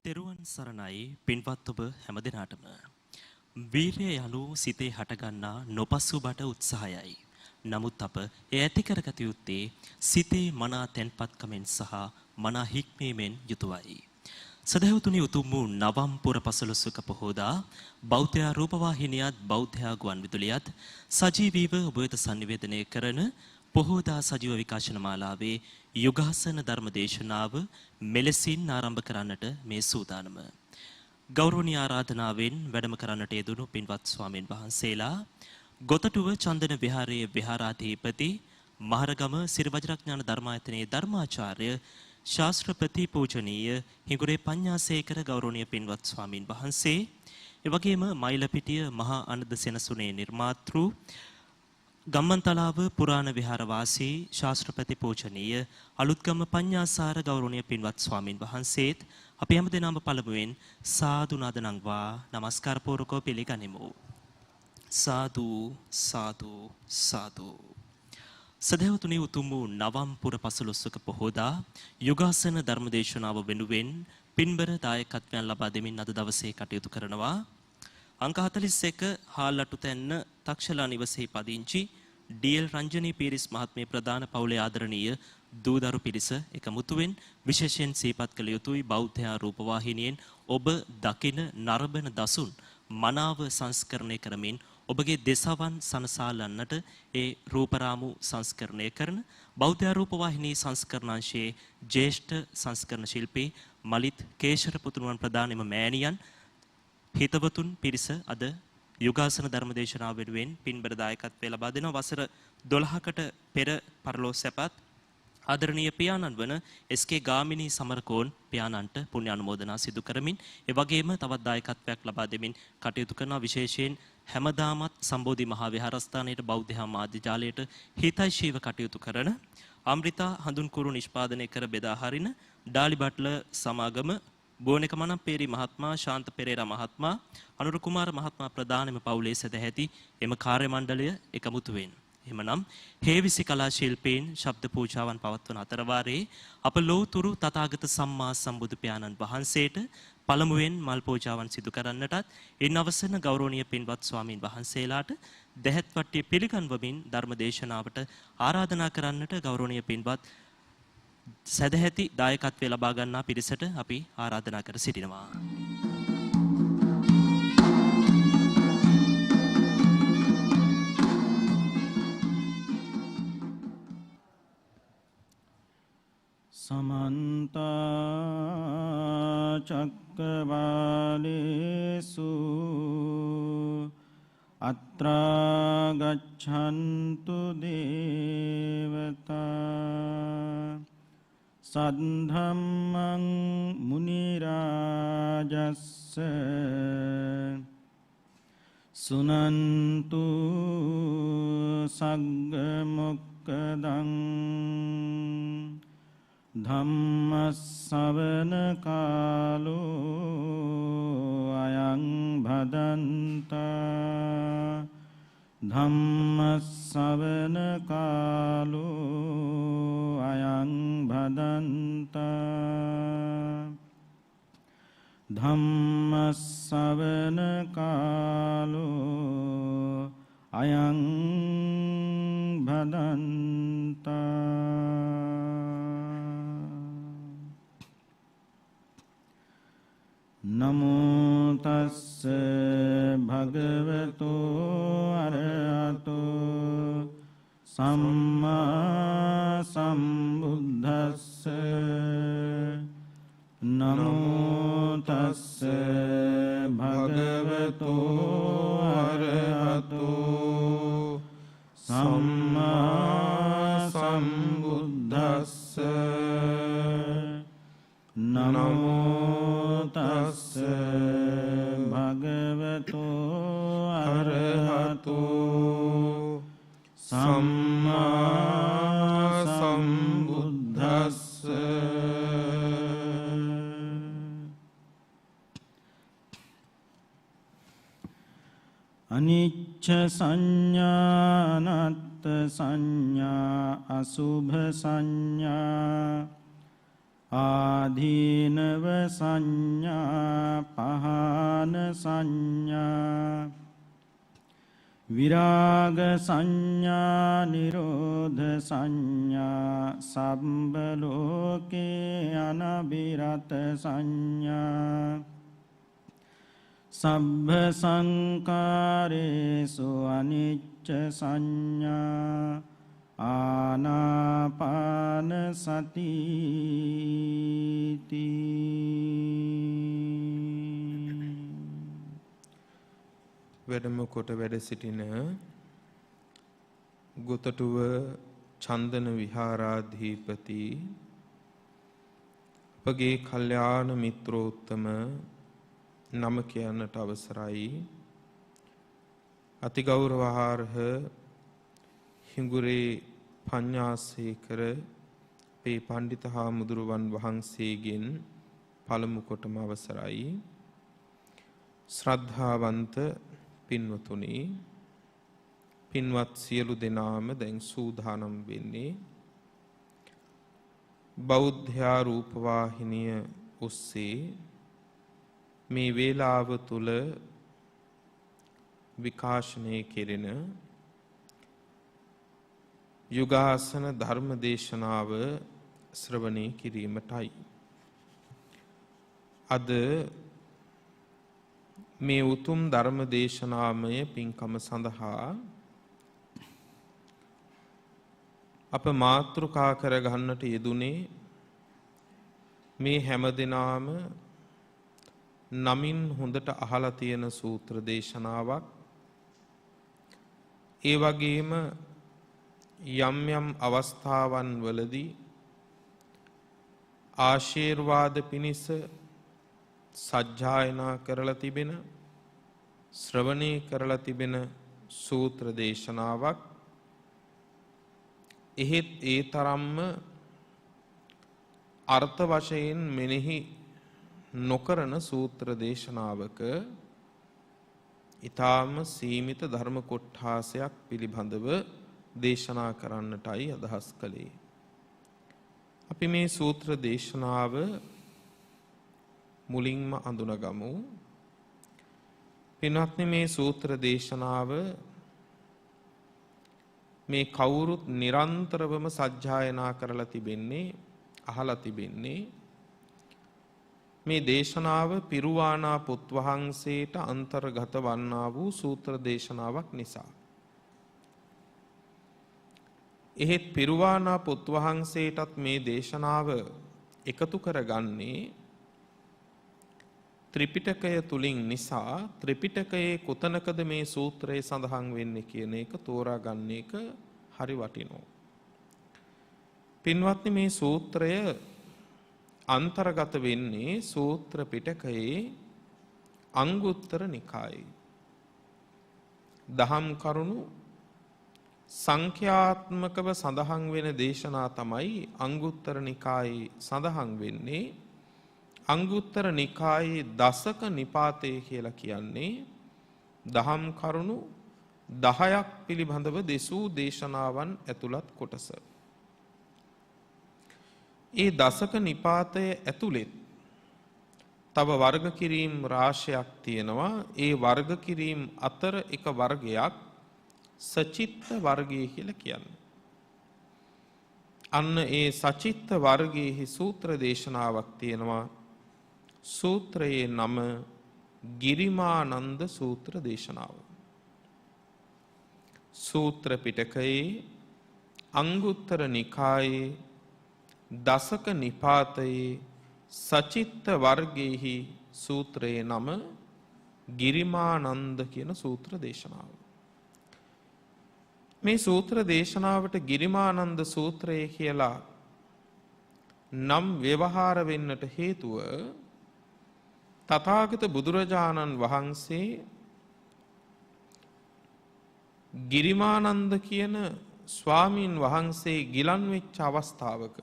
තෙරුවන් සරණයි පින්වත් ඔබ හැමදෙනාටම. වීරිය යනු සිතේ හටගන්නා නොපසුබට උත්සාහයයි. නමුත් අප එය ඇති කරගත යුත්තේ සිතේ මනා තැන්පත්කමෙන් සහ මනා හික්මීමෙන් යුතුවයි. සදහවතුනි උතුම් වූ නවම් පුර පසළොස්වක පොහෝදා බෞද්ධ රූපවාහිනියත් බෞද්ධ ගුවන් විදුලියත් සජීවීව ඔබ වෙත sannivedanaya කරන පොහෝදා සජීව විකාශන මාලාවේ යුගාසන ධර්ම දේශනාව මෙලෙසින් ආරම්භ කරන්නට මේ සූදානම. ගෞරවනීය ආරාධනාවෙන් වැඩම කරන්නට යෙදුණු පින්වත් ස්වාමීන් වහන්සේලා ගොතටුව චන්දන විහාරයේ විහාරාධිපති මහරගම සිරි වජිරඥාන ධර්මායතනයේ ධර්මාචාර්ය ශාස්ත්‍රපති පූජනීය හිඟුරේ පඤ්ඤාසේකර ගෞරවනීය පින්වත් ස්වාමීන් වහන්සේ එවැගේම මයිලපිටිය මහා අනද සෙනසුනේ නිර්මාතෘ ගම්මන්තලාව පුරාණ විහාරවාසී ශාස්ත්‍රපති පූජනීය අලුත්ගම පඤ්ඤාසාර ගෞරවනීය පින්වත් ස්වාමින් වහන්සේත් අපි හැමදෙනාම පළමුවෙන් සාදු නාද නංවා নমස්කාර පූර්වකව පිළිගනිමු. සාදු සාදු සාදු. සදහවතුනි උතුම් වූ නවම් පුර පසළොස්වක පොහෝදා යුගාසන ධර්මදේශනාව වෙනුවෙන් පින්බර දායකත්වයන් ලබා දෙමින් අද දවසේ කටයුතු කරනවා. අංක 41 හාල්ලටු තැන්න තක්ෂලා නිවසේ පදිංචි ඩී.එල්. රංජනී පීරිස් මහත්මිය ප්‍රධාන පවුලේ ආදරණීය දූදරු පිරිස එකමුතුවෙන් විශේෂයෙන් සිහිපත් කළ යුතුයි බෞද්ධ රූපවාහිනියෙන් ඔබ දකින නරඹන දසුන් මනාව සංස්කරණය කරමින් ඔබගේ දෙසවන් සනසාලන්නට ඒ රූපරාමු සංස්කරණය කරන බෞද්ධ රූපවාහිනී සංස්කරණාංශයේ ජ්‍යෙෂ්ඨ සංස්කරණ ශිල්පී මලිත් කේශර පුතුණුවන් ප්‍රධානම මෑණියන් හිතවතුන් පිරිස අද යුගාසන ධර්මදේශනාව වෙනුවෙන් පින්බර දායකත්වය ලබා දෙනවා. වසර 12කට පෙර පරලෝ සැපත් ආදරණීය පියාණන් වන එස්.කේ. ගාමිණී සමරකෝන් පියාණන්ට පුණ්‍ය අනුමෝදනා සිදු කරමින් ඒ වගේම තවත් දායකත්වයක් ලබා දෙමින් කටයුතු කරන විශේෂයෙන් හැමදාමත් සම්බෝධි මහා විහාරස්ථානයේ බෞද්ධ මාධ්‍ය ජාලයට හිතයිශීව කටයුතු කරන අමෘතා හඳුන්කුරු නිෂ්පාදනය කර බෙදා හරින ඩාලි බට්ලර් සමාගම බෝනික මනම්පේරි මහත්මයා ශාන්ත පෙරේරා මහත්මයා අනුර කුමාර මහත්මයා ප්‍රධානම පවුලේ සදැහැති එම කාර්ය මණ්ඩලය එකමුතු වෙන. එමනම් හේවිසි කලා ශිල්පීන් ශබ්ද පූජාවන් පවත්වන අතරවාරේ අප ලෝතුරු තථාගත සම්මා සම්බුදු පියාණන් වහන්සේට පළමුවෙන් මල් පූජාවන් සිදු කරන්නටත් ඉන් අවසන ගෞරවනීය පින්වත් ස්වාමීන් වහන්සේලාට දැහැත් වට්ටිය පිළිගන්වමින් ධර්ම දේශනාවට ආරාධනා කරන්නට ගෞරවනීය පින්වත් සදැහැති දායකත්වය ලබා ගන්නා පිරිසට අපි ආරාධනා කර සිටිනවා. समन्त चक्रवालेषु अत्रा गच्छन्तु देवता सद्धम्मं मुनिराजस्स सुनन्तु सग्गमुक्कदं ධම්මස්සවන කාලෝ අයං භදන්තා ධම්මස්සවන කාලෝ අයං භදන්තා ධම්මස්සවන කාලෝ අයං භදන්තා. නමෝ තස්ස භගවතෝ අරහතෝ සම්මා සම්බුද්දස්ස නමෝ තස්ස භගවතෝ අරහතෝ සම්මා සම්බුද්දස්ස නමෝ තස්ස භගවතෝ අරහතෝ සම්මා සම්බුද්දස්ස. අනිච්ච සංඥානත් සංඥා අසුභ සංඥා ආදීනව සංඥා සංඥා විරාග සංඥා නිරෝධ සංඥා සම්බ ලෝකේ අනබිරත සංඥා සබ්බ සංකාරේසු අනිච්ච සංඥා ආනාපාන සතිති. වැඩම කොට වැඩ සිටින ගොතටුව චන්දන විහාරාධිපති අපගේ කල්යාණ මිත්‍රෝත්තම නම කියන්නට අවසරයි. අතිගෞරවාර්හ හිඟුරේ පඤ්ඤාසේකර අපේ පඬිත හාමුදුරුවන් වහන්සේගෙන් පළමු කොටම අවසරයි. ශ්‍රද්ධාවන්ත පින්වතුනි, පින්වත් සියලු දෙනාම දැන් සූදානම් වෙන්නේ බෞද්ධ රූපවාහිනිය ඔස්සේ මේ වේලාව තුල විකාශනය කෙරෙන යුගාසන ධර්ම දේශනාව ශ්‍රවණය කිරීමටයි. අද මේ උතුම් ධර්ම දේශනාමය පින්කම සඳහා අප මාතෘකා කරගන්නට යෙදුනේ මේ හැමදෙනාම නමින් හොඳට අහලා තියෙන සූත්‍ර දේශනාවක්. ඒ වගේම යම් යම් අවස්ථාවන් වලදී ආශිර්වාද පිණිස සජ්ජායනා කරලා තිබෙන ශ්‍රවණය කරලා තිබෙන සූත්‍ර දේශනාවක්. එහෙත් ඒ තරම්ම අර්ථ වශයෙන් මෙනෙහි නොකරන සූත්‍ර දේශනාවක ඊටාම සීමිත ධර්ම කොටාසයක් පිළිබඳව දේශනා කරන්නටයි අදහස් කළේ. අපි මේ සූත්‍ර දේශනාව මුලින්ම අඳුනගමු. පින්වත්නි, මේ සූත්‍ර දේශනාව මේ කවුරුත් නිරන්තරවම සජ්ජායනා කරලා තිබෙන්නේ, අහලා තිබෙන්නේ මේ දේශනාව පිරුවානා පුත් වහන්සේට අන්තර්ගත වන්නා වූ සූත්‍ර දේශනාවක් නිසා. එහෙත් පිරුවානා පුත් වහන්සේටත් මේ දේශනාව එකතු කරගන්නේ ත්‍රිපිටකය තුලින් නිසා ත්‍රිපිටකයේ කොතනකද මේ සූත්‍රය සඳහන් වෙන්නේ කියන එක තෝරා ගන්න එක හරි වටිනවා. පින්වත්නි, මේ සූත්‍රය අන්තර්ගත වෙන්නේ සූත්‍ර පිටකයේ අංගුත්තර නිකායේ. දහම් කරුණු සංඛ්‍යාත්මකව සඳහන් වෙන දේශනා තමයි අංගුත්තර නිකායේ සඳහන් වෙන්නේ. අංගුත්තර නිකායේ දසක නිපාතය කියලා කියන්නේ දහම් කරුණු 10ක් පිළිබඳව දෙසූ දේශනාවන් ඇතුළත් කොටස. ඒ දසක නිපාතය ඇතුළෙත් තව වර්ග කිරීම් රාශියක් තියෙනවා. ඒ වර්ග කිරීම් අතර එක වර්ගයක් සචිත්ත වර්ගය කියලා කියන්නේ. අන්න ඒ සචිත්ත වර්ගයේ සූත්‍ර දේශනාවක් තියෙනවා. සූත්‍රයේ නම ගිරිමානන්ද සූත්‍ර දේශනාව. සූත්‍ර පිටකයේ අංගුත්තර නිකායේ දසක නිපාතයේ සචිත්ත වර්ගයේහි සූත්‍රයේ නම ගිරිමානන්ද කියන සූත්‍ර දේශනාව. මේ සූත්‍ර දේශනාවට ගිරිමානන්ද සූත්‍රය කියලා නම් ව්‍යවහාර වෙන්නට හේතුව තථාගත බුදුරජාණන් වහන්සේ ගිරිමානන්ද කියන ස්වාමීන් වහන්සේ ගිලන් වෙච්ච අවස්ථාවක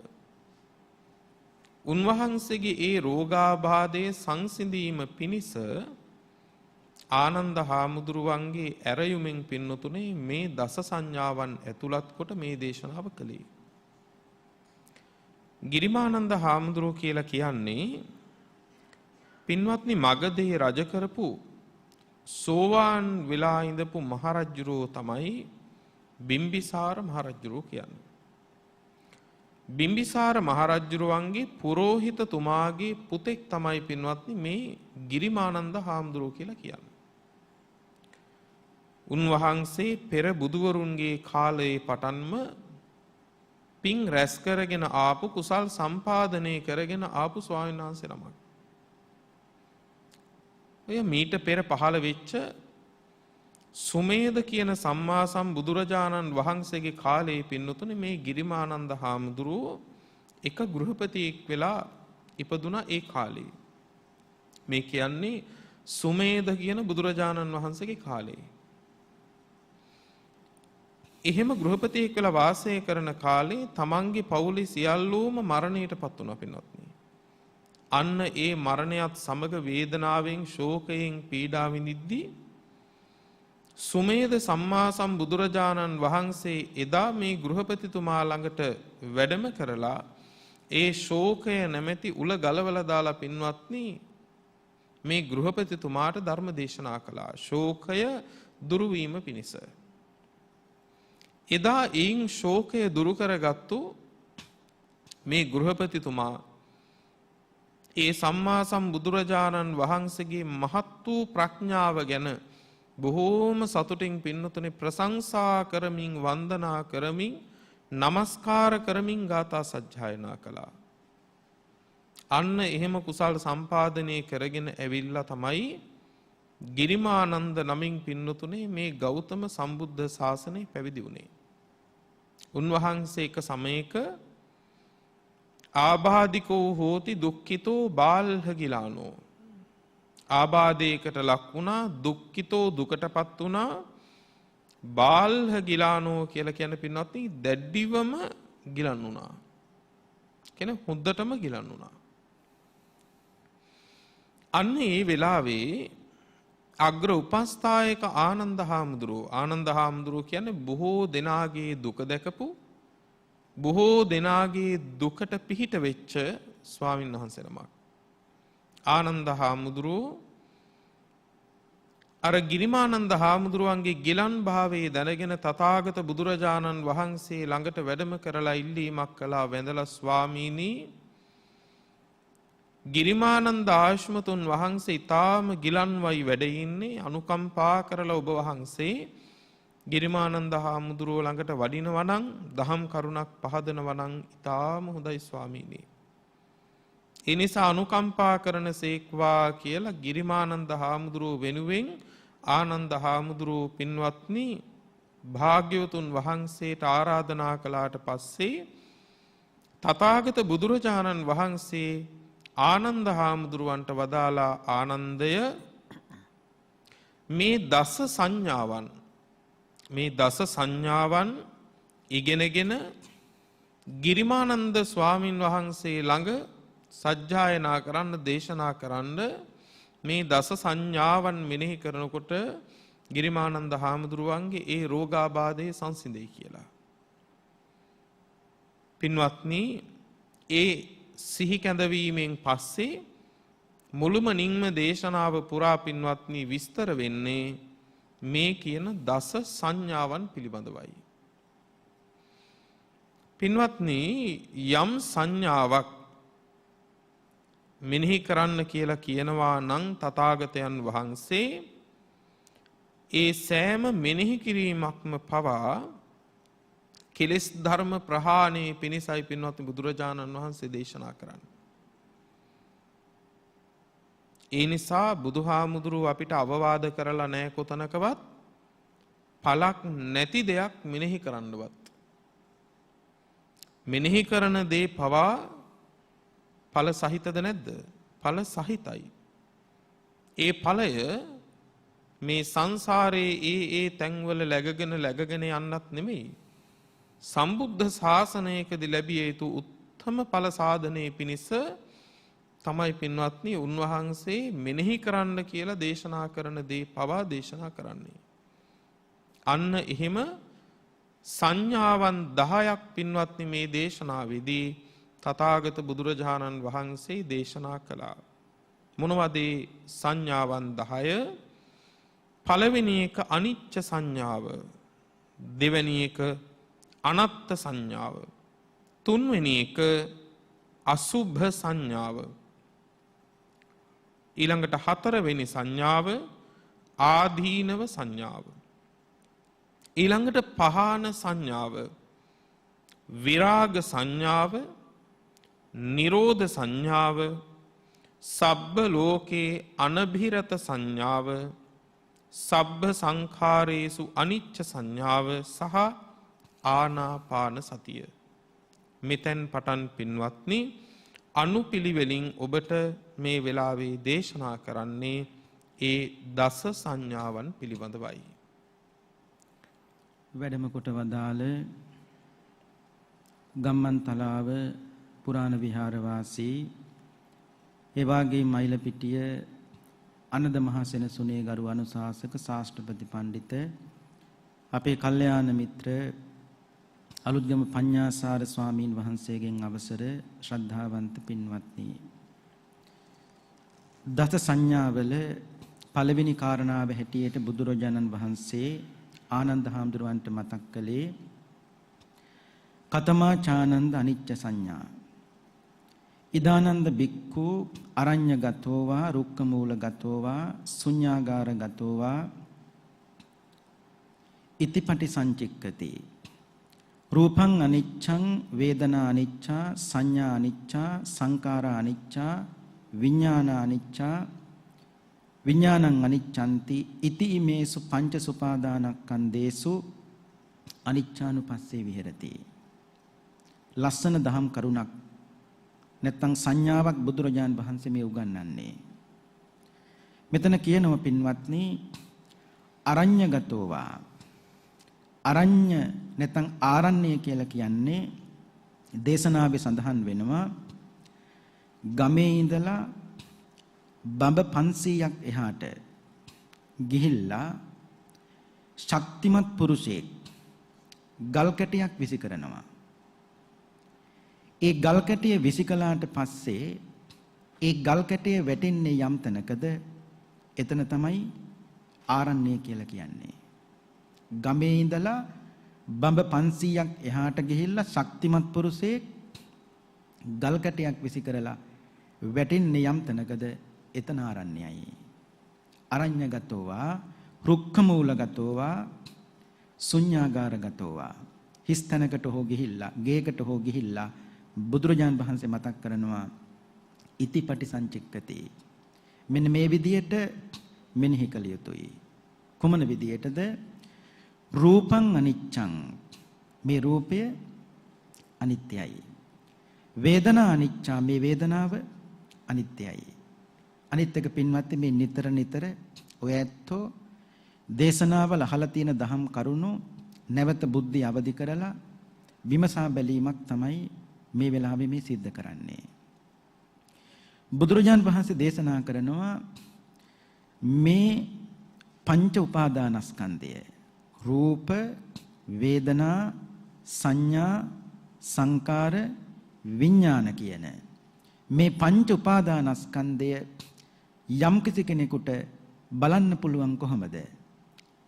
උන්වහන්සේගේ ඒ රෝගාබාධයේ සංසිඳීම පිණිස ආනන්ද හාමුදුරුවන්ගේ ඇරයුමෙන් පින්නතුනේ මේ දස සංඥාවන් ඇතුළත් කොට මේ දේශනාව කළේ. ගිරිමානන්ද හාමුදුරුවෝ කියලා කියන්නේ පින්වත්නි මගධේ රජ කරපු සෝවාන් වෙලා ඉඳපු මහරජුරෝ තමයි බිම්බිසාර මහරජුරෝ කියන්නේ. බිම්බිසාර මහරජුරුවන්ගේ පුරෝහිතතුමාගේ පුතෙක් තමයි පින්වත්නි මේ ගිරිමානන්ද හාමුදුරුවෝ කියලා කියන්නේ. උන්වහන්සේ පෙර බුදුවරුන්ගේ කාලයේ පටන්ම පින් රැස් කරගෙන ආපු කුසල් සම්පාදනය කරගෙන ආපු ස්වාමීන් වහන්සේ නමක්. ඔය මීට පෙර පහළ වෙච්ච සුමේද කියන සම්මා සම්බුදුරජාණන් වහන්සේගේ කාලයේ පින්නතුනේ මේ ගිරිමානන්ද හාමුදුරුවෝ එක ගෘහපතියෙක් වෙලා ඉපදුනා ඒ කාලේ. මේ කියන්නේ සුමේද කියන බුදුරජාණන් වහන්සේගේ කාලේ. එහෙම ගෘහපතියෙක් වෙලා වාසය කරන කාලේ තමන්ගේ පවුලේ සියල්ලෝම මරණයට පත් වුණා පින්වත්නි. අන්න ඒ මරණයත් සමග වේදනාවෙන් ශෝකයෙන් පීඩා විඳිද්දී සුමේද සම්මා සම්බුදුරජාණන් වහන්සේ එදා මේ ගෘහපතිතුමා ළඟට වැඩම කරලා ඒ ශෝකය නැමැති උල ගලවලා දාලා පින්වත්නි මේ ගෘහපතිතුමාට ධර්ම දේශනා කළා. ශෝකය දුරු වීම පිණිස. එදා එයින් ශෝකය දුරු කරගත්තු මේ ගෘහපතිතුමා ඒ සම්මා සම්බුදුරජාණන් වහන්සේගේ මහත් වූ ප්‍රඥාව ගැන බොහෝම සතුටින් පින්නතුනේ ප්‍රශංසා කරමින් වන්දනා කරමින් නමස්කාර කරමින් ගාථා සජ්ජායනා කළා. අන්න එහෙම කුසල් සම්පාදනය කරගෙන ඇවිල්ලා තමයි ගිරිමානන්ද නමින් පින්නතුනේ මේ ගෞතම සම්බුද්ධ ශාසනය පැවිදි වුණේ. උන්වහන්සේ එක සමයක ආබාධිකෝ හෝති දුක්ඛිතෝ බාල්හ ගිලානෝ ආබාධයකට ලක් වුණා දුක්ඛිතෝ දුකටපත් වුණා බාල්හ ගිලානෝ කියලා කියන පින්වත්නි දැඩිවම ගිලන් වුණා. කියන්නේ හොද්දටම ගිලන් වුණා. අන්න ඒ වෙලාවේ අග්‍ර උපස්ථායක ආනන්ද හාමුදුරුවෝ කියන්නේ බොහෝ දෙනාගේ දුක දැකපු බොහෝ දෙනාගේ දුකට පිහිට වෙච්ච ස්වාමීන් වහන්සේ නමක්. ආනන්ද හාමුදුරුවෝ අර ගිරිමානන්ද හාමුදුරුවන්ගේ ගිලන් භාවයේ දැනගෙන තථාගත බුදුරජාණන් වහන්සේ ළඟට වැඩම කරලා ඉල්ලීමක් කළා. වැඳලා ස්වාමීනි ගිරිමානන්ද ආශ්මතුන් වහන්සේ ඊටාම ගිලන්වයි වැඩ ඉන්නේ අනුකම්පා කරලා ඔබ වහන්සේ ගිරිමානන්ද හාමුදුරුවෝ ළඟට වඩිනවා නම් දහම් කරුණක් පහදනවා නම් ඊටාම හොඳයි ස්වාමීනි. ඒ නිසා අනුකම්පා කරන සේක්වා කියලා ගිරිමානන්ද හාමුදුරුවෝ වෙනුවෙන් ආනන්ද හාමුදුරුවෝ පින්වත්නි භාග්‍යවතුන් වහන්සේට ආරාධනා කළාට පස්සේ තථාගත බුදුරජාණන් වහන්සේ ආනන්ද හාමුදුරුවන්ට වදාලා ආනන්දය මේ දස සංඥාවන් ඉගෙනගෙන ගිරිමානන්ද ස්වාමින් වහන්සේ ළඟ සජ්ජායනා කරන්න දේශනා කරන්න මේ දස සංඥාවන් මෙනෙහි කරනකොට ගිරිමානන්ද හාමුදුරුවන්ගේ ඒ රෝගාබාධය සංසිඳෙයි කියලා. පින්වත්නි ඒ සිහි කැඳවීමෙන් පස්සේ මුළුමනින්ම දේශනාව පුරා පින්වත්නි විස්තර වෙන්නේ මේ කියන දස සංඥාවන් පිළිබඳවයි. පින්වත්නි යම් සංඥාවක් මෙනෙහි කරන්න කියලා කියනවා නම් තථාගතයන් වහන්සේ ඒ සෑම මෙනෙහි කිරීමක්ම පවා කෙලෙස් ධර්ම ප්‍රහාණය පිණිසයි පින්වත්නි බුදුරජාණන් වහන්සේ දේශනා කරන්නේ. ඒ නිසා බුදුහාමුදුරුව අපිට අවවාද කරලා නැහැ කොතනකවත් පළක් නැති දෙයක් මෙනෙහි කරන්නවත්. මෙනෙහි කරන දේ පවා ඵල සහිතද නැද්ද? ඵල සහිතයි. ඒ ඵලය මේ සංසාරයේ ඒ තැන්වල läගගෙන යන්නත් නෙමෙයි. සම්බුද්ධ ශාසනයකදී ලැබිය යුතු උත්තම ඵල සාධනයේ පිණිස තමයි පින්වත්නි උන්වහන්සේ මෙනෙහි කරන්න කියලා දේශනා කරන දේ පවා දේශනා කරන්නේ. අන්න එහෙම සංඥාවන් 10ක් පින්වත්නි මේ දේශනාවේදී තථාගත බුදුරජාණන් වහන්සේ දේශනා කළා. මොනවද සංඥාවන් 10? පළවෙනි එක අනිච්ච සංඥාව, දෙවෙනි එක අනත්ත් සංඥාව, තුන්වෙනි එක අසුභ සංඥාව, ඊළඟට හතරවෙනි සංඥාව ආදීනව සංඥාව, ඊළඟට පහන සංඥාව විරාග සංඥාව, නිරෝධ සංඥාව, සබ්බ ලෝකේ අනභිරත සංඥාව, සබ්බ සංඛාරේසු අනිච්ච සංඥාව සහ ආනාපාන සතිය. මෙතෙන් පටන් පින්වත්නි අනුපිළිවෙලින් ඔබට මේ වෙලාවේ දේශනා කරන්නේ ඒ දස සංඥාවන් පිළිබඳවයි. වැඩම කොට වදාළ ගම්මන්තලාව පුරාණ විහාරවාසී ඒ වාගේ මයිලපිටිය අනද මහා සෙනසුනේ ගරු අනුශාසක ශාස්ත්‍රපති පඬිත අපේ කල්යාණ මිත්‍ර අලුත්ගම පඤ්ඤාසාර ස්වාමීන් වහන්සේගෙන් අවසර ශ්‍රද්ධාවන්ත පින්වත්නි, දස සංඥාවල පළවෙනි කාරණාව හැටියට බුදුරජාණන් වහන්සේ ආනන්ද හාමුදුරුවන්ට මතක් කළේ කතමා චානන්ද අනිච්ච සංඥා. ඉදානන්ද බික්ඛු අරඤ්‍යගතෝවා රුක්කමූලගතෝවා ශුඤ්ඤාගාරගතෝවා ඉතිපටි සංචික්කති. රූපං අනිච්ඡං වේදනා අනිච්ඡා සංඥා අනිච්ඡා සංකාරා අනිච්ඡා විඥාන අනිච්ඡා විඥානං අනිච්ඡන්ති ඉති ඉමේසු පංච සුපාදානස්කන්ධේසු අනිච්ඡානුපස්සේ විහෙරති. ලස්සන දහම් කරුණක් නැත්නම් සංඥාවක් බුදුරජාන් වහන්සේ මේ උගන්වන්නේ. මෙතන කියනවා පින්වත්නි අරඤ්‍යගතෝවා. අරඤ්‍ය නැත්නම් ආරණ්‍ය කියලා කියන්නේ දේශනාවේ සඳහන් වෙනවා ගමේ ඉඳලා බඹ 500ක් එහාට ගිහිල්ලා ශක්තිමත් පුරුෂයෙක් ගල් කැටයක් විසි කරනවා. ඒ ගල් කැටය විසි කළාට පස්සේ ඒ ගල් කැටය වැටෙන්නේ යම් තැනකද එතන තමයි ආරණ්‍ය කියලා කියන්නේ. ගමේ ඉඳලා බඹ 500ක් එහාට ගිහිල්ලා ශක්තිමත් පුරුෂයෙක් ගල් කැටයක් විසි කරලා වැටෙන්නේ යම් තැනකද එතන ආරණ්‍යයි. අරඤ්‍යගතෝවා රුක්ඛමූලගතෝවා ශුඤ්ඤාගාරගතෝවා. හිස් තැනකට හෝ ගිහිල්ලා ගේකට හෝ ගිහිල්ලා බුදුරජාන් වහන්සේ මතක් කරනවා ඉතිපටි සංචික්කති. මෙන්න මේ විදියට මෙනෙහි කළ යුතුයි. කුමන විදියටද? රූපං අනිච්ඡං, මේ රූපය අනිත්‍යයි. වේදනා අනිච්චා, මේ වේදනාව අනිත්‍යයි. අනිත් එක පින්වත්නි මේ නිතර ඔය ඇත්තෝ දේශනාවල අහලා තියෙන දහම් කරුණු නැවත බුද්ධි අවදි කරලා විමසා බැලීමක් තමයි මේ වෙලාවේ මේ සිද්ධ කරන්නේ. බුදුරජාන් වහන්සේ දේශනා කරනවා මේ පංච උපාදානස්කන්ධය රූප, වේදනා, සංඥා, සංකාර, විඥාන කියන මේ පංච උපාදානස්කන්ධය යම් කිසි කෙනෙකුට බලන්න පුළුවන් කොහොමද?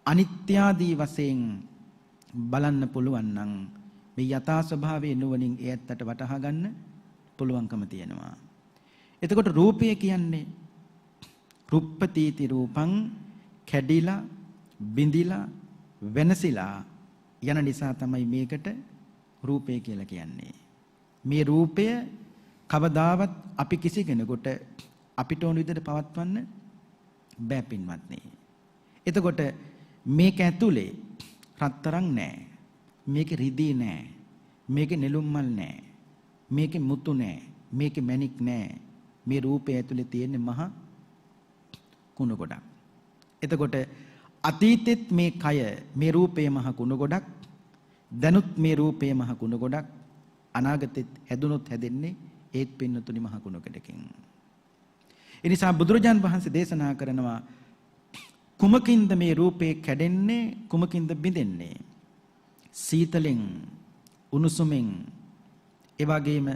අනිත්‍ය ආදී වශයෙන් බලන්න පුළුවන් නම් මේ යථා ස්වභාවයේ නුවණින් ඒ ඇත්තට වටහා ගන්න පුළුවන්කම තියෙනවා. එතකොට රූපය කියන්නේ රුප්පතිති රූපං, කැඩිලා බිඳිලා වෙනසිලා යන නිසා තමයි මේකට රූපය කියලා කියන්නේ. මේ රූපය කවදාවත් අපි කිසි කෙනෙකුට අපිට ඕන විදිහට පවත්වන්න බෑ පින්වත්නි. එතකොට මේක ඇතුලේ රත්තරන් නැහැ. මේකේ රිදී නැහැ. මේකේ නෙළුම් මල් නැහැ. මේකේ මුතු නැහැ. මේකේ මණික් නැහැ. මේ රූපය ඇතුලේ තියෙන මහ කුණු ගොඩක්. එතකොට අතීතෙත් මේ කය මේ රූපේ මහ කුණු ගොඩක්, දැනුත් මේ රූපේ මහ කුණු ගොඩක්, අනාගතෙත් හැදුනොත් හැදෙන්නේ ඒත් පින්නතුනි මහ කුණු ගොඩකින්. ඒ නිසා බුදුරජාන් වහන්සේ දේශනා කරනවා කුමකින්ද මේ රූපේ කැඩෙන්නේ, කුමකින්ද බිඳෙන්නේ? සීතලෙන්, උණුසුමෙන්, ඒ වගේම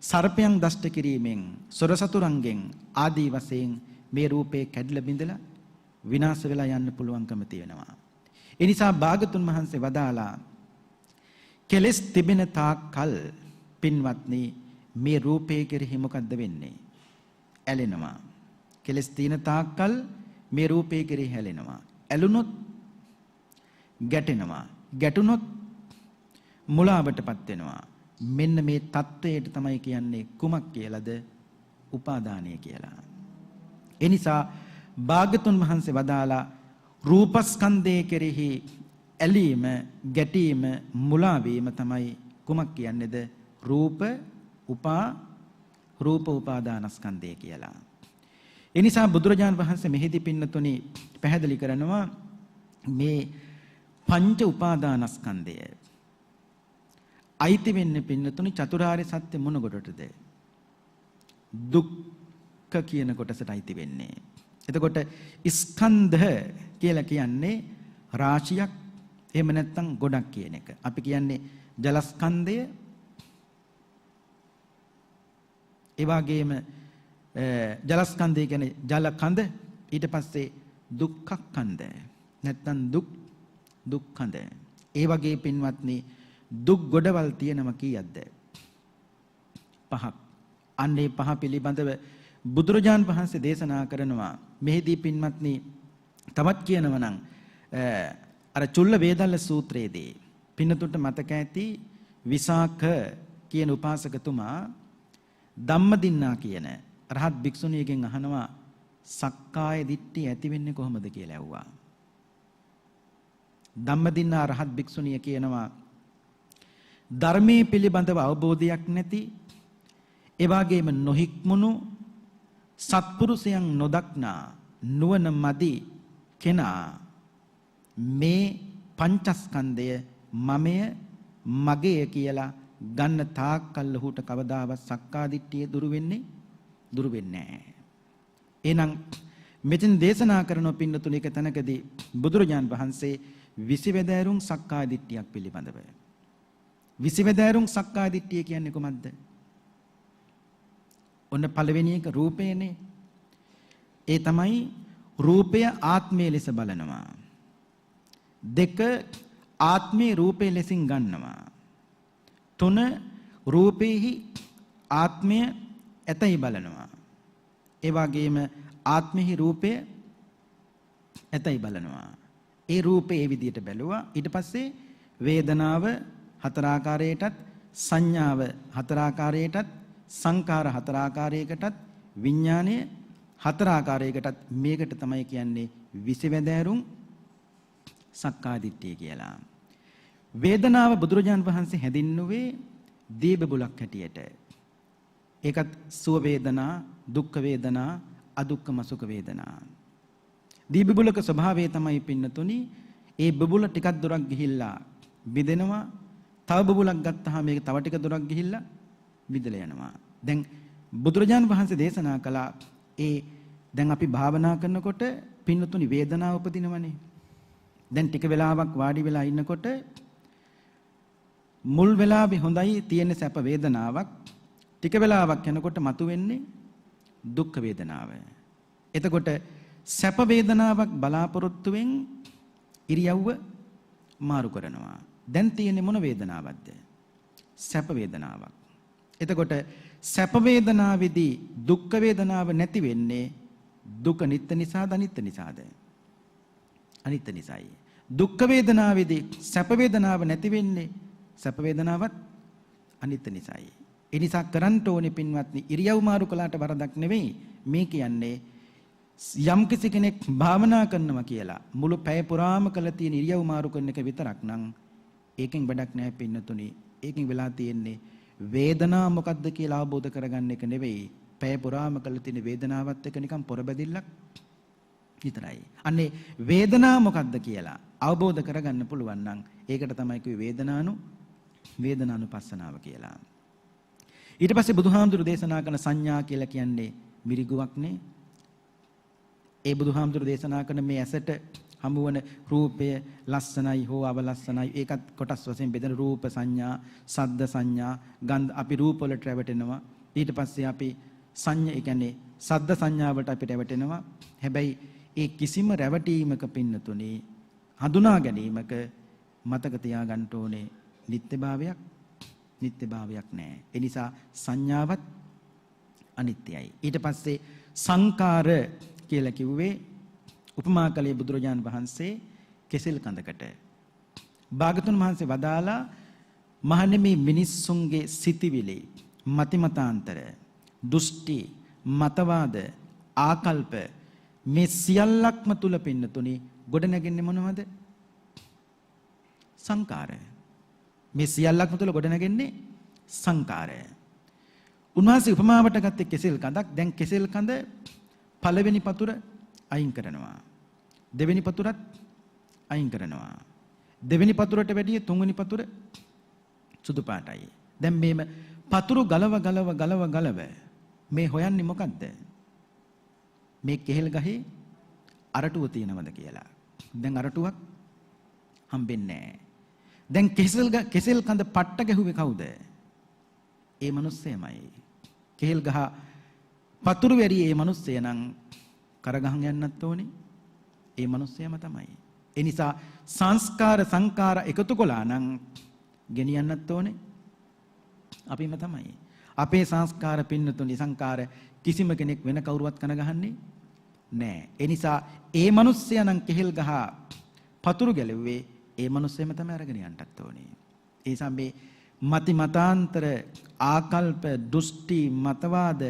සර්පයන් දෂ්ට කිරීමෙන්, සොරසතුරන්ගෙන් ආදී වශයෙන් මේ රූපේ කැඩිලා බිඳලා විනාශ වෙලා යන්න පුළුවන්කම තියෙනවා. ඒ නිසා භාගතුන් වහන්සේ වදාලා කෙලස් තිබෙන තාක්කල් පින්වත්නි මේ රූපේ කෙරෙහි මොකද්ද වෙන්නේ? ඇලෙනවා. කෙලස් තියෙන තාක්කල් මේ රූපේ කෙරෙහි ඇලෙනවා. ඇලුනොත් ගැටෙනවා. ගැටුනොත් මුලාවටපත් වෙනවා. මෙන්න මේ தത്വයට තමයි කියන්නේ කුමක් කියලාද? උපාදානය කියලා. ඒ නිසා භාගතුන් වහන්සේ වදාලා රූපස්කන්ධය කෙරෙහි ඇලීම, ගැටීම, මුලා වීම තමයි කුමක් කියන්නේද? රූප උපාදානස්කන්ධය කියලා. ඒ නිසා බුදුරජාණන් වහන්සේ මෙහිදී පින්නතුනි පැහැදිලි කරනවා මේ පංච උපාදානස්කන්ධය අයිති වෙන්නේ පින්නතුනි චතුරාර්ය සත්‍ය මොන කොටටද? දුක්ඛ කියන කොටසට අයිති වෙන්නේ. එතකොට ස්කන්ධ කියලා කියන්නේ රාශියක්, එහෙම නැත්නම් ගොඩක් කියන එක. අපි කියන්නේ ජලස්කන්ධය, ඒ වගේම ජලස්කන්ධය කියන්නේ ජල කඳ, ඊට පස්සේ දුක්ඛකන්ධ නැත්නම් දුක්ඛඳ. ඒ වගේ පින්වත්නි දුක් ගොඩවල් තියෙනවා කීයක්ද? 5ක්. අන්නේ 5 පිළිබඳව බුදුරජාන් වහන්සේ දේශනා කරනවා. මෙහිදී පින්වත්නි තවත් කියනවා නම් අර චුල්ල වේදල්ල සූත්‍රයේදී පින්නතුන්ට මතක ඇති විසාක කියන උපාසකතුමා ධම්මදින්නා කියන රහත් භික්ෂුණියගෙන් අහනවා සක්කාය දිට්ඨිය ඇති වෙන්නේ කොහොමද කියලා ඇහුවා. ධම්මදින්නා රහත් භික්ෂුණිය කියනවා ධර්මයේ පිළිබඳව අවබෝධයක් නැති, ඒ වගේම නොහික්මුණු, සත්පුරුෂයන් නොදක්නා නුවණ මදි කෙනා මේ පංචස්කන්ධය මමය මගේය කියලා ගන්න තාක්කල් ඔහුට කවදාවත් සක්කාදිට්ඨිය දුරු වෙන්නේ නැහැ. එහෙනම් මෙතෙන් දේශනා කරන පින්නතුන එක තැනකදී බුදුරජාන් වහන්සේ විසිවැදෑරුම් සක්කාදිට්ඨියක් පිළිබඳව. විසිවැදෑරුම් සක්කාදිට්ඨිය කියන්නේ කොහොමද? ඔන්න පළවෙනි එක රූපයනේ. ඒ තමයි රූපය ආත්මය ලෙස බලනවා. 2 ආත්මේ රූපේ ලෙසින් ගන්නවා. 3 රූපේහි ආත්මය ඇතයි බලනවා. ඒ වගේම ආත්මෙහි රූපය ඇතයි බලනවා. ඒ රූපේ ඒ විදිහට බැලුවා. ඊට පස්සේ වේදනාව 4 ආකාරයකටත්, සංඥාව 4 ආකාරයකටත්, සංකාර 4 ආකාරයකටත්, විඥානය 4 ආකාරයකටත් මේකට තමයි කියන්නේ විසිවැදෑරුම් සක්කාදිට්ඨිය කියලා. වේදනාව බුදුරජාන් වහන්සේ හැදින්නුවේ දීප බුලක් හැටියට. ඒකත් සුව වේදනා, දුක්ඛ වේදනා, අදුක්ඛම සුඛ වේදනා. දීප බුලක ස්වභාවය තමයි පින්නතුනි ඒ බබුල ටිකක් දුරක් ගිහිල්ලා බිදෙනවා. තව බබුලක් ගත්තාම මේක තව ටික දුරක් ගිහිල්ලා බිදලා යනවා. දැන් බුදුරජාන් වහන්සේ දේශනා කළා දැන් අපි භාවනා කරනකොට පින්නතුනි වේදනාව උපදිනවනේ. දැන් ටික වෙලාවක් වාඩි වෙලා ඉන්නකොට මුල් වෙලාවේ හොඳයි තියෙන සැප වේදනාවක්, ටික වෙලාවක් යනකොට මතුවෙන්නේ දුක්ඛ වේදනාව. එතකොට සැප වේදනාවක් බලාපොරොත්තුෙන් ඉරියව්ව මාරු කරනවා. දැන් තියෙන්නේ මොන වේදනාවක්ද? සැප වේදනාවක්. එතකොට සැප වේදනාවේදී දුක්ඛ වේදනාව නැති වෙන්නේ දුක නිත්‍ය නිසාද අනිත්‍ය නිසාද? අනිත්‍ය නිසායි. දුක්ඛ වේදනාවේදී සැප වේදනාව නැති වෙන්නේ සැප වේදනාවත් අනිත්‍ය නිසායි. ඒ නිසා කරන්න ඕනේ පින්වත්නි ඉරියව් මාරු කළාට වරදක් නෙවෙයි. මේ කියන්නේ යම් කිසි කෙනෙක් භාවනා කරනවා කියලා මුළු පැය පුරාම කළ තියෙන ඉරියව් මාරු කරන එක විතරක් නම් ඒකෙන් වැඩක් නැහැ පින්නතුනි. ඒකෙන් වෙලා තියෙන්නේ වේදනාව මොකද්ද කියලා අවබෝධ කරගන්න එක නෙවෙයි. පැය පුරාම කළ තියෙන වේදනාවත් එක නිකන් පොරබැදිල්ලක් විතරයි. අන්නේ වේදනාව මොකද්ද කියලා අවබෝධ කරගන්න පුළුවන් නම් ඒකට තමයි කිව්වේ වේදනානුපස්සනාව කියලා. ඊට පස්සේ බුදුහාමුදුරු දේශනා කරන සංඥා කියලා කියන්නේ මිරිගුවක්නේ. ඒ බුදුහාමුදුරු දේශනා කරන මේ ඇසට හමුවන රූපය ලස්සනයි හෝ අවලස්සනයි ඒකත් කොටස් වශයෙන් බෙදෙන රූප සංඥා, සද්ද සංඥා, ගන්ධ අපි රූප වලට රැවටෙනවා. ඊට පස්සේ අපි සංඥා ඒ කියන්නේ සද්ද සංඥාවට අපිට රැවටෙනවා. හැබැයි ඒ කිසිම රැවටීමක පින්නතුනේ හඳුනා ගැනීමක මතක තියාගන්න ඕනේ නිත්‍යභාවයක් නැහැ. ඒ නිසා සංඥාවත් අනිත්‍යයි. ඊට පස්සේ සංකාර කියලා කිව්වේ උපමා කළේ බුදුරජාණන් වහන්සේ කෙසෙල් කඳකට. භාගතුන් වහන්සේ වදාලා මහන්නේ මේ මිනිස්සුන්ගේ සිටිවිලි, මතිමතාන්තර, දෘෂ්ටි, මතවාද, ආකල්ප මේ සියල්ලක්ම තුල පින්නතුනි ගොඩ නැගෙන්නේ මොනවද? සංකාරය. මේ සියල්ලක්ම තුල ගොඩ නැගෙන්නේ සංකාරය. උන්වහන්සේ උපමාවට ගත්තේ කෙසෙල් කඳක්. දැන් කෙසෙල් කඳ පළවෙනි පතුර අයින් කරනවා. දෙවෙනි පතුරත් අයින් කරනවා. දෙවෙනි පතුරට වැඩිය තුන්වෙනි පතුර සුදු පාටයි. දැන් මේම පතුරු ගලව මේ හොයන්නේ මොකද්ද? මේ කෙහෙල් ගහේ අරටුව තියෙනවද කියලා. දැන් අරටුවක් හම්බෙන්නේ නැහැ. දැන් කෙසෙල් කඳ පට්ට ගැහුවේ කවුද? ඒ මිනිස්සෙමයි. කෙහෙල් ගහ පතුරු වෙරි ඒ මිනිස්සය නම් කරගහන් යන්නත් ඕනේ. ඒ මිනිස්සයම තමයි. ඒ නිසා සංස්කාර එකතු කළා නම් ගෙනියන්නත් ඕනේ අපිම තමයි. අපේ සංස්කාර පින්නතුනි සංකාර කිසිම කෙනෙක් වෙන කවුරුවත් කන ගහන්නේ නැහැ. ඒ නිසා ඒ මිනිස්සයා නම් කෙහෙල් ගහ පතුරු ගැලුවේ ඒ මිනිස්සෙම තමයි අරගෙන යන්නත් ඕනේ. ඒ නිසා මේ මතිමතාන්තර ආකල්ප දෘෂ්ටි මතවාද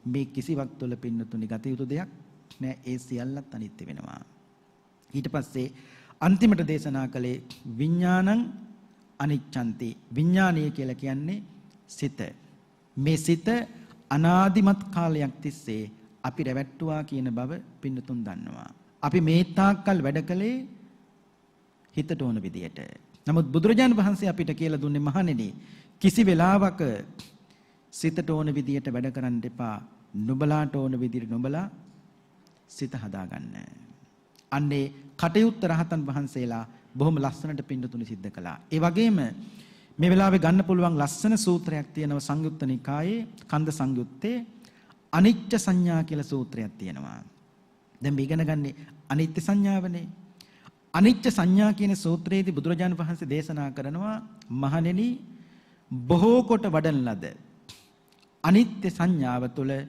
මේ කිසිවක් තුළ පින්නතුනි ගත යුතු දෙයක් නෑ. ඒ සියල්ලත් අනිත්‍ය වෙනවා. ඊට පස්සේ අන්තිමට දේශනා කළේ විඥානං අනිච්ඡන්ති. විඥානය කියලා කියන්නේ සිත. මේ සිත අනාදිමත් කාලයක් තිස්සේ අපි රැවට්ටුවා කියන බව පින්නතුන් දන්නවා. අපි මේ තාක්කල් වැඩ කළේ හිතට ඕන විදියට. නමුත් බුදුරජාණන් වහන්සේ අපිට කියලා දුන්නේ මහණෙනි කිසි වෙලාවක සිතට ඕන විදියට වැඩ කරන්න එපා. නුඹලාට ඕන විදියට නුඹලා සිත හදාගන්න. අන්නේ කටයුත්ත රහතන් වහන්සේලා බොහොම ලස්සනට පින්නතුනි සිද්ධ කළා. ඒ වගේම මේ වෙලාවේ ගන්න පුළුවන් ලස්සන සූත්‍රයක් තියෙනවා සංයුත්ත නිකායේ කන්ද සංයුත්තේ අනිච්ච සංඥා කියලා සූත්‍රයක් තියෙනවා. දැන් මේ ඉගෙන ගන්නේ අනිත්‍ය සංඥාවනේ. අනිච්ච සංඥා කියන සූත්‍රයේදී බුදුරජාණන් වහන්සේ දේශනා කරනවා මහණෙනි බොහෝ කොට වඩන ලද අනිත්‍ය සංඥාව තුළ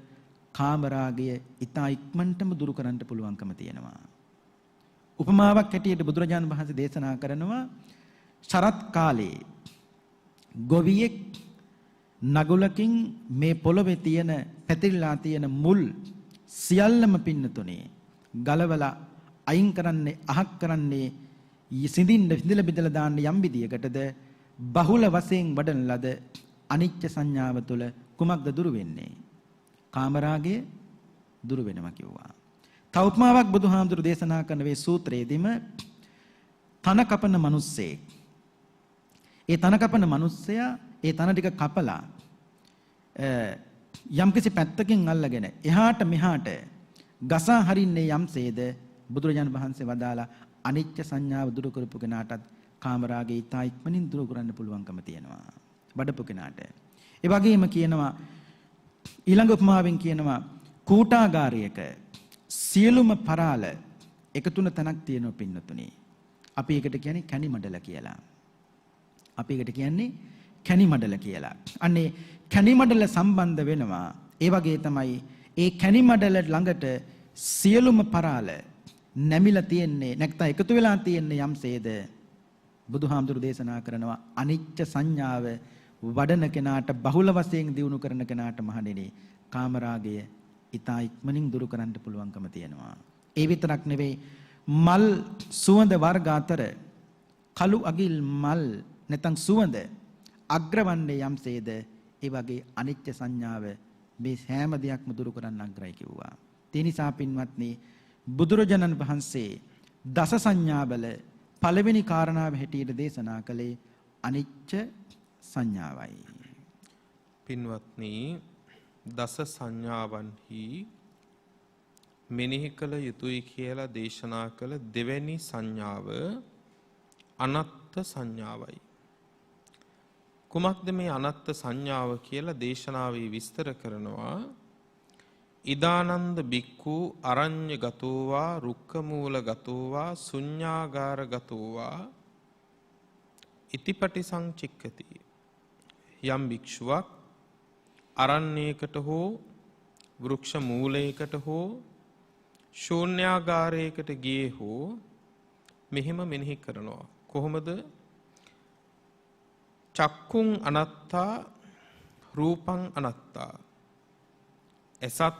කාමරාගය ඊතා ඉක්මනටම දුරු කරන්න පුළුවන්කම තියෙනවා. උපමාවක් හැටියට බුදුරජාණන් වහන්සේ දේශනා කරනවා ශරත් කාලේ ගොවියෙක් නගුලකින් මේ පොළවේ තියෙන පැතිරිලා තියෙන මුල් සියල්ලම පින්නතුනේ ගලවලා අයින් කරන්නේ අහක් කරන්නේ සිඳින්න විඳලා බෙදලා දාන්න යම් විදියකටද බහුල වශයෙන් වඩන ලද අනිච්ච සංඥාව තුළ කුමක්ද දුරු වෙන්නේ? කාමරාගය දුරු වෙනවා කිව්වා. තව උපමාවක් බුදුහාමුදුරු දේශනා කරන මේ සූත්‍රයේදීම තන කපන මිනිස්සෙක්. ඒ තන කපන මිනිස්සයා ඒ තන ටික කපලා යම්කිසි පැත්තකින් අල්ලගෙන එහාට මෙහාට ගසා හරින්නේ යම්සේද බුදුරජාණන් වහන්සේ වදාලා අනිච්ච සංඥාව දුරු කරපු කෙනාටත් කාමරාගේ ඊතා ඉක්මනින් දුරු කරන්න පුළුවන්කම තියෙනවා. වඩපු කෙනාට. ඒ වගේම කියනවා ඊළඟ උපමාවෙන් කියනවා කූටාගාරයක සියලුම පරාල එකතුන තැනක් තියෙනවා පින්නතුනේ. අපි ඒකට කියන්නේ කැණි මඩල කියලා. අපි ඒකට කියන්නේ කැණි මඩල කියලා. අන්නේ කැණි මඩල සම්බන්ධ වෙනවා. ඒ වගේ තමයි ඒ කැණි මඩල ළඟට සියලුම පරාල නැමිලා තියෙන්නේ නැත්නම් එකතු වෙලා තියෙන්නේ යම්සේද බුදුහාමුදුරු දේශනා කරනවා අනිච්ච සංඥාව වඩන කෙනාට බහුල වශයෙන් දියුණු කරන කෙනාට මහණෙනි කාමරාගය ඊතා ඉක්මනින් දුරු කරන්න පුළුවන්කම තියෙනවා. ඒ විතරක් නෙවෙයි මල් සුවඳ වර්ග අතර කළු අගිල් මල් නැත්නම් සුවඳ අග්‍රවන්නේ යම්සේද ඒ වගේ අනිච්ච සංඥාව මේ හැම දෙයක්ම දුරු කරන්න අග්‍රයි කිව්වා. ඒ නිසා පින්වත්නි බුදුරජාණන් වහන්සේ දස සංඥාවල පළවෙනි කාරණාව හැටියට දේශනා කළේ අනිච්ච සංඥාවයි. පින්වත්නි දස සංඥාවන්හි මෙනෙහි කළ යුතුයි කියලා දේශනා කළ දෙවැනි සංඥාව අනත්ත් සංඥාවයි. කුමක්ද මේ අනත්ත් සංඥාව කියලා දේශනාවේ විස්තර කරනවා. ඉදානන්ද බික්ඛු අරඤ්‍ය ගතෝවා රුක්ඛ මූල ගතෝවා ශුඤ්ඤාගාර ගතෝවා ඉතිපටි සංචික්කති. යම් භික්ෂුවක් අරණ්‍යයකට හෝ වෘක්ෂ මූලයකට හෝ ශූන්‍යාගාරයකට ගියේ හෝ මෙහෙම මෙනෙහි කරනවා. කොහොමද? චක්කුං අනත්තා රූපං අනත්තා. එසත්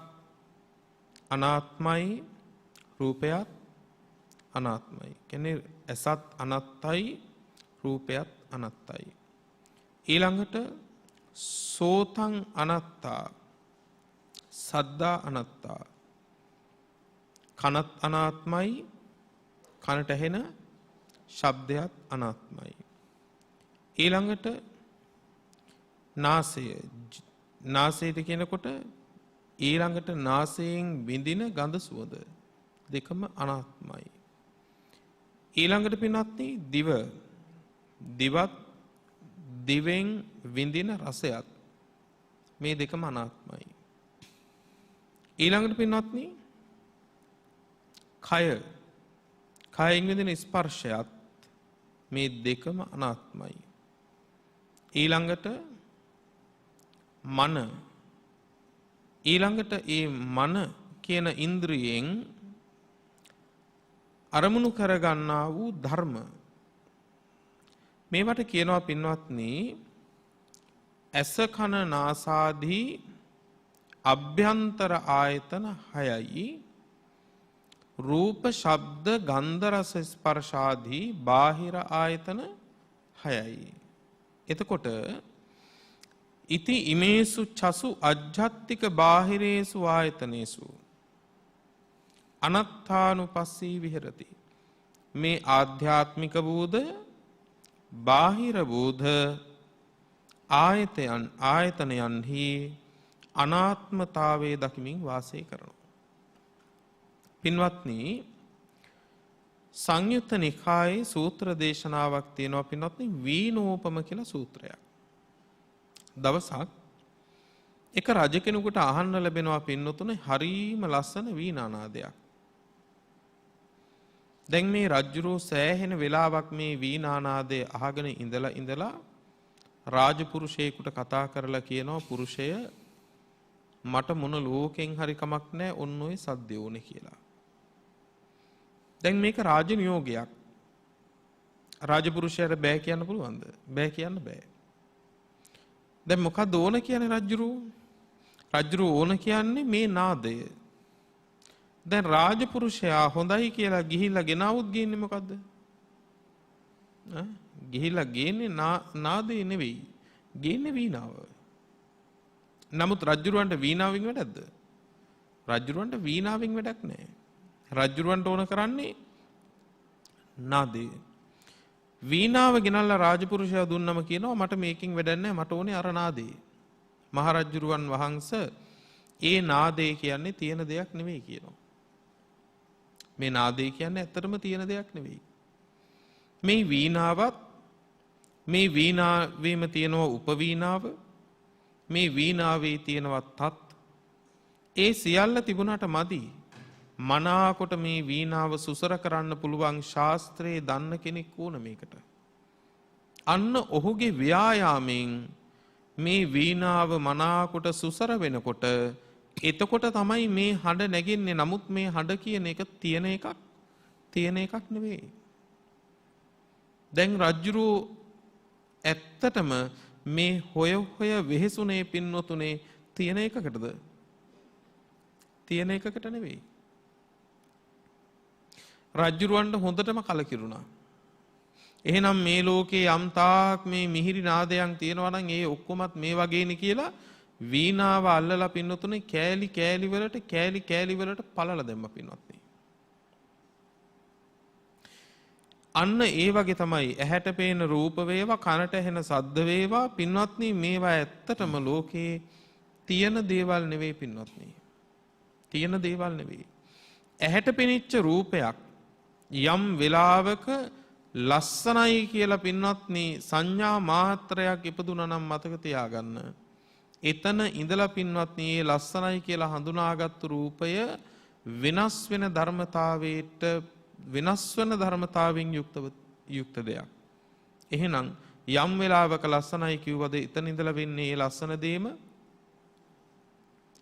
අනාත්මයි රූපයත් අනාත්මයි. කියන්නේ එසත් අනත්තයි රූපයත් අනත්තයි. ඊළඟට සෝතං අනත්තා සද්දා අනත්තා. කනත් අනාත්මයි කනට ඇහෙන ශබ්දයත් අනාත්මයි. ඊළඟට නාසය නාසයට කියනකොට ඊළඟට නාසයෙන් විඳින ගඳ සුවඳ දෙකම අනාත්මයි. ඊළඟට පින්වත්නි දිව දිවත් දිවෙන් විඳින රසයත් මේ දෙකම අනාත්මයි. ඊළඟට පින්වත්නි කයෙන් විඳින ස්පර්ශයත් මේ දෙකම අනාත්මයි. ඊළඟට මන ඊළඟට ඒ මන කියන ඉන්ද්‍රියෙන් අරමුණු කරගන්නා වූ ධර්ම මේවට කියනවා පින්වත්නි ඇස කන නාසාදී අභ්‍යන්තර ආයතන 6යි රූප ශබ්ද ගන්ධ රස ස්පර්ශාදී බාහිර ආයතන 6යි. එතකොට ඉති ඉමේසු චසු අජ්ජත්තික බාහිරේසු ආයතනේසු අනත්තානුපස්සී විහෙරති. මේ ආධ්‍යාත්මික බෝධ බාහිර බෝධ ආයතනයන්හි අනාත්මතාවයේ දකිමින් වාසය කරනවා. පින්වත්නි සංයුත්ත නිකායේ සූත්‍ර දේශනාවක් තියෙනවා පින්වත්නි වීනෝපම කියලා සූත්‍රයක්. දවසක් එක රජ කෙනෙකුට අහන්න ලැබෙනවා පින්නතුනේ හරීම ලස්සන වීණානාදයක්. දැන් මේ රජුරෝ සෑහෙන වෙලාවක් මේ වීණානාදය අහගෙන ඉඳලා රාජපුරුෂයෙකුට කතා කරලා කියනවා පුරුෂය මට මොන ලෝකෙන් හරි කමක් නැහැ ඔන්න ඔය සද්දය ඕනේ කියලා. දැන් මේක රාජ නියෝගයක්. රාජපුරුෂයාට බෑ කියන්න පුළුවන්ද? බෑ කියන්න බෑ. දැන් මොකක්ද ඕන කියන්නේ රජුරෝ ඕන කියන්නේ මේ නාදය. දැන් රාජපුරුෂයා හොඳයි කියලා ගිහිල්ලා ගෙනාවුත් ගේන්නේ මොකද්ද? ගිහිල්ලා ගේන්නේ නාදේ නෙවෙයි. ගේන්නේ වීණාව. නමුත් රජුරවන්ට වීණාවෙන් වැඩක්ද? රජුරවන්ට වීණාවෙන් වැඩක් නැහැ. රජුරවන්ට ඕන කරන්නේ නාදේ. වීණාව ගෙනල්ලා රාජපුරුෂයා දුන්නම කියනවා මට මේකෙන් වැඩක් නැහැ මට ඕනේ අර නාදේ. මහරජුරුවන් වහන්සේ ඒ නාදේ කියන්නේ තියෙන දෙයක් නෙවෙයි කියනවා. මේ නාදේ කියන්නේ ඇත්තටම තියෙන දෙයක් නෙවෙයි. මේ වීණාවත් මේ වීණාවේම තියෙනවා උපවීණාව මේ වීණාවේ තියෙනවා තත් ඒ සියල්ල තිබුණාට මදි. මනාකොට මේ වීණාව සුසර කරන්න පුළුවන් ශාස්ත්‍රයේ දන්න කෙනෙක් ඕන මේකට. අන්න ඔහුගේ ව්‍යායාමයෙන් මේ වීණාව මනාකොට සුසර වෙනකොට එතකොට තමයි මේ හඬ නැගෙන්නේ. නමුත් මේ හඬ කියන එක තියෙන එකක් නෙවෙයි. දැන් රජුරෝ ඇත්තටම මේ හොය වෙහෙසුනේ පින්නතුනේ තියෙන එකකටද? තියෙන එකකට නෙවෙයි. රජුරවන්ට හොඳටම කලකිරුණා. එහෙනම් මේ ලෝකේ යම් තාක් මේ මිහිරි නාදයන් තියෙනවා නම් ඒ ඔක්කොමත් මේ වගේනේ කියලා වීණාව අල්ලලා පින්නතුනේ කෑලි වලට පළලා දැම්ම පින්වත්නි. අන්න ඒ වගේ තමයි ඇහැට පේන රූප වේවා කනට ඇහෙන ශබ්ද වේවා පින්වත්නි මේවා ඇත්තටම ලෝකේ තියෙන දේවල් නෙවෙයි පින්වත්නි. තියෙන දේවල් නෙවෙයි. ඇහැට පෙනිච්ච රූපයක් යම් වෙලාවක ලස්සනයි කියලා පින්වත්නි සංඥා මාත්‍රයක් ඉපදුනා නම් මතක තියාගන්න. එතන ඉඳලා පින්වත්නි මේ ලස්සනයි කියලා හඳුනාගත්තු රූපය වෙනස් වෙන ධර්මතාවයට වෙනස් වෙන ධර්මතාවයෙන් යුක්ත දෙයක්. එහෙනම් යම් වෙලාවක ලස්සනයි කිව්වද එතන ඉඳලා වෙන්නේ මේ ලස්සන දේම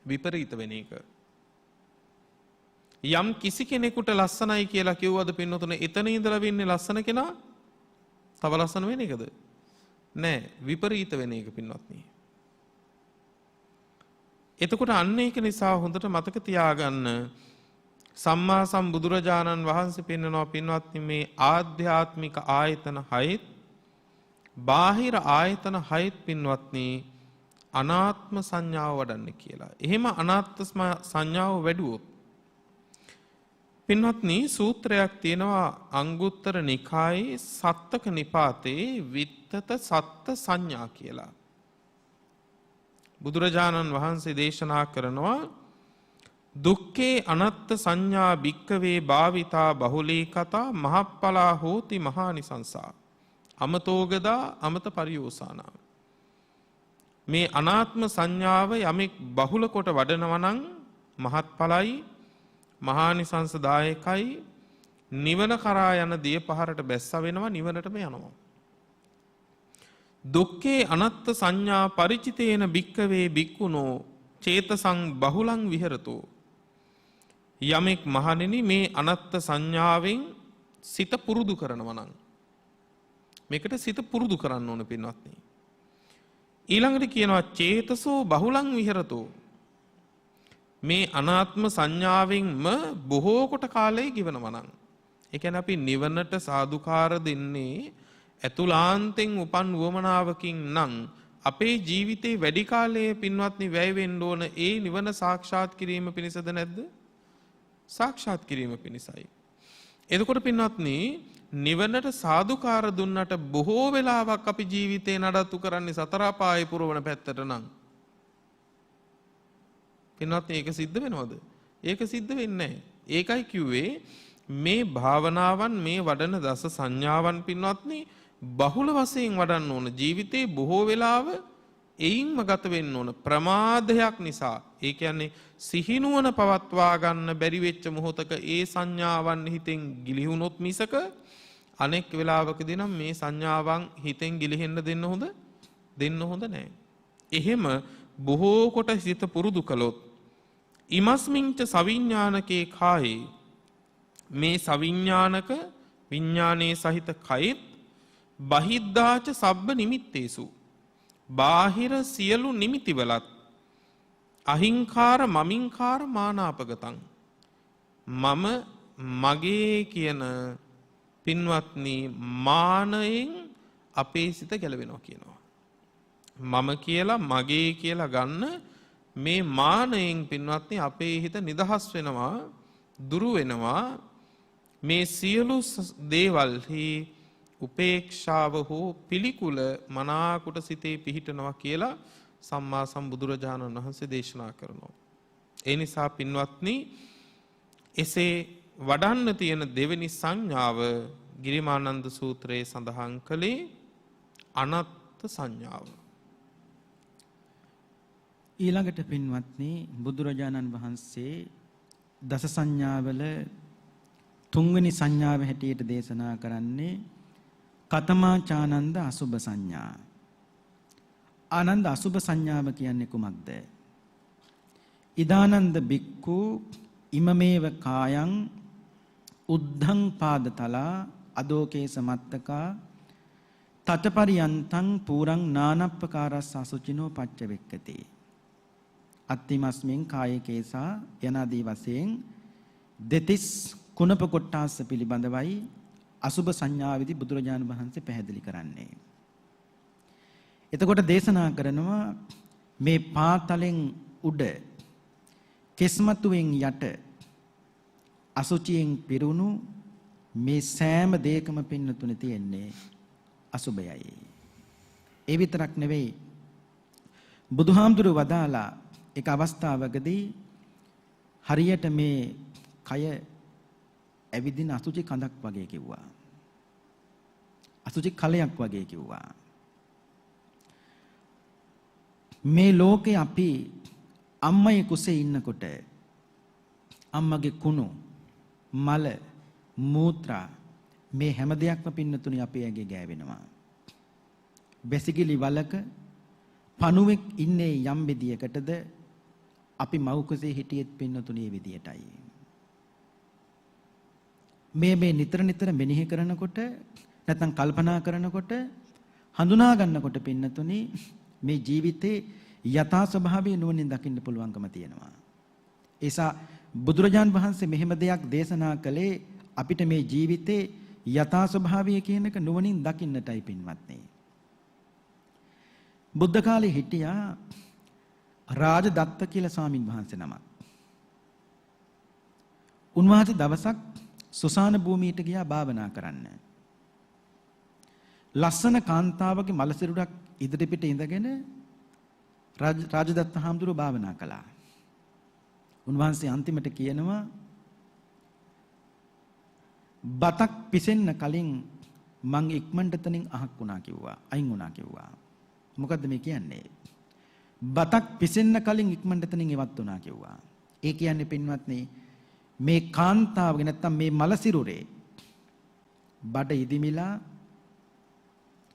විපරීත වෙන එක. යම් කිසි කෙනෙකුට ලස්සනයි කියලා කිව්වද පින්නතුනේ එතන ඉඳලා වෙන්නේ ලස්සන කෙනා තව ලස්සන වෙන එකද? නෑ, විපරීත වෙන එක පින්වත්නි. එතකොට අන්න ඒක නිසා හොඳට මතක තියාගන්න සම්මා සම්බුදුරජාණන් වහන්සේ පෙන්වනවා පින්වත්නි මේ ආධ්‍යාත්මික ආයතන 6ත් බාහිර ආයතන 6ත් පින්වත්නි අනාත්ම සංඥාව වඩන්න කියලා. එහෙම අනාත්ම සංඥාව වැඩුවොත් පින්වත්නි සූත්‍රයක් තියෙනවා අංගුත්තර නිකායේ සත්තක නිපාතේ විත්තත සත්ත සංඥා කියලා. බුදුරජාණන් වහන්සේ දේශනා කරනවා දුක්ඛේ අනත්ත් සංඥා භික්කවේ භාවිතා බහුලී කතා මහප්පලා හෝති මහානිසංසා අමතෝගදා අමත පරියෝසානා. මේ අනාත්ම සංඥාව යමෙක් බහුල කොට වඩනවා නම් මහත්ඵලයි මහානිසංසදායකයි නිවන කරා යන දිය පහරට බැස්ස වෙනවා නිවනටම යනවා. දුක්ඛේ අනත්ත් සංඥා ಪರಿචිතේන භික්කවේ භික්ඛුනෝ චේතසං බහුලං විහෙරතෝ. යමෙක් මහණෙනි මේ අනත්ත් සංඥාවෙන් සිත පුරුදු කරනවා නම් මේකට සිත පුරුදු කරන්න ඕන පින්වත්නි. ඊළඟට කියනවා චේතසෝ බහුලං විහෙරතෝ. මේ අනාත්ම සංඥාවෙන්ම බොහෝ කොට කාලය ගෙවනවා නම් ඒ කියන්නේ අපි නිවනට සාදුකාර දෙන්නේ ඇතුලාන්තෙන් උපන් වමනාවකින් නම් අපේ ජීවිතේ වැඩි කාලයේ පින්වත්නි වැය වෙන්න ඕන ඒ නිවන සාක්ෂාත් කිරීම පිණිසද නැද්ද? සාක්ෂාත් කිරීම පිණිසයි. එතකොට පින්වත්නි නිවනට සාදුකාර දුන්නට බොහෝ වෙලාවක් අපි ජීවිතේ නඩත්තු කරන්නේ සතර අපායේ පුරවන පැත්තට නම් පින්වත්නි ඒක සිද්ධ වෙනවද? ඒක සිද්ධ වෙන්නේ නැහැ. ඒකයි කිව්වේ මේ භාවනාවන් මේ වඩන දස සංඥාවන් පින්වත්නි බහුල වශයෙන් වඩන්න ඕන. ජීවිතේ බොහෝ වෙලාව එයින්ම ගත වෙන්න ඕන ප්‍රමාදයක් නිසා. ඒ කියන්නේ සිහිනුවන පවත්වා ගන්න බැරි වෙච්ච මොහොතක ඒ සංඥාවන් හිතෙන් ගිලිහුනොත් මිසක අනෙක් වෙලාවකදී නම් මේ සංඥාවන් හිතෙන් ගිලිහෙන්න දෙන්න හොඳ නැහැ. එහෙම බොහෝ කොට සිත පුරුදු කළොත් ඉමස්මින්ච සවිඥානකේ කායේ මේ සවිඥානක විඥානයේ සහිත කයෙත් බහිද්ධාච සබ්බ නිමිත්තේසු බාහිර සියලු නිමිතිවලත් අහිංකාර මමින්කාර මානාපගතං මම මගේ කියන පින්වත්නි මානයෙන් අපේ සිත ගැලවෙනවා කියනවා. මම කියලා මගේ කියලා ගන්න මේ මානයෙන් පින්වත්නි අපේ හිත නිදහස් වෙනවා දුරු වෙනවා. මේ සියලු දේවල්හි උපේක්ෂාව හෝ පිළිකුල මනාකොට සිතේ පිහිටනවා කියලා සම්මා සම්බුදුරජාණන් වහන්සේ දේශනා කරනවා. ඒ නිසා පින්වත්නි එසේ වඩන්න තියෙන දෙවෙනි සංඥාව ගිරිමානන්ද සූත්‍රයේ සඳහන් කළේ අනත්ත් සංඥාව. ඊළඟට පින්වත්නි බුදුරජාණන් වහන්සේ දස සංඥාවල තුන්වෙනි සංඥාව හැටියට දේශනා කරන්නේ කතමාචානන්ද අසුභ සංඥා. ආනන්ද අසුභ සංඥාව කියන්නේ කුමක්ද? ඉදානන්ද බික්ඛු ඉමමේව කායං උද්ධං පාදතලා අදෝකේ සමත්තකා තතපරියන්තං පුරං නානප්පකාරස්ස අසුචිනෝ පච්චවෙක්කති. අත්තිමස්මින් කායකේසා යනාදී වශයෙන් දෙතිස් කුණප කොට්ටාස්ස පිළිබඳවයි අසුභ සංඥාවේදී බුදුරජාණන් වහන්සේ පැහැදිලි කරන්නේ. එතකොට දේශනා කරනවා මේ පාතලෙන් උඩ කෙස්මතුවෙන් යට අසුචියෙන් පිරුණු මේ සෑම දෙයකම පින්නතුනේ තියෙන්නේ අසුභයයි. ඒ විතරක් නෙවෙයි බුදුහාමුදුරු වදාලා එක අවස්ථාවකදී හරියට මේ කය ඇවිදින අසුචි කඳක් වගේ කිව්වා. අසුචි කලයක් වගේ කිව්වා. මේ ලෝකේ අපි අම්මයි කුසේ ඉන්නකොට අම්මගේ කුණු මල මූත්‍රා මේ හැම දෙයක්ම පින්නතුනි අපේ ඇඟේ ගෑවෙනවා. බැසිකිලි වලක පණුවෙක් ඉන්නේ යම් විදියකටද අපි මව් කුසේ හිටියෙත් පින්නතුනි මේ විදියටයි. මේ නිතර නිතර මෙනෙහි කරනකොට නැත්නම් කල්පනා කරනකොට හඳුනා ගන්නකොට පින්නතුනි මේ ජීවිතේ යථා ස්වභාවය නුවණින් දකින්න පුළුවන්කම තියෙනවා. ඒසා බුදුරජාන් වහන්සේ මෙහෙම දෙයක් දේශනා කළේ අපිට මේ ජීවිතේ යථා ස්වභාවය කියන එක නුවණින් දකින්නටයි පින්වත්නි. බුද්ධ කාලේ හිටියා රාජදත්ත කියලා ස්වාමින් වහන්සේ නමක්. උන්වහන්සේ දවසක් සුසාන භූමියට ගියා භාවනා කරන්න. ලස්සන කාන්තාවගේ මල සිරුරක් ඉදිරි පිට ඉඳගෙන රාජදත්ත හාමුදුරුවෝ භාවනා කළා. උන්වහන්සේ අන්තිමට කියනවා බතක් පිසෙන්න කලින් මං ඉක්මනට තනින් අහක් වුණා කිව්වා. අයින් වුණා කිව්වා. මොකද්ද මේ කියන්නේ? බතක් පිසෙන්න කලින් ඉක්මනට තනින් ඉවත් වුණා කිව්වා. ඒ කියන්නේ පින්වත්නි මේ කාන්තාවගේ නැත්තම් මේ මල සිරුරේ බඩ ඉදිමිලා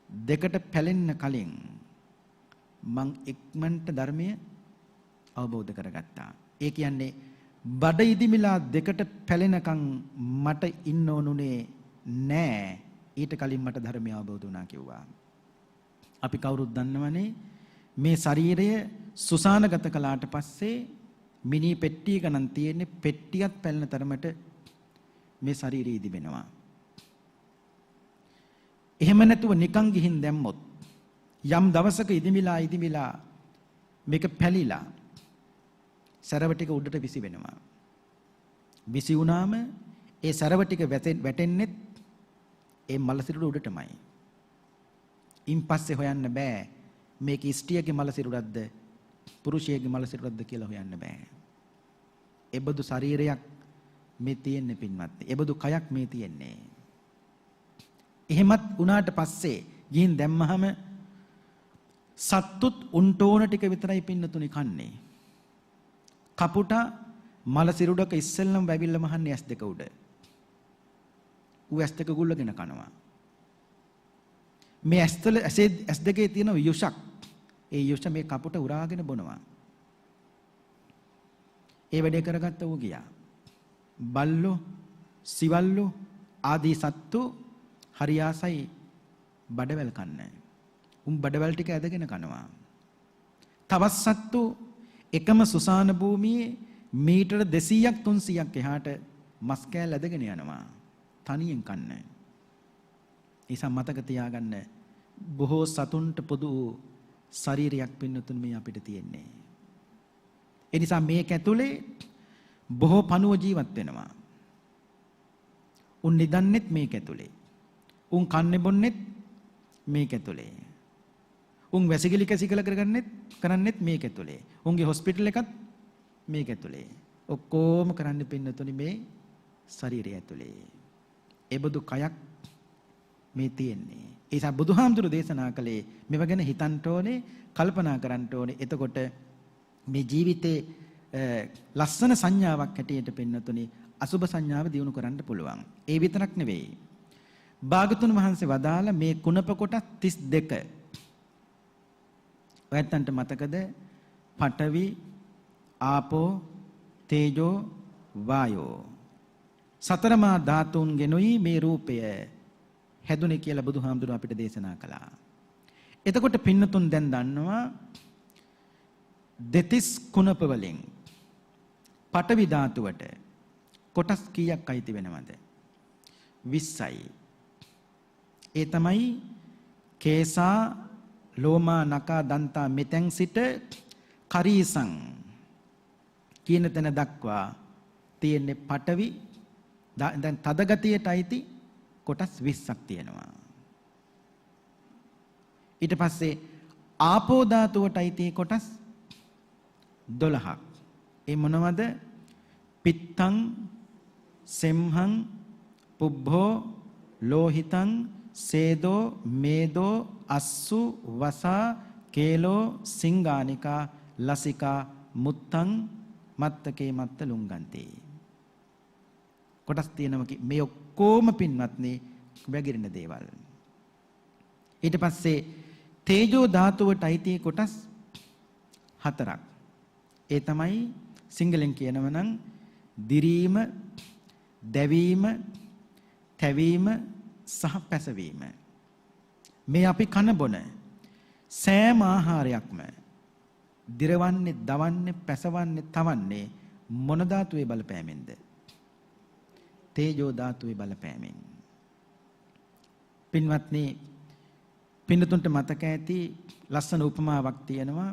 දෙකට පැලෙන්න කලින් මං ඉක්මනට ධර්මය අවබෝධ කරගත්තා. ඒ කියන්නේ බඩ ඉදිමිලා දෙකට පැලෙනකන් මට ඉන්න ඕනුනේ නෑ. ඊට කලින් මට ධර්මය අවබෝධ වුණා කිව්වා. අපි කවුරුත් දන්නවනේ මේ ශරීරය සුසානගත කළාට පස්සේ මිනි පෙට්ටිය ගණන් තියෙන්නේ පෙට්ටියත් පැලෙන තරමට මේ ශරීරය ඉදිවෙනවා. එහෙම නැතුව නිකන් ගිහින් දැම්මොත් යම් දවසක ඉදිමිලා මේක පැලිලා සරව ටික උඩට විසි වෙනවා. විසි වුණාම ඒ සරව ටික වැටෙන්නෙත් ඒ මල සිරුර උඩටමයි. ඉන් පස්සේ හොයන්න බෑ මේක ස්ත්‍රියගේ මල සිරුරක්ද පුරුෂයෙක්ගේ මල සිරුරක්ද කියලා හොයන්න බෑ. එබඳු ශරීරයක් මේ තියෙන්නේ පින්වත්නි. එබඳු කයක් මේ තියෙන්නේ. එහෙමත් වුණාට පස්සේ ගිහින් දැම්මහම සත්තුත් උන්ට ඕන ටික විතරයි පින්නතුනි කන්නේ. කපුට මල සිරුරක ඉස්සෙල්ලම වැවිල්ල මහන්නේ S2 උඩ. ඌ S2 ගුල්ලගෙන කනවා. මේ S2 තියෙන යුෂක්. ඒ යුෂ මේ කපුට උරාගෙන බොනවා. ඒ වැඩේ කරගත්ත ඌ ගියා. බල්ලෝ, සිවල්ලෝ ආදී සත්තු හරියාසයි බඩවැල් කන්න. උන් බඩවැල් ටික ඇදගෙන කනවා. තවත් සත්තු එකම සුසාන භූමියේ මීටර 200ක් 300ක් එහාට මස් කෑල්ල ඇදගෙන යනවා. තනියෙන් කන්න. ඒසම් මතක තියාගන්න බොහෝ සතුන්ට පොදු ශරීරයක් පින්නතුන් මේ අපිට තියෙන්නේ. ඒ නිසා මේක ඇතුලේ බොහෝ පණුව ජීවත් වෙනවා. උන් නිදන්නෙත් මේක ඇතුලේ. උන් කන්නේ බොන්නෙත් මේක ඇතුලේ. උන් වැසිකිලි කැසිකල කරන්නෙත් මේක ඇතුලේ. උන්ගේ හොස්පිටල් එකත් මේක ඇතුලේ. ඔක්කොම කරන්න පින්නතුනි මේ ශරීරය ඇතුලේ. ඒබඳු කයක් මේ තියෙන්නේ. ඒ නිසා බුදුහාමුදුරු දේශනා කළේ මේව ගැන හිතන්න ඕනේ, කල්පනා කරන්න ඕනේ. එතකොට මේ ජීවිතේ ලස්සන සංඥාවක් හැටියට පින්නතුනි අසුබ සංඥාව දිනු කරන්න පුළුවන්. ඒ විතරක් නෙවෙයි. භාගතුන් වහන්සේ වදාළ මේ කුණප කොටස් 32. ඔයයන්ට මතකද? පඨවි, ආපෝ, තේජෝ, වායෝ. සතරමා ධාතුන්ගෙනුයි මේ රූපය හැදුනේ කියලා බුදුහාමුදුරුවෝ අපිට දේශනා කළා. එතකොට පින්නතුන් දැන් දන්නවා දෙතිස් කුණප වලින් පඨවි ධාතුවට කොටස් කීයක් අයිති වෙනවද? 20යි. ඒ තමයි කේසා, ලෝමා, නකා, දන්තා මෙතෙන් සිට කරීසං කියන තැන දක්වා තියෙන්නේ පඨවි. දැන් තද ගතියට අයිති කොටස් 20ක් තියෙනවා. ඊට පස්සේ ආපෝ ධාතුවට අයිති කොටස් 12ක්. ඒ මොනවද? පිත්තං, සෙම්හං, පුබ්බෝ, ලෝහිතං, සේදෝ, මේදෝ, අස්සු, වසා, කේලෝ සිංගානිකා ලසිකා මුත්තං මත්තකේ මත්ත ලුංගන්තේ. කොටස් තියෙනවා මේ ඔක්කොම පින්වත්නි වැగిරෙන දේවල්. ඊට පස්සේ තේජෝ ධාතුවට අයිති කොටස් 4ක්. ඒ තමයි සිංහලෙන් කියනවා නම් දිරීම, දැවීම, තැවීම සහ පැසවීම. මේ අපි කන බොන සෑම ආහාරයක්ම දිරවන්නේ, දවන්නේ, පැසවන්නේ, තවන්නේ මොන ධාතුවේ බලපෑමෙන්ද? තේජෝ ධාතුවේ බලපෑමෙන්. පින්වත්නි, පින්නතුන්ට මතක ඇති ලස්සන උපමාවක් තියෙනවා.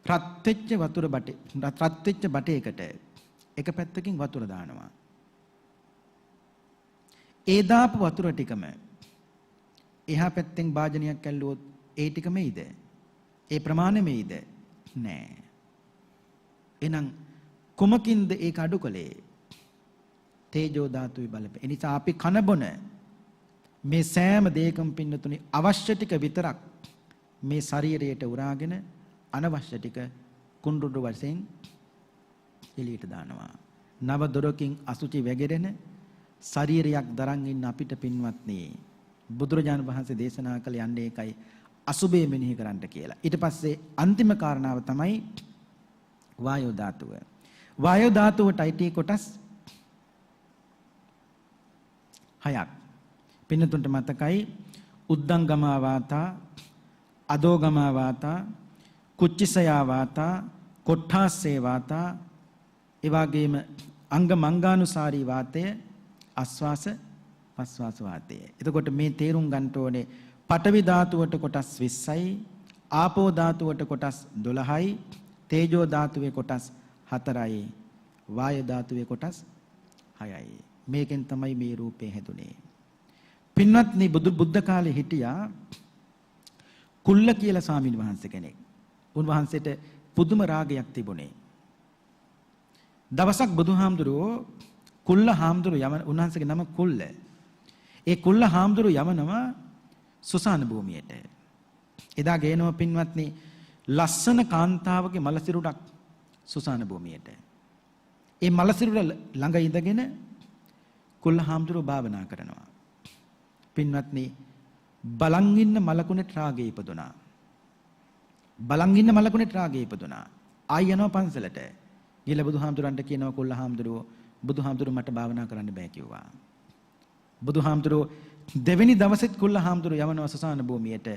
රත් වෙච්ච වතුර බටේ, රත් වෙච්ච බටේකට එක පැත්තකින් වතුර දානවා. ඒ දාපු වතුර ටිකම එහා පැත්තෙන් භාජනයක් ඇල්ලුවොත් ඒ ටික මෙයිද? ඒ ප්‍රමාණය මෙයිද? නෑ. එහෙනම් කොමකින්ද ඒක අඩු කළේ? තේජෝ ධාතුවේ බලපෑම. ඒ නිසා අපි කන බොන මේ සෑම දෙයකම පින්නතුනි අවශ්‍ය ටික විතරක් මේ ශරීරයට උරාගෙන අනවශ්‍ය ටික කුණ්ඩුඩු වශයෙන් එළියට දානවා. නව දොරකින් අසුචි වැగిරෙන ශරීරයක් දරන් ඉන්න අපිට පින්වත්නි බුදුරජාණන් වහන්සේ දේශනා කළ යන්නේ ඒකයි අසුබේ මෙනෙහි කරන්න කියලා. ඊට පස්සේ අන්තිම කාරණාව තමයි වායෝ ධාතුව. වායෝ ධාතුවට අයිති කොටස් 6ක්. පින්නතුන්ට මතකයි උද්දංගමා වාතා, අදෝගමා වාතා, කුච්චිසයා වාතා, කොට්ඨාස්සේ වාතා, ඒ වගේම අංග මංගානුසාරී වාතය, ආස්වාස ප්‍රස්වාස වාතය. එතකොට මේ තේරුම් ගන්න ඕනේ පඨවි ධාතුවට කොටස් 20යි, ආපෝ ධාතුවට කොටස් 12යි, තේජෝ ධාතුවේ කොටස් 4යි, වායු ධාතුවේ කොටස් 6යි. මේකෙන් තමයි මේ රූපේ හැදුනේ. පින්වත්නි, බුද්ධ කාලේ හිටියා කුල්ල කියලා ස්වාමීන් වහන්සේ කෙනෙක්. උන්වහන්සේට පුදුම රාගයක් තිබුණේ. දවසක් බුදුහාමුදුරුවෝ කුල්ල හාමුදුරුවෝ යම, උන්වහන්සේගේ නම කුල්ල. ඒ කුල්ල හාමුදුරුවෝ යමනවා සුසාන භූමියට. එදා ගේනවා පින්වත්නි ලස්සන කාන්තාවගේ මලසිරුඩක් සුසාන භූමියට. ඒ මලසිරුඩ ළඟ ඉඳගෙන කුල්ල හාමුදුරුවෝ භාවනා කරනවා. පින්වත්නි, බලන් ඉන්න මලකුණේ රාගය ඉපදුනා. බලන් ඉන්න මලකුණේ රාගය ඉපදුනා. ආය යනවා පන්සලට. ගිහලා බුදුහාමුදුරන්ට කියනවා කුල්ල හාමුදුරුවෝ, බුදුහාමුදුරුවෝ මට භාවනා කරන්න බෑ කිව්වා. බුදුහාමුදුරුවෝ දෙවෙනි දවසෙත් කුල්ල හාමුදුරුවෝ යවනවා සුසාන භූමියට.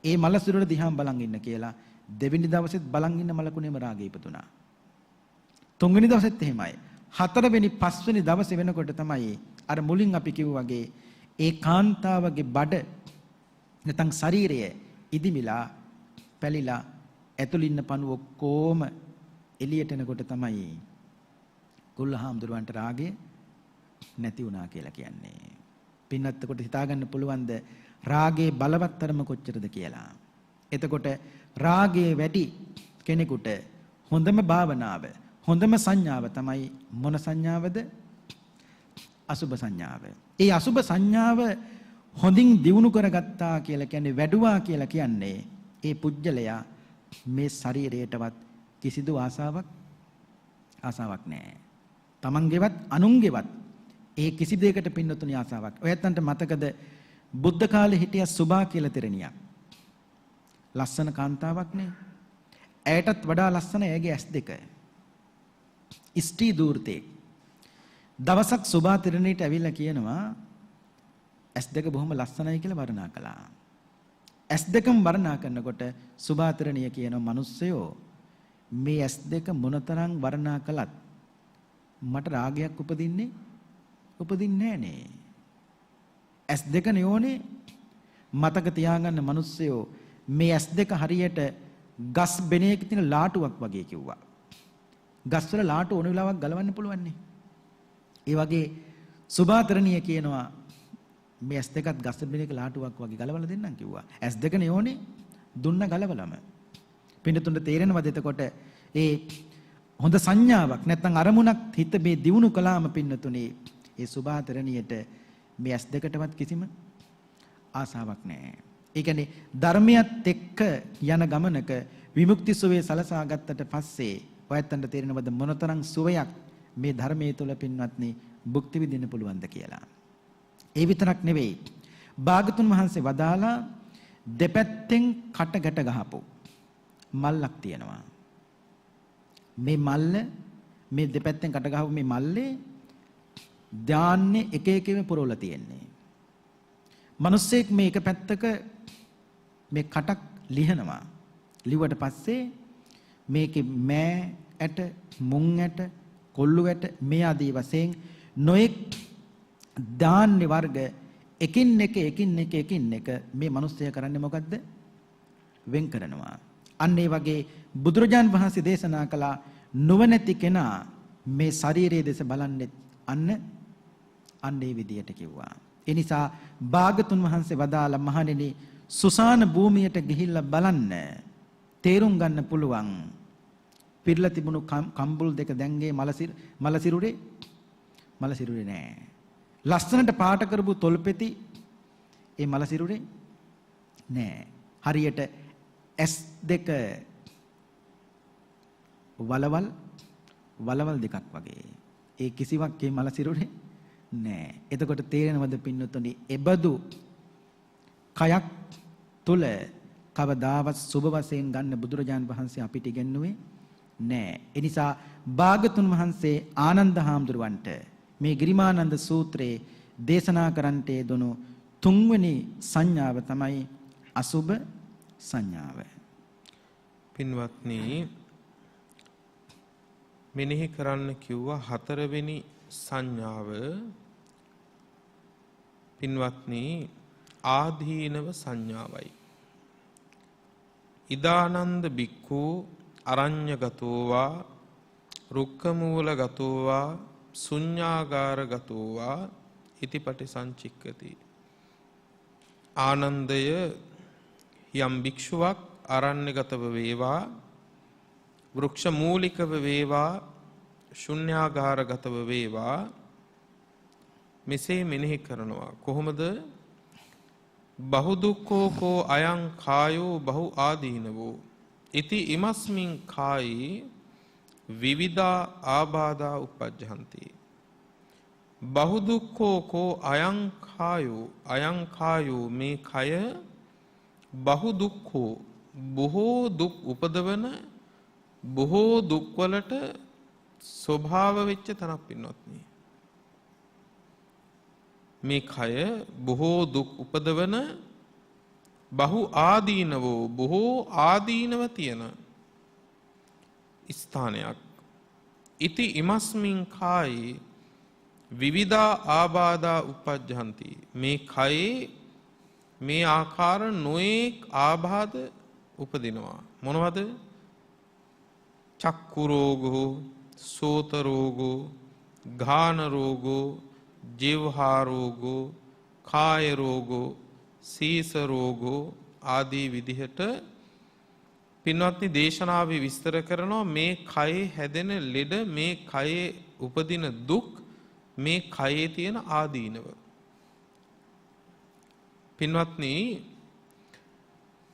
ඒ මලසිරුර දිහාම බලන් ඉන්න කියලා. දෙවෙනි දවසෙත් බලන් ඉන්න මලකුණේම රාගය ඉපදුනා. තුන්වෙනි දවසෙත් එහෙමයි. හතරවෙනි පස්වෙනි දවසේ වෙනකොට තමයි අර මුලින් අපි කිව්වා වගේ ඒ කාන්තාවගේ බඩ නැත්නම් ශරීරය ඉදිමිලා පැලිලා ඇතුළේ ඉන්න පණුව ඔක්කොම එළියට එනකොට තමයි කුල්ල හාමුදුරුවන්ට රාගය නැති වුණා කියලා කියන්නේ. පින්නත් කොට හිතාගන්න පුළුවන්ද රාගයේ බලවත්තරම කොච්චරද කියලා. එතකොට රාගයේ වැඩි කෙනෙකුට හොඳම භාවනාව, හොඳම සංඥාව තමයි මොන සංඥාවද? අසුබ සංඥාව. ඒ අසුබ සංඥාව හොඳින් දියුණු කරගත්තා කියලා කියන්නේ, වැඩුවා කියලා කියන්නේ ඒ පුජ්‍යලයා මේ ශරීරයටවත් කිසිදු ආසාවක් නැහැ. තමන්ගේවත් අනුන්ගේවත් ඒ කිසි දෙයකට පින්නතුණි ආසාවක්. ඔයත්තන්ට මතකද බුද්ධ කාලේ හිටිය සුභා කියලා තෙරණියක්. ලස්සන කාන්තාවක් නේ. ඇයටත් වඩා ලස්සන ඇයගේ ඇස් දෙක. ස්ත්‍රී දූර්තේ. දවසක් සුභා තෙරණියට ඇවිල්ලා කියනවා ඇස් දෙක බොහොම ලස්සනයි කියලා වර්ණනා කළා. ඇස් දෙකම වර්ණනා කරනකොට සුභා තෙරණිය කියනවා මිනිස්සයෝ මේ ඇස් දෙක මොනතරම් වර්ණනා කළත් මට රාගයක් උපදින්නේ නෑනේ. ඇස් දෙක නෙෝනේ. මතක තියාගන්න මිනිස්සයෝ මේ ඇස් දෙක හරියට ගස් බෙනයක තියෙන ලාටුවක් වගේ කිව්වා. ගස් වල ලාටු ඕන වෙලාවක් ගලවන්න පුළුවන් නේ. ඒ වගේ සුභාතරණිය කියනවා මේ ඇස් දෙකත් ගස් බෙනයක ලාටුවක් වගේ ගලවලා දෙන්නම් කිව්වා. ඇස් දෙක නෙෝනේ දුන්න ගලවලම. පින්නතුන්ට තේරෙනවද එතකොට ඒ හොඳ සංඥාවක් නැත්නම් අරමුණක් හිත මේ දියුණු කළාම පින්නතුනේ ඒ සුභාතරණියට මේ ඇස් දෙකටවත් කිසිම ආසාවක් නැහැ. ඒ කියන්නේ ධර්මයත් එක්ක යන ගමනක විමුක්ති සුවේ සලසා ගත්තට පස්සේ ඔයත්තන්ට තේරෙනවද මොනතරම් සුවයක් මේ ධර්මයේ තුල පින්වත්නි භුක්ති විඳින්න පුළුවන්ද කියලා. ඒ විතරක් නෙවෙයි. භාගතුන් වහන්සේ වදාලා දෙපැත්තෙන් කට ගැට ගහපු මල්ලක් තියෙනවා. මේ මල්ල මේ දෙපැත්තෙන් කට ගහපු මේ මල්ලේ ධාන්‍ය එක එකම පුරවලා තියෙන්නේ. මිනිස්සෙක් මේ එක පැත්තක මේ කටක් ලිහනවා. ලිව්වට පස්සේ මේකේ මෑ ඇට, මුං ඇට, කොල්ලු ඇට මේ ආදී වශයෙන් නොඑක් ධාන්‍ය වර්ග එකින් එක මේ මිනිස්සයා කරන්නේ මොකද්ද? වෙන් කරනවා. අන්න ඒ වගේ බුදුරජාන් වහන්සේ දේශනා කළ නුවණැති කෙනා මේ ශරීරයේ දෙස බලන්නේ අන්න ඒ විදියට කිව්වා. ඒ නිසා භාගතුන් වහන්සේ වදාළ මහණෙනි සුසාන භූමියට ගිහිල්ලා බලන්න තේරුම් ගන්න පුළුවන්. පිරලා තිබුණු කම්බුල් දෙක දැන්ගේ මලසිරුරේ නෑ. ලස්සනට පාට කරපු තොල්පෙති ඒ මලසිරුරේ නෑ. හරියට S2 වලවල් දෙකක් වගේ. ඒ කිසිවක් මේ මලසිරුරේ නෑ. එතකොට තේරෙනවද පින්නතුනි එබදු කයක් තුල කවදාවත් සුබ වශයෙන් ගන්න බුදුරජාන් වහන්සේ අපිට ඉගෙනුවේ නෑ. ඒ නිසා භාගතුන් වහන්සේ ආනන්ද හාමුදුරුවන්ට මේ ගිරිමානන්ද සූත්‍රයේ දේශනා කරන්නට යෙදුණු තුන්වෙනි සංඥාව තමයි අසුබ සංඥාව. පින්වත්නි මෙනෙහි කරන්න කිව්වා හතරවෙනි සංඥාව පින්වත්නි ආදීනව සංඥාවයි. ඉදානන්ද බික්ඛු අරඤ්‍යගතෝවා රුක්ඛමූලගතෝවා ශුඤ්ඤාගාරගතෝවා ඉතිපටි සංචික්කති. ආනන්දය යම් භික්ෂුවක් අරණ්‍යගතව වේවා වෘක්ෂ මූලිකව වේවා ශුන්‍යාගාරගතව වේවා මෙසේ මෙනෙහි කරනවා. කොහොමද? බහු දුක්ඛෝ කෝ අයං කායෝ බහු ආදීනවෝ ඉති ඉමස්මින් කායි විවිධා ආබාධා උපජ්ජහන්ති. බහු දුක්ඛෝ කෝ අයං කායෝ මේ කය බහු දුක්ඛෝ බොහෝ දුක් උපදවන බොහෝ දුක්වලට ස්වභාව වෙච්ච තනක් පින්වත්නි. මේ කය බොහෝ දුක් උපදවන බහු ආදීනවෝ බොහෝ ආදීනව තියෙන ස්ථානයක්. ඉති ඉමස්මින් කායි විවිධා ආබාධා උපජ්ජහන්ති. මේ කයේ මේ ආකාර නොඑක් ආබාධ උපදිනවා. මොනවද? චක්කු රෝගෝ, සෝත රෝගෝ, ගාන රෝගෝ, ජීවහා රෝගෝ, කාය රෝගෝ, සීස රෝගෝ ආදී විදිහට පින්වත්නි දේශනාවේ විස්තර කරනවා මේ කයේ හැදෙන ලෙඩ, මේ කයේ උපදින දුක්, මේ කයේ තියෙන ආදීනව. පින්වත්නි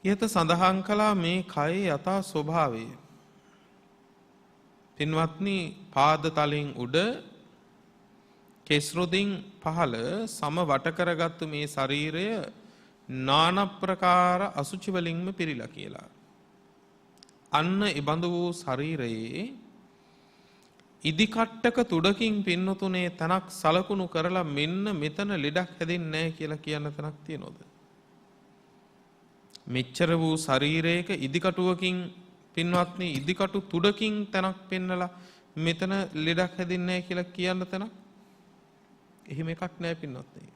යත සඳහන් කළා මේ කයේ යථා ස්වභාවය. පින්වත්නි පාද තලෙන් උඩ කෙස්රොදින් පහළ සම වට කරගත්තු මේ ශරීරය නාන ප්‍රකාර අසුචි වලින්ම පිරීලා කියලා. අන්න ඉබඳු වූ ශරීරයේ ඉදිකට්ටක තුඩකින් පින්නතුනේ තනක් සලකුණු කරලා මෙන්න මෙතන ලෙඩක් හැදෙන්නේ නැහැ කියලා කියන තනක් තියනොද? මෙච්චර වූ ශරීරයක ඉදිකටුවකින් පින්වත්නි ඉදිකටු තුඩකින් තනක් පෙන්නලා මෙතන ලෙඩක් හැදෙන්නේ නැහැ කියලා කියන්න තනක් එහෙම එකක් නැහැ පින්වත්නි.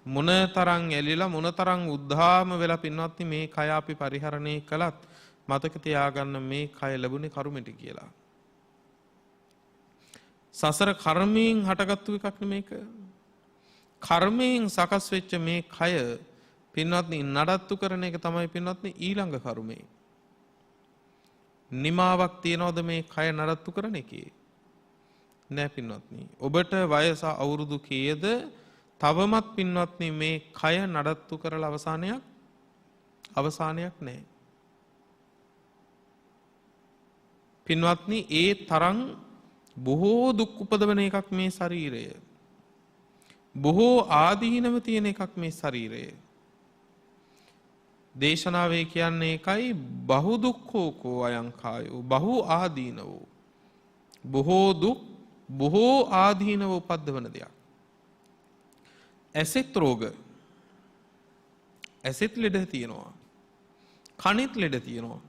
මොනතරම් ඇලිලා මොනතරම් උද්ධාම වෙලා පින්වත්නි මේ කය අපි පරිහරණය කළත් මතක තියාගන්න මේ කය ලැබුණේ කර්මෙට කියලා. සසර කර්මයෙන් හටගත්තු එකක් නෙමේක. කර්මයෙන් සකස් වෙච්ච මේ කය පින්වත්නි නඩත්තු කරන එක තමයි පින්වත්නි ඊළඟ කර්මය. නිමාවක් තියනවද මේ කය නඩත්තු කරන එකේ? නෑ පින්වත්නි. ඔබට වයස අවුරුදු කීයද? තවමත් පින්වත්නි මේ කය නඩත්තු කරලා අවසානයක් නැහැ. පින්වත්නි ඒ තරම් බොහෝ දුක් උපදවන එකක් මේ ශරීරය. බොහෝ ආදීනව තියෙන එකක් මේ ශරීරය. දේශනාවේ කියන්නේ එකයි බහු දුක්ඛෝ කෝ අයං කායෝ බහු ආදීනවෝ. බොහෝ දුක් බොහෝ ආදීනව උපද්දවන දෙයක්. ඇසෙත් රෝග. ඇසෙත් ලෙඩ තියෙනවා. කනෙත් ලෙඩ තියෙනවා.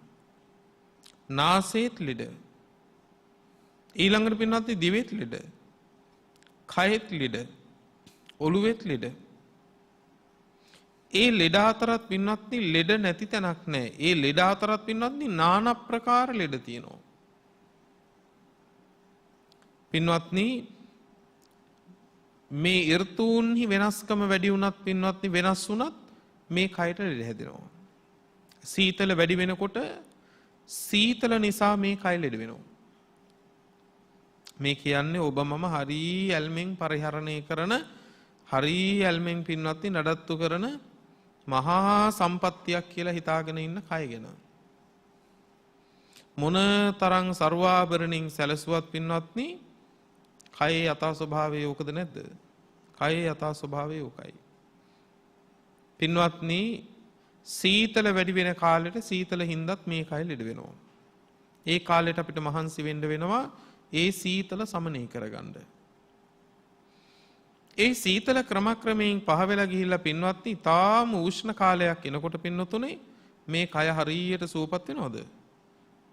නාසයේත් ලෙඩ. ඊළඟට පින්වත්නි දිවෙත් ලෙඩ. කයෙත් ලෙඩ. ඔළුවෙත් ලෙඩ. ඒ ලෙඩ අතරත් පින්වත්නි ලෙඩ නැති තැනක් නැහැ. ඒ ලෙඩ අතරත් පින්වත්නි নানা ප්‍රකාර ලෙඩ තියෙනවා. පින්වත්නි මේ ඍතුන්හි වෙනස්කම වැඩි වුණත් පින්වත්නි වෙනස් වුණත් මේ කයට ලෙඩ හැදෙනවා. සීතල වැඩි වෙනකොට සීතල නිසා මේ කය ලෙඩ වෙනවා. මේ කියන්නේ ඔබ මම හරි ඇල්මෙන් පරිහරණය කරන හරි ඇල්මෙන් පින්වත්නි නඩත්තු කරන මහා සම්පත්තියක් කියලා හිතාගෙන ඉන්න කය ගැන. මොන තරම් ਸਰවාභරණින් සැලසුවත් පින්වත්නි කයේ යථා ස්වභාවය ඕකද නැද්ද? කයේ යථා ස්වභාවය ඕකයි. පින්වත්නි සීතල වැඩි වෙන කාලෙට සීතල හින්දාත් මේ කය ලෙඩ වෙනවා. ඒ කාලෙට අපිට මහන්සි වෙන්න වෙනවා ඒ සීතල සමනය කරගන්න. ඒ සීතල ක්‍රමක්‍රමයෙන් පහ වෙලා ගිහිල්ලා පින්වත්නි තාම උෂ්ණ කාලයක් එනකොට පින්නතුනේ මේ කය හරියට සුවපත් වෙනවද?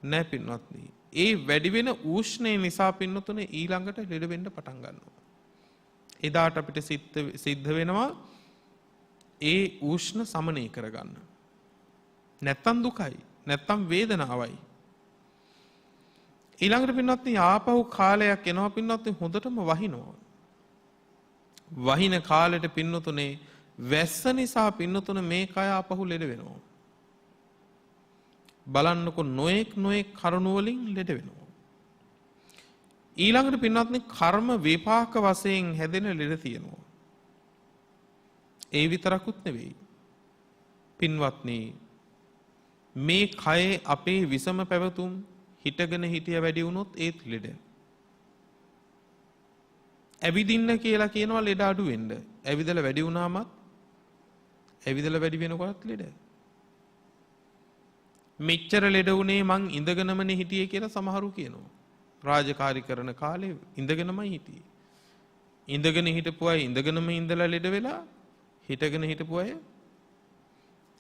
නෑ පින්වත්නි. ඒ වැඩි වෙන උෂ්ණය නිසා පින්නතුනේ ඊළඟට ලෙඩ වෙන්න පටන් ගන්නවා. එදාට අපිට සිද්ධ වෙනවා ඒ උෂ්ණ සමනය කරගන්න. නැත්තම් දුකයි. නැත්තම් වේදනාවයි. ඊළඟට පින්වත්නි ආපහු කාලයක් එනවා පින්වත්නි හොඳටම වහිනවා. වහින කාලෙට පින්නතුනේ වැස්ස නිසා පින්නතුනේ මේ කය ආපහු ලෙඩ වෙනවා. බලන්නකො නොඑක් කරුණු වලින් ලෙඩ වෙනවා. ඊළඟට පින්වත්නි කර්ම විපාක වශයෙන් හැදෙන ලෙඩ තියෙනවා. ඒ විතරකුත් නෙවෙයි. පින්වත්නි මේ කයේ අපේ විසම පැවතුම් හිටගෙන හිටිය වැඩි වුණොත් ඒත් ලෙඩ. ඇවිදින්න කියලා කියනවා ලෙඩ අඩු වෙන්න. ඇවිදලා වැඩි වුණාමත් ඇවිදලා වැඩි වෙනකොටත් ලෙඩ. මෙච්චර ලෙඩ උනේ මං ඉඳගෙනමනේ හිටියේ කියලා සමහරු කියනවා. රාජකාරී කරන කාලේ ඉඳගෙනමයි හිටියේ. ඉඳගෙන හිටපු අය ඉඳගෙනම ඉඳලා ලෙඩ වෙලා හිටගෙන හිටපු අය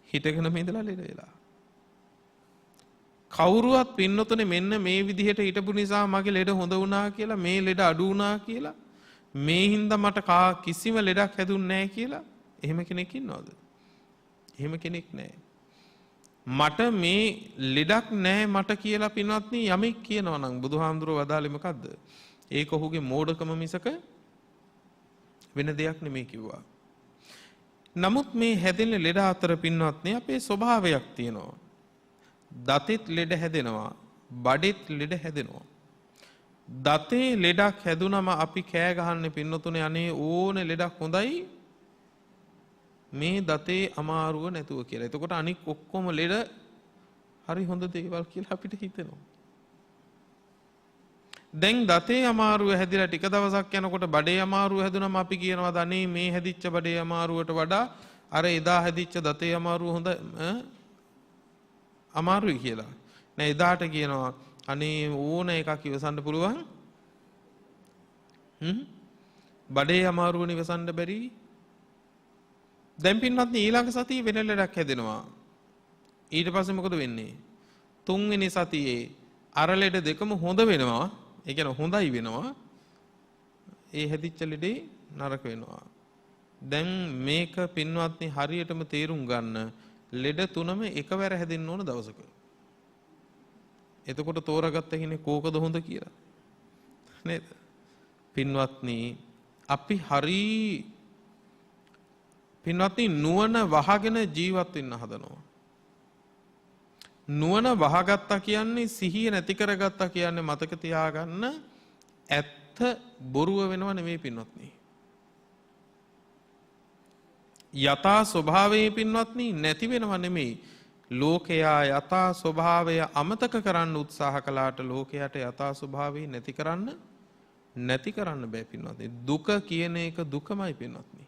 හිටගෙනම ඉඳලා ලෙඩ වෙලා. කවුරුවත් පින්නතුනේ මෙන්න මේ විදිහට හිටපු නිසා මගේ ලෙඩ හොඳ වුණා කියලා මේ ලෙඩ අඩු වුණා කියලා මේ හින්දා මට කිසිම ලෙඩක් හැදුන්නේ නැහැ කියලා එහෙම කෙනෙක් ඉන්නවද? එහෙම කෙනෙක් නැහැ. මට මේ ලෙඩක් නැහැ මට කියලා පින්වත්නි යමෙක් කියනවා නම් බුදුහාමුදුරුවෝ වදාළේ මොකද්ද? ඒක ඔහුගේ මෝඩකම මිසක වෙන දෙයක් නෙමෙයි කිව්වා. නමුත් මේ හැදෙන ලෙඩ අතර පින්වත්නි අපේ ස්වභාවයක් තියෙනවා. දතෙත් ලෙඩ හැදෙනවා, බඩෙත් ලෙඩ හැදෙනවා. දතේ ලෙඩක් හැදුනම අපි කෑ ගහන්නේ පින්නතුනේ අනේ ඕනේ ලෙඩක් හොඳයි මේ දතේ අමාරුව නැතුව කියලා. එතකොට අනික් ඔක්කොම ලෙඩ හරි හොඳ දේවල් කියලා අපිට හිතෙනවා. දැන් දතේ අමාරුව හැදිලා ටික දවසක් යනකොට බඩේ අමාරුව හැදුනම අපි කියනවා අනේ මේ හැදිච්ච බඩේ අමාරුවට වඩා අර එදා හැදිච්ච දතේ අමාරුව හොඳ අමාරුයි කියලා. නෑ එදාට කියනවා අනේ ඕන එකක් ඉවසන්න පුළුවන්. බඩේ අමාරුවනේ ඉවසන්න බැරි. දැන් පින්වත්නි ඊළඟ සතියේ වෙන ලෙඩක් හැදෙනවා. ඊට පස්සේ මොකද වෙන්නේ? තුන්වෙනි සතියේ අර ලෙඩ දෙකම හොඳ වෙනවා. ඒ කියන්නේ හොඳයි වෙනවා. ඒ හැදිච්ච ලෙඩේ නරක වෙනවා. දැන් මේක පින්වත්නි හරියටම තේරුම් ගන්න ලෙඩ තුනම එකවර හැදෙන්න ඕන දවසක. එතකොට තෝරාගත්ත කෙනේ කෝකද හොඳ කියලා. නේද? පින්වත්නි අපි හරි පින්වත්නි නුවණ වහගෙන ජීවත් වෙන්න හදනවා. නුවණ වහගත්තා කියන්නේ සිහිය නැති කරගත්තා කියන්නේ මතක තියාගන්න ඇත්ත බොරුව වෙනව නෙමෙයි පින්වත්නි. යථා ස්වභාවයේ පින්වත්නි නැති වෙනව නෙමෙයි. ලෝකයා යථා ස්වභාවය අමතක කරන්න උත්සාහ කළාට ලෝකයට යථා ස්වභාවය නැති කරන්න බෑ පින්වත්නි. දුක කියන එක දුකමයි පින්වත්නි.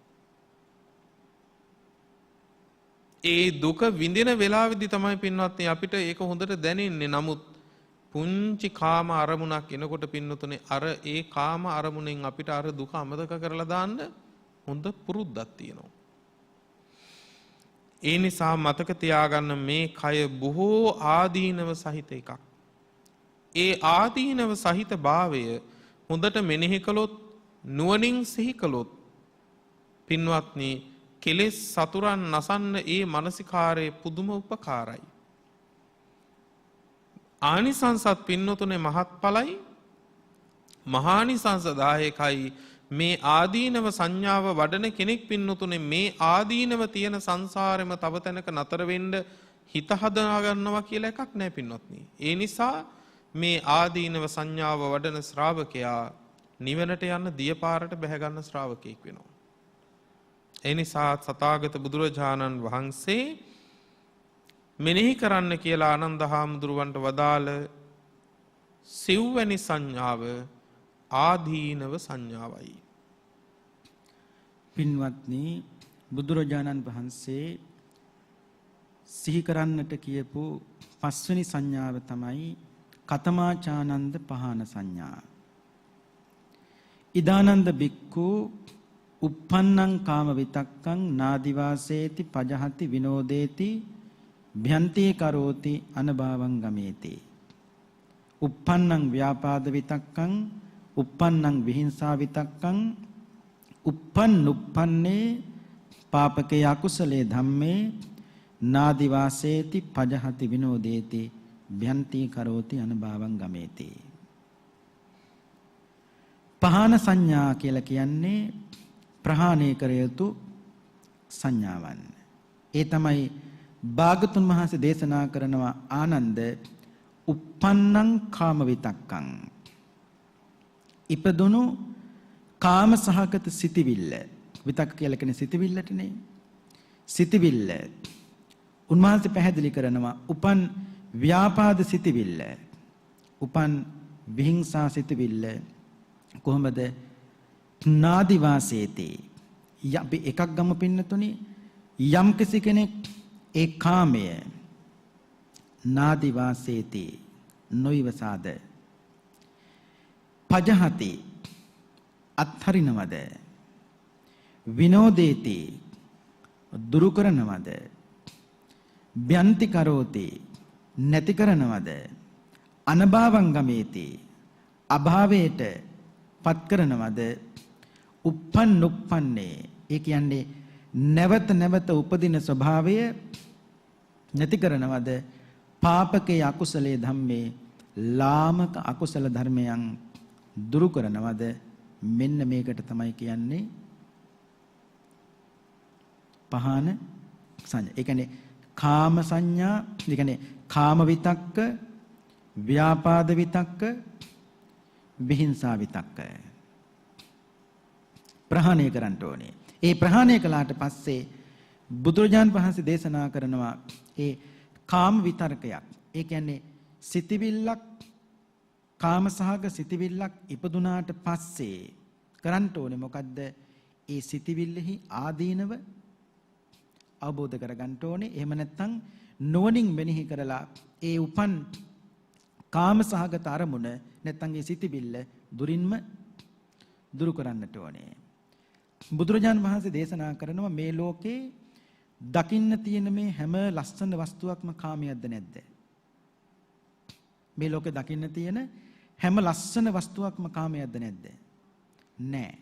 ඒ දුක විඳින වෙලාවෙදි තමයි පින්වත්නි අපිට ඒක හොඳට දැනෙන්නේ. නමුත් පුංචි කාම අරමුණක් එනකොට පින්නතුනේ අර ඒ කාම අරමුණෙන් අපිට අර දුක අමතක කරලා දාන්න හොඳ පුරුද්දක් තියෙනවා. ඒ නිසා මතක තියාගන්න මේ කය බොහෝ ආදීනව සහිත එකක්. ඒ ආදීනව සහිත භාවය හොඳට මෙනෙහි කළොත් නුවණින් සිහි කළොත් පින්වත්නි කෙලෙස් සතුරන් නසන්න ඒ මානසිකාරයේ පුදුම උපකාරයි. ආනිසංසත් පින්නතුනේ මහත්ඵලයි මහානිසංස දායකයි. මේ ආදීනව සංඥාව වඩන කෙනෙක් පින්නතුනේ මේ ආදීනව තියෙන සංසාරෙම තව තැනක නතර වෙන්න හිත හදා ගන්නවා කියලා එකක් නැහැ පින්වත්නි. ඒ නිසා මේ ආදීනව සංඥාව වඩන ශ්‍රාවකයා නිවනට යන්න දියපාරට බැහැ ගන්න ශ්‍රාවකෙක් වෙනවා. ඒ නිසා සතාගත බුදුරජාණන් වහන්සේ මෙනෙහි කරන්න කියලා ආනන්ද හාමුදුරුවන්ට වදාළ සිව්වැනි සංඥාව ආදීනව සංඥාවයි. පින්වත්නි බුදුරජාණන් වහන්සේ සිහි කරන්නට කියපු පස්වෙනි සංඥාව තමයි කතමාචානන්ද පහන සංඥා. ඉදානන්ද බික්ඛු uppannං කාම විතක්කං නාදිවාසේති පජහති විනෝදේති භ්‍යන්ති කරෝති අනභවං ගමේති. uppannං ව්‍යාපාද විතක්කං uppannං විහිංසා විතක්කං uppannuppanනේ පාපකේ අකුසලේ ධම්මේ නාදිවාසේති පජහති විනෝදේති භ්‍යන්ති කරෝති අනභවං ගමේති. පහන සංඥා කියලා කියන්නේ ප්‍රහාණය කර යුතු සංඥාවන්. ඒ තමයි භාගතුන් වහන්සේ දේශනා කරනවා ආනන්ද uppannං කාම විතක්කං. ඉපදුණු කාම සහගත සිටිවිල්ල විතක් කියලා කියන්නේ සිටිවිල්ලටනේ. සිටිවිල්ල උන්වහන්සේ පැහැදිලි කරනවා උපන් ව්‍යාපාද සිටිවිල්ල උපන් විහිංසා සිටිවිල්ල කොහොමද නාදි වාසේතේ අපි එකක් ගම පින්නතුනි යම් කෙනෙක් ඒ කාමය නාදි වාසේතේ නොයිවසාද පජහති අත්හරිනවද විනෝදේති දුරු කරනවද භ්‍යන්ති කරෝති නැති කරනවද අනභවං ගමේති අභාවයට පත් කරනවද uppannuppanනේ ඒ කියන්නේ නැවත නැවත උපදින ස්වභාවය නැති කරනවද පාපකේ අකුසලයේ ධම්මේ ලාමක අකුසල ධර්මයන් දුරු කරනවද මෙන්න මේකට තමයි කියන්නේ පහන සංඥා. ඒ කියන්නේ කාම සංඥා, ඒ කියන්නේ කාම විතක්ක, ව්‍යාපාද විතක්ක, විහිංසා විතක්ක ප්‍රහාණය කරන්න ඕනේ. ඒ ප්‍රහාණය කළාට පස්සේ බුදුරජාන් වහන්සේ දේශනා කරනවා ඒ කාම විතර්කයක්. ඒ කියන්නේ සිතවිල්ලක් කාමසහග සිතවිල්ලක් ඉපදුනාට පස්සේ කරන්න ඕනේ මොකද්ද? ඒ සිතවිල්ලෙහි ආදීනව අවබෝධ කරගන්න ඕනේ. එහෙම නැත්නම් නුවණින් මෙනෙහි කරලා ඒ උපන් කාමසහගත අරමුණ නැත්නම් ඒ සිතවිල්ල දුරින්ම දුරු කරන්නට ඕනේ. බුදුරජාණන් වහන්සේ දේශනා කරනවා මේ ලෝකේ දකින්න තියෙන මේ හැම ලස්සන වස්තුවක්ම කාමයක්ද නැද්ද? මේ ලෝකේ දකින්න තියෙන හැම ලස්සන වස්තුවක්ම කාමයක්ද නැද්ද? නෑ.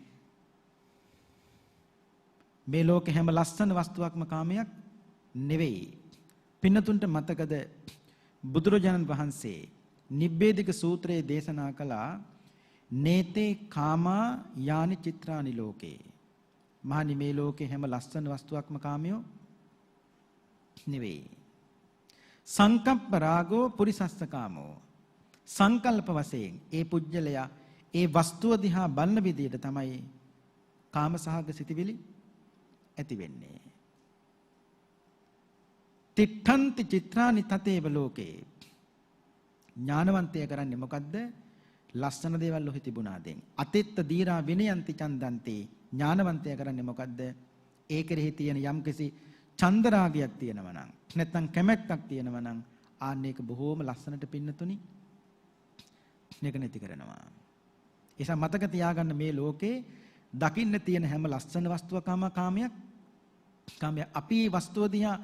මේ ලෝකේ හැම ලස්සන වස්තුවක්ම කාමයක් නෙවෙයි. පින්නතුන්ට මතකද බුදුරජාණන් වහන්සේ නිබ්බේධික සූත්‍රයේ දේශනා කළා නේතේ කාමා යානි චිත්‍රානි ලෝකේ. මහනි මේ ලෝකේ හැම ලස්සන වස්තුවක්ම කාමයෝ නෙවෙයි. සංකප්ප රාගෝ පුරිසස්ස කාමෝ. සංකල්ප වශයෙන් ඒ පුජ්‍යලයා ඒ වස්තුව දිහා බලන විදිහට තමයි කාමසහගත සිටිවිලි ඇති වෙන්නේ. තිට්ඨන්ති චිත්‍රානි තතේව ලෝකේ. ඥානවන්තය කරන්නේ මොකද්ද? ලස්සන දේවල් ඔහි තිබුණාදෙන්. අතෙත්ත දීරා විනයන්ති චන්දන්ති. ඥානවන්තය කරන්නේ මොකද්ද? ඒ කෙරෙහි තියෙන යම්කිසි චන්දරාගයක් තියෙනවා නම් නැත්නම් කැමැත්තක් තියෙනවා නම් ආන්න ඒක බොහෝම ලස්සනට පින්නතුනි මේක නැති කරනවා. ඒසා මතක තියාගන්න මේ ලෝකේ දකින්න තියෙන හැම ලස්සන වස්තුවකම කාමයක්. අපි වස්තුව දිහා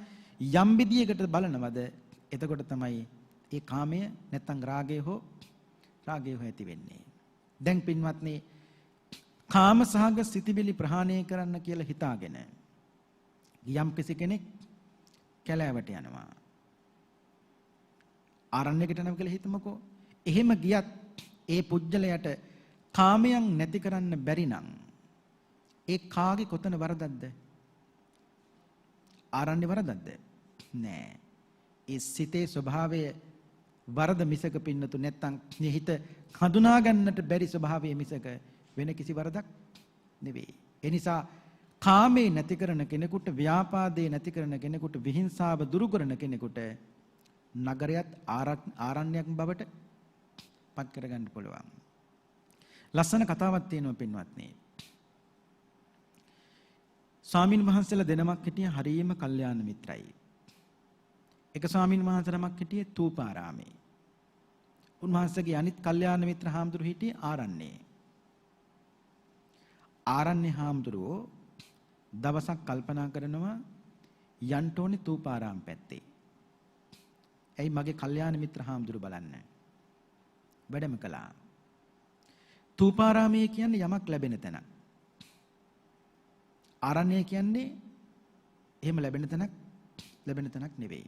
යම් විදියකට බලනවද එතකොට තමයි ඒ කාමය නැත්නම් රාගය හෝ ඇති වෙන්නේ. දැන් පින්වත්නි කාම සහගත සිතිවිලි ප්‍රහාණය කරන්න කියලා හිතාගෙන යම් කෙනෙක් කැලෑවට යනවා. ආරණ්‍යයකට යනවා කියලා හිතමුකෝ. එහෙම ගියත් ඒ පුජ්‍යලයට කාමයන් නැති කරන්න බැරි නම් ඒ කාගේ කොතන වරදක්ද? ආරණ්‍ය වරදක්ද? නෑ. ඒ සිතේ ස්වභාවය වරද මිසක පින්නතු නැත්තම් හිත හඳුනා ගන්නට බැරි ස්වභාවය මිසක වෙන කිසි වරදක් නෙවෙයි. ඒ නිසා කාමේ නැති කරන කෙනෙකුට, ව්‍යාපාදේ නැති කරන කෙනෙකුට, විහිංසාව දුරු කරන කෙනෙකුට නගරයත් ආරණ්‍යයක් බවට පත් කරගන්න පුළුවන්. ලස්සන කතාවක් තියෙනවා පින්වත්නි. ස්වාමින් වහන්සේලා දෙනමක් හිටිය හරීම කල්යාණ මිත්‍රයි. එක ස්වාමින් වහන්සේ නමක් හිටියේ තූපාරාමේ. උන්වහන්සේගේ අනිත් කල්යාණ මිත්‍ර හාමුදුරු හිටියේ ආරණ්‍යයේ. ආරණ්‍ය හාමුදුරුවෝ දවසක් කල්පනා කරනවා යන්න ඕනේ තූපාරාම පැත්තේ. ඇයි මගේ කල්යාණ මිත්‍ර හාමුදුරු බලන්න. වැඩම කළා. තූපාරාමයේ කියන්නේ යමක් ලැබෙන තැනක්. ආරණ්‍ය කියන්නේ එහෙම ලැබෙන තැනක් නෙවෙයි.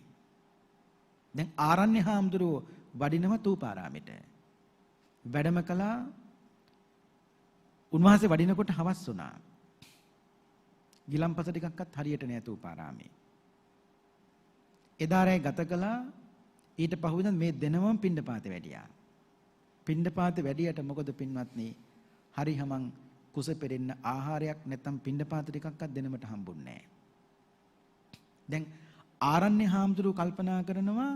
දැන් ආරණ්‍ය හාමුදුරුවෝ වඩිනව තූපාරාමෙට. වැඩම කළා. උන්වහන්සේ වඩිනකොට හවස් වුණා. ගිලම්පස ටිකක්වත් හරියට නෑ තූපාරාමේ. එදා රැය ගත කළා. ඊට පහුවෙන්ද මේ දෙනවම පිණ්ඩපාතේ වැඩියා. පිණ්ඩපාතේ වැඩියට මොකද පින්වත්නි? හරි හමං කුස පෙරෙන්න ආහාරයක් නැත්තම් පිණ්ඩපාත ටිකක්වත් දෙනමට හම්බුන්නේ නෑ. දැන් ආරණ්‍ය හාමුදුරුවෝ කල්පනා කරනවා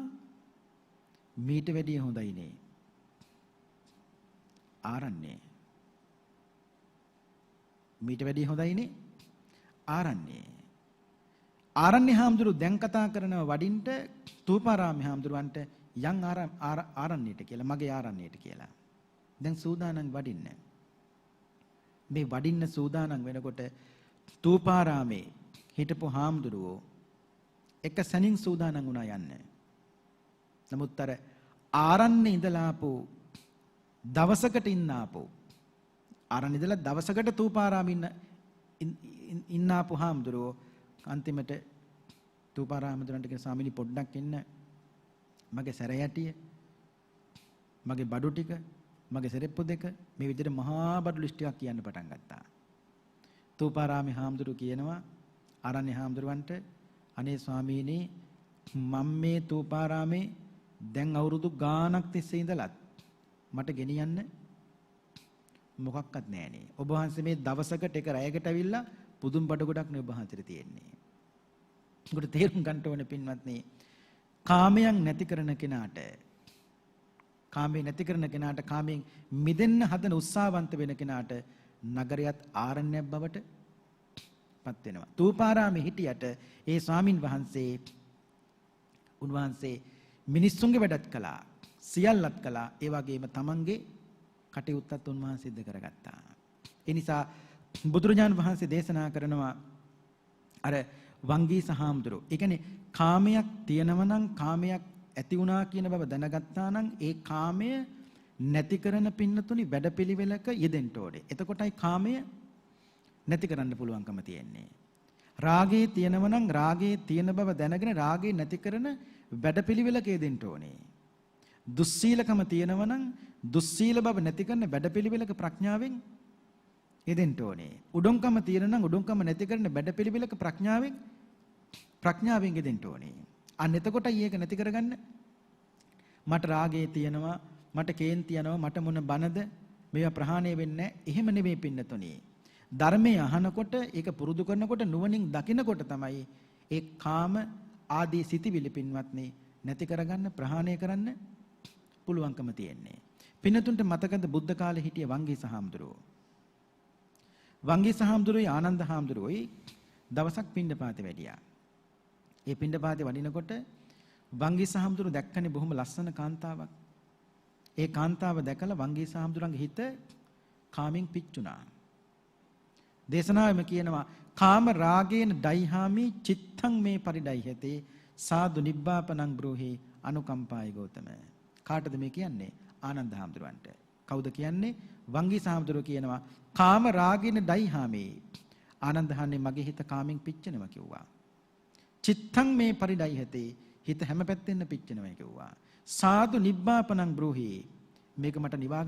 මීට වැඩිය හොඳයිනේ. ආරණ්‍ය මීට වැඩිය හොඳයිනේ ආරණ්‍ය. ආරණ්‍ය හාමුදුරුවෝ දැන් කතා කරනවා වඩින්ට තූපාරාමේ හාමුදුරුවන්ට යන් ආරණ්‍යයට කියලා, මගේ ආරණ්‍යයට කියලා. දැන් සූදානම් වඩින්න. මේ වඩින්න සූදානම් වෙනකොට තූපාරාමේ හිටපු හාමුදුරුවෝ එක සැනින් සූදානම් වුණා යන්න. නමුත් අර ආරණ්‍ය ඉඳලා ආපු දවසකට ඉන්න ආපු ආරණ්‍ය ඉඳලා දවසකට තූපාරාමේ ඉන්න ආපු හාමුදුරුවෝ අන්තිමට තූපාරාමතුරන්ට කියන ස්වාමීනි පොඩ්ඩක් ඉන්න, මගේ සැරයටිය, මගේ බඩු ටික, මගේ සෙරෙප්පු දෙක, මේ විදිහට මහා බඩු ලිස්ට් එකක් කියන්න පටන් ගත්තා. තූපාරාමේ හාමුදුරුවෝ කියනවා ආරණ්‍ය හාමුදුරුවන්ට, අනේ ස්වාමීනි මම මේ තූපාරාමේ දැන් අවුරුදු ගාණක් තිස්සේ ඉඳලත් මට ගෙනියන්න මොකක්වත් නැහනේ. ඔබ වහන්සේ මේ දවසකට එක රැයකට ඇවිල්ලා පුදුම බඩ ගොඩක් නේ ඔබ වහන්සේට තියෙන්නේ. ඒකට තේරුම් ගන්න ඕනේ පින්වත්නි, කාමයන් නැති කරන කෙනාට, කාමයෙන් නැති කරන කෙනාට, කාමයෙන් මිදෙන්න හදන උත්සාහවන්ත වෙන කෙනාට නගරයත් ආරණ්‍යයක් බවට පත් වෙනවා. තූපාරාමේ හිටියට ඒ ස්වාමින් වහන්සේ උන්වහන්සේ මිනිස්සුන්ගේ වැඩත් කළා, සියල්ලත් කළා. ඒ වගේම තමන්ගේ කටයුත්තත් උන්වහන්සේ සිද්ධ කරගත්තා. ඒ නිසා බුදුරජාණන් වහන්සේ දේශනා කරනවා අර වංගීස හාමුදුරුවෝ. ඒ කියන්නේ කාමයක් තියෙනවා නම්, කාමයක් ඇති වුණා කියන බව දැනගත්තා නම් ඒ කාමය නැති කරන පින්නතුනි වැඩපිළිවෙලක යෙදෙන්න ඕනේ. එතකොටයි කාමය නැති කරන්න පුළුවන්කම තියෙන්නේ. රාගේ තියෙනවා නම් රාගේ තියෙන බව දැනගෙන රාගේ නැති කරන වැඩපිළිවෙලක යෙදෙන්න ඕනේ. දුස්සීලකම තියෙනවා නම් දුස්සීල බව නැති කරන වැඩපිළිවෙලක ප්‍රඥාවෙන් යෙදෙන්න ඕනේ. උඩුම්කම තියෙන නම් උඩුම්කම නැති කරන වැඩපිළිවෙලක ප්‍රඥාවෙන් යෙදෙන්න ඕනේ. අන්න එතකොටයි ඒක නැති කරගන්න. මට රාගේ තියෙනවා, මට කේන්ති යනවා, මට මොන බනද, මේවා ප්‍රහාණය වෙන්නේ නැහැ. එහෙම නෙමෙයි පින්නතුණී. ධර්මයේ අහනකොට, ඒක පුරුදු කරනකොට, නුවණින් දකිනකොට තමයි ඒ කාම ආදී සිතිවිලි පින්වත්නි නැති කරගන්න ප්‍රහාණය කරන්න පුළුවන්කම තියෙන්නේ. පින්නතුන්ට මතකද බුද්ධ කාලේ හිටිය වංගීස හාමුදුරුවෝ. වංගීස හාමුදුරුවෝයි ආනන්ද හාමුදුරුවෝයි දවසක් පිණ්ඩපාතේ වැඩියා. ඒ පිණ්ඩපාතේ වඩිනකොට වංගීස හාමුදුරුවෝ දැක්කනේ බොහොම ලස්සන කාන්තාවක්. ඒ කාන්තාව දැකලා වංගීස හාමුදුරන්ගේ හිත කාමෙන් පිච්චුණා. දේශනාවෙම කියනවා කාම රාගේන දයිහාමි චිත්තං මේ පරිඩයිහතේ සාදු නිබ්බාපනං බ්‍රෝහි අනුකම්පාය ගෞතම. කාටද මේ කියන්නේ? ආනන්ද හාමුදුරන්ට. කවුද කියන්නේ? වංගීස හාමුදුරුවෝ කියනවා කාම රාගේන දයිහාමි. ආනන්ද හාන්නේ මගේ හිත කාමෙන් පිච්චෙනවා කිව්වා. චිත්තං මේ පරිඩයිහතේ හිත හැම පැත්තෙන් පිච්චෙනවා කිව්වා. සාදු නිබ්බාපනං බ්‍රෝහි මේක මට නිවා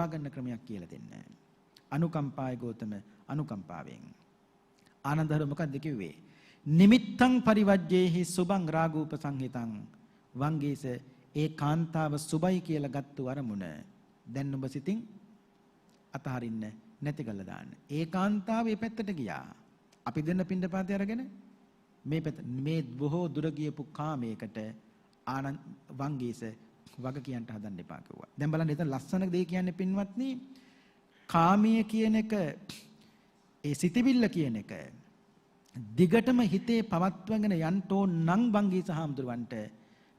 ගන්න ක්‍රමයක් කියලා දෙන්න. අනුකම්පාය ගෞතම අනුකම්පාවෙන්. ආනන්දහර මොකක්ද කිව්වේ? නිමිත්තං පරිවජ්ජේහි සුභං රාගූප සංහිතං. වංගීස ඒ කාන්තාව සුබයි කියලා ගත්තු අරමුණ දැන් ඔබ සිතින් අතහරින්න නැති කළා දාන්න. ඒ කාන්තාව මේ පැත්තට ගියා. අපි දෙන්න පින්ඩපාතේ අරගෙන මේ බොහෝ දුර ගියපු කාමයකට ආනන්ද වංගීස වග කියන්න හදන්න එපා කිව්වා. දැන් බලන්න එතන ලස්සන දේ කියන්නේ පින්වත්නි කාමීය කියන එක ඒ සිතිවිල්ල කියන එක දිගටම හිතේ පවත්වගෙන යන්න ඕන නම් වංගීස හාමුදුරුවන්ට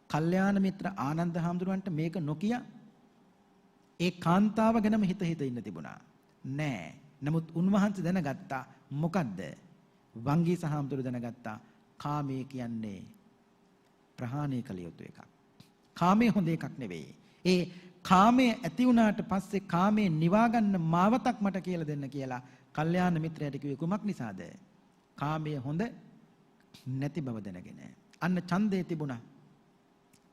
කල්යාණ මිත්‍ර ආනන්ද හාමුදුරුවන්ට මේක නොකිය ඒ කාන්තාව ගැනම හිත ඉන්න තිබුණා නෑ. නමුත් උන්වහන්සේ දැනගත්තා මොකද්ද? වංගීස හාමුදුරුවෝ දැනගත්තා කාමයේ කියන්නේ ප්‍රහාණය කළ යුතු එකක්. කාමයේ හොඳ එකක් නෙවෙයි. ඒ කාමයේ ඇති වුණාට පස්සේ කාමයේ නිවා ගන්න මාවතක් මට කියලා දෙන්න කියලා කල්යාණ මිත්‍රයාට කිව්වේ කුමක් නිසාද? කාමයේ හොඳ නැති බව දැනගෙන. අන්න ඡන්දේ තිබුණා.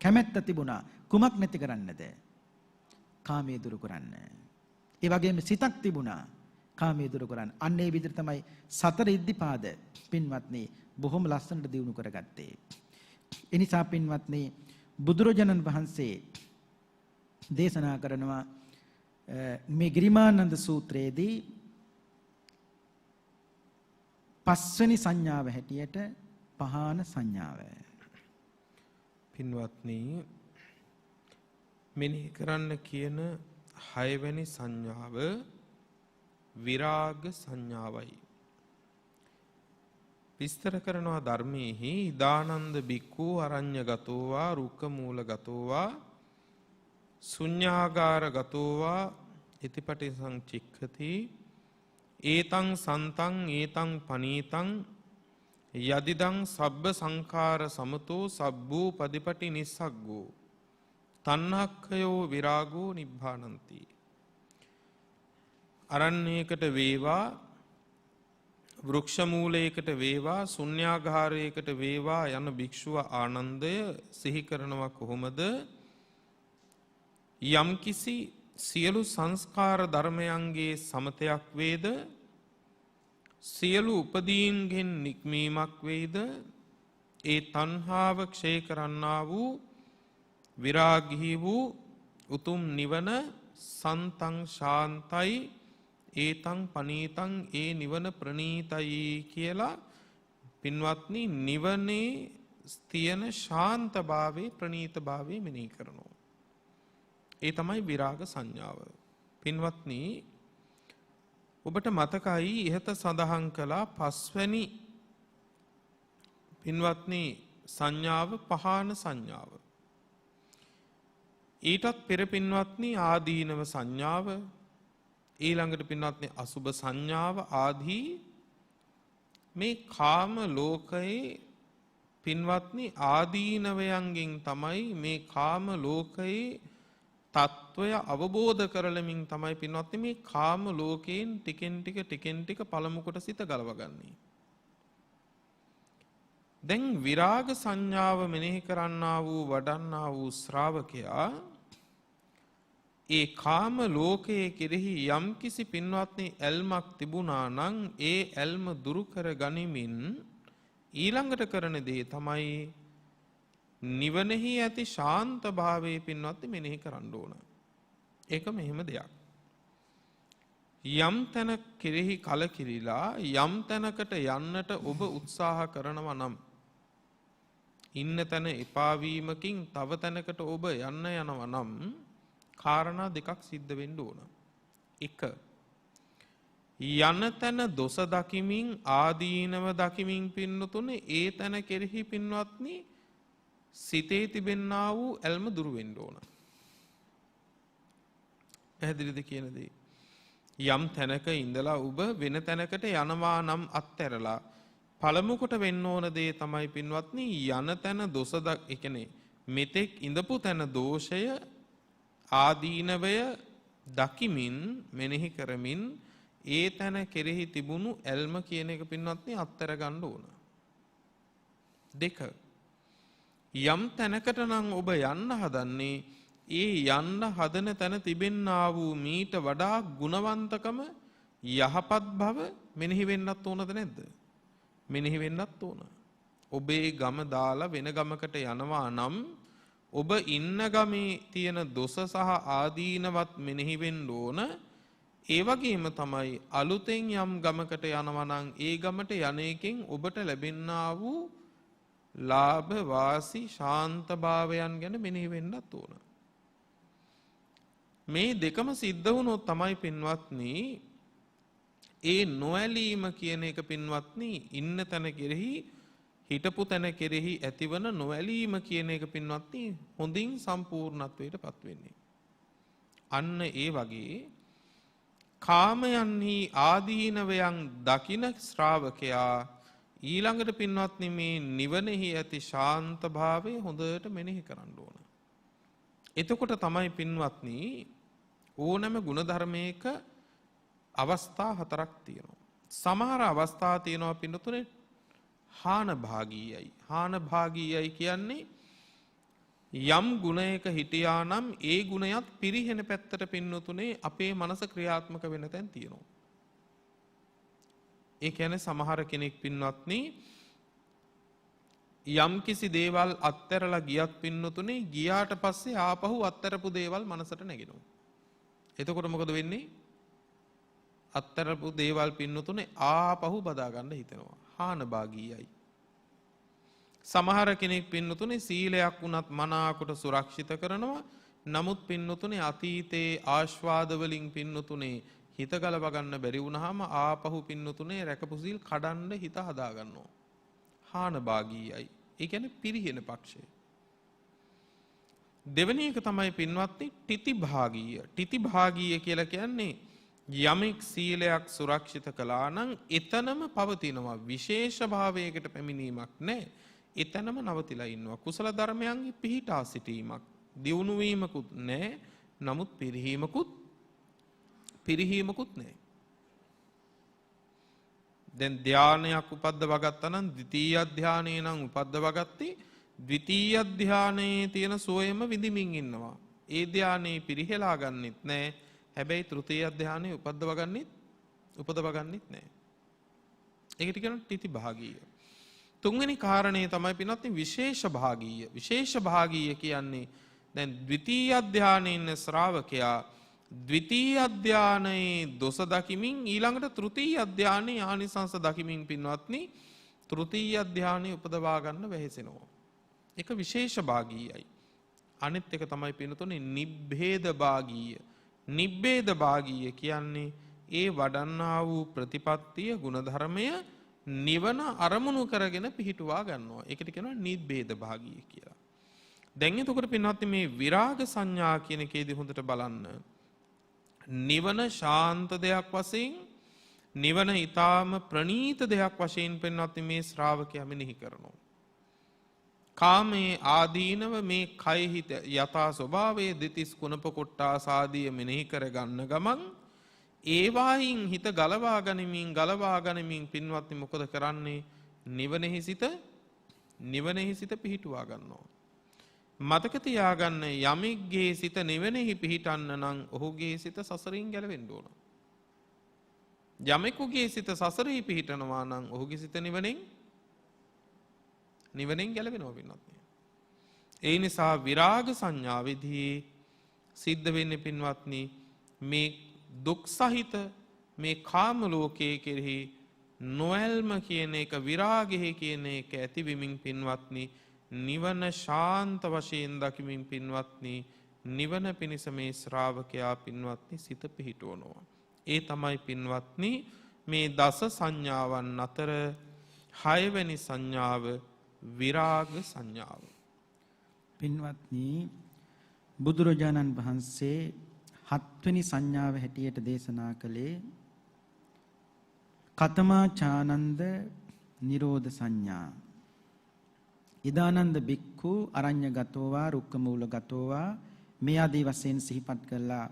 කැමැත්ත තිබුණා. කුමක් නැති කරන්නද? කාමයේ දුරු කරන්න. ඒ වගේම සිතක් තිබුණා. කාමයේ දුරු කරන්න. අන්න ඒ විදිහට තමයි සතර ඉද්ධිපාද පින්වත්නි බොහොම ලස්සනට දියුණු කරගත්තේ. එනිසා පින්වත්නි බුදුරජාණන් වහන්සේ දේශනා කරනවා මේ ගිරිමානන්ද සූත්‍රයේදී පස්වෙනි සංඥාව හැටියට පහාන සංඥාව. පින්වත්නි මෙනෙහි කරන්න කියන 6 වෙනි සංඥාව විරාග සංඥාවයි. විස්තර කරනවා ධර්මයේහි ඉදානන්ද බික්ඛු අරඤ්‍යගතෝවා රුක්ක මූලගතෝවා ශුඤ්ඤාගාරගතෝවා ඉතිපටි සංචික්ඛති ඒතං සන්තං ඒතං පනීතං යදිදං සබ්බ සංඛාර සමතෝ සබ්බූ පදිපටි නිස්සග්ගෝ තණ්හක්ඛයෝ විරාගෝ නිබ්බානಂತಿ. අරණ්‍යයකට වේවා වෘක්ෂ මූලයකට වේවා ශුන්‍යාගාරයකට වේවා යන භික්ෂුව ආනන්දය සිහි කරනවා කොහොමද? යම්කිසි සියලු සංස්කාර ධර්මයන්ගේ සමතයක් වේද සියලු උපදීන්ගෙන් නික්මීමක් වේද ඒ තණ්හාව ක්ෂය කරන්නා වූ විරාගී වූ උතුම් නිවන සන්තං ශාන්තයි ඒතං පනීතං ඒ නිවන ප්‍රණීතයි කියලා පින්වත්නි නිවනේ තියෙන ශාන්තභාවයේ ප්‍රණීතභාවයේ මෙනෙහි කරනවා. ඒ තමයි විරාග සංඥාව. පින්වත්නි ඔබට මතකයි ඉහත සඳහන් කළා පස්වැනි පින්වත්නි සංඥාව පහාන සංඥාව. ඊටත් පෙර පින්වත්නි ආදීනව සංඥාව ඊළඟට පින්වත්නි අසුබ සංඥාව ආදී මේ කාම ලෝකයේ පින්වත්නි ආදීනවයන්ගෙන් තමයි මේ කාම ලෝකයේ තත්වය අවබෝධ කරලමින් තමයි පින්වත්නි මේ කාම ලෝකයෙන් ටිකෙන් ටික පළමු කොට සිත ගලවගන්නේ. දැන් විරාග සංඥාව මෙනෙහි කරන්නා වූ වඩන්නා වූ ශ්‍රාවකයා ඒ කාම ලෝකයේ කෙරෙහි යම්කිසි පින්වත්නි ඇල්මක් තිබුණා නම් ඒ ඇල්ම දුරු කර ගනිමින් ඊළඟට කරන දේ තමයි නිවනෙහි ඇති ශාන්තභාවයේ පින්වත්නි මෙනෙහි කරන්න ඕන. ඒක මෙහෙම දෙයක්. යම් තැනක කෙරෙහි කලකිරිලා යම් තැනකට යන්නට ඔබ උත්සාහ කරනවා නම් ඉන්න තැන එපා වීමකින් තව තැනකට ඔබ යන්න යනවා නම් කාරණා දෙකක් සිද්ධ වෙන්න ඕන. එක, යන තැන දොස දකිමින් ආදීනව දකිමින් පින්නතුනේ ඒ තැන කෙරෙහි පින්වත්නි සිතේ තිබෙන්නා වූ ඇල්ම දුරු වෙන්න ඕන. පැහැදිලිද කියන දේ? යම් තැනක ඉඳලා ඔබ වෙන තැනකට යනවා නම් අත්හැරලා පළමු කොට වෙන්න ඕන දේ තමයි පින්වත්නි යන තැන දොස ඒ කියන්නේ මෙතෙක් ඉඳපු තැන දෝෂය ආදීනවය දකිමින් මෙනෙහි කරමින් ඒ තැන කෙරෙහි තිබුණු ඇල්ම කියන එක පින්වත්නි අත්හැර ගන්න ඕන. දෙක, යම් තැනකට නම් ඔබ යන්න හදන්නේ ඒ යන්න හදන තැන තිබෙන්නා වූ මීට වඩා ගුණවන්තකම යහපත් බව මෙනෙහි වෙන්නත් ඕනද නැද්ද? මෙනෙහි වෙන්නත් ඕන. ඔබේ ගම දාලා වෙන ගමකට යනවා නම් ඔබ ඉන්න ගමේ තියෙන දොස සහ ආදීනවත් මෙනෙහි වෙන්න ඕන. ඒ වගේම තමයි අලුතෙන් යම් ගමකට යනවා නම් ඒ ගමට යන එකෙන් ඔබට ලැබෙන්නා වූ ලාභ වාසි ශාන්තභාවයන් ගැන මෙනෙහි වෙන්නත් ඕන. මේ දෙකම සිද්ධ වුණොත් තමයි පින්වත්නි ඒ නොඇලීම කියන එක පින්වත්නි ඉන්න තැන කෙරෙහි හිටපු තැන කෙරෙහි ඇතිවන නොඇලීම කියන එක පින්වත්නි හොඳින් සම්පූර්ණත්වයට පත් වෙන්නේ. අන්න ඒ වගේ කාමයන්හි ආදීනවයන් දකින ශ්‍රාවකයා ඊළඟට පින්වත්නි මේ නිවනෙහි ඇති ශාන්තභාවය හොඳට මෙනෙහි කරන්න ඕන. එතකොට තමයි පින්වත්නි ඕනෑම ගුණධර්මයක අවස්ථා හතරක් තියෙනවා. සමහර අවස්ථා තියෙනවා පින්නතුනේ හාන භාගීයයි. හාන භාගීයයි කියන්නේ යම් ගුණයක හිටියා නම් ඒ ගුණයත් පිරිහෙන පැත්තට පින්නතුනේ අපේ මනස ක්‍රියාත්මක වෙන තැන් තියෙනවා. ඒ කියන්නේ සමහර කෙනෙක් පින්වත්නි යම් කිසි දේවල් අත්හැරලා ගියත් පින්නතුනේ ගියාට පස්සේ ආපහු අත්හැරපු දේවල් මනසට නැගෙනවා. එතකොට මොකද වෙන්නේ? අත්තරපු දේවල් පින්නතුනේ ආපහු බදා ගන්න හිතෙනවා. හාන භාගීයයි. සමහර කෙනෙක් පින්නතුනේ සීලයක් වුණත් මනාකොට සුරක්ෂිත කරනවා. නමුත් පින්නතුනේ අතීතයේ ආස්වාද වලින් පින්නතුනේ හිත ගලව ගන්න බැරි වුණාම ආපහු පින්නතුනේ රැකපු සීල් කඩන්න හිත හදා ගන්නවා. හාන භාගීයයි. ඒ කියන්නේ පිරිහෙන පක්ෂය. දෙවෙනි එක තමයි පින්වත්නි තිති භාගීය. තිති භාගීය කියලා කියන්නේ යමෙක් සීලයක් සුරක්ෂිත කළා නම් එතනම පවතිනවා. විශේෂ භාවයකට පැමිණීමක් නැහැ. එතනම නවතිලා ඉන්නවා. කුසල ධර්මයන්හි පිහිටා සිටීමක් දියුණු වීමකුත් නැහැ. නමුත් පිරිහීමකුත් නැහැ. දැන් ධානයක් උපද්දව ගත්තා නම් ද්විතීය ධානයේ නම් උපද්දව ගත්තේ ද්විතීය ධානයේ තියෙන සෝයම විඳිමින් ඉන්නවා. ඒ ධානයේ පිරිහෙලා ගන්නෙත් නැහැ. හැබැයි තෘතීය ධානයේ උපද්දව ගන්නෙත් නැහැ. ඒකට කියනවා තිති භාගීය. තුන්වෙනි කාරණේ තමයි පින්වත්නි විශේෂ භාගීය. විශේෂ භාගීය කියන්නේ දැන් ද්විතීය ධානයේ ඉන්න ශ්‍රාවකයා ද්විතීය ධානයේ දොස දකිමින් ඊළඟට තෘතීය ධානයේ ආනිසංස දකිමින් පින්වත්නි තෘතීය ධානයේ උපදවා ගන්න වෙහෙසෙනවා. ඒක විශේෂ භාගීයයි. අනිත් එක තමයි පින්වත්නි නිබ්බේද භාගීය. නිබ්බේද භාගීය කියන්නේ ඒ වඩන්නා වූ ප්‍රතිපත්තිය ගුණධර්මය නිවන අරමුණු කරගෙන පිහිටුවා ගන්නවා. ඒකට කියනවා නිබ්බේද භාගීය කියලා. දැන් එතකොට පින්වත්නි මේ විරාග සංඥා කියන එකේදී හොඳට බලන්න. නිවන ශාන්ත දෙයක් වශයෙන් නිවන ඊටාම ප්‍රණීත දෙයක් වශයෙන් පින්වත්නි මේ ශ්‍රාවකයා මෙනෙහි කරනවා. කාමේ ආදීනව මේ කය හිත යථා ස්වභාවයේ දෙතිස් කුණප කොට්ටාස ආදී මෙනෙහි කර ගන්න ගමන් ඒවායින් හිත ගලවා ගනිමින් පින්වත්නි මොකද කරන්නේ? නිවනෙහි සිත පිහිටුවා ගන්නවා. මතක තියාගන්න යමෙක්ගේ සිත නිවනෙහි පිහිටන්න නම් ඔහුගේ සිත සසරින් ගැලවෙන්න ඕන. යමෙකුගේ සිත සසරෙහි පිහිටනවා නම් ඔහුගේ සිත නිවනෙන් ගැලවෙනවා පින්වත්නි. ඒ නිසා විරාග සංඥාවේදී සිද්ධ වෙන්නේ පින්වත්නි මේ දුක් සහිත මේ කාම ලෝකයේ කෙරෙහි නොඇල්ම කියන එක විරාගය කියන එක ඇති වෙමින් පින්වත්නි නිවන ශාන්ත වශයෙන් දකිමින් පින්වත්නි නිවන පිණිස මේ ශ්‍රාවකයා පින්වත්නි සිත පිහිටවනවා. ඒ තමයි පින්වත්නි මේ දස සංඥාවන් අතර 6 වෙනි සංඥාව විරාග සංඥාව. පින්වත්නි බුදුරජාණන් වහන්සේ 7 වෙනි සංඥාව හැටියට දේශනා කළේ කතමාචානන්ද නිරෝධ සංඥා. ඉදානන්ද බික්ඛු අරඤ්‍යගතෝවා රුක්කමූලගතෝවා මේ ආදී වශයෙන් සිහිපත් කළා.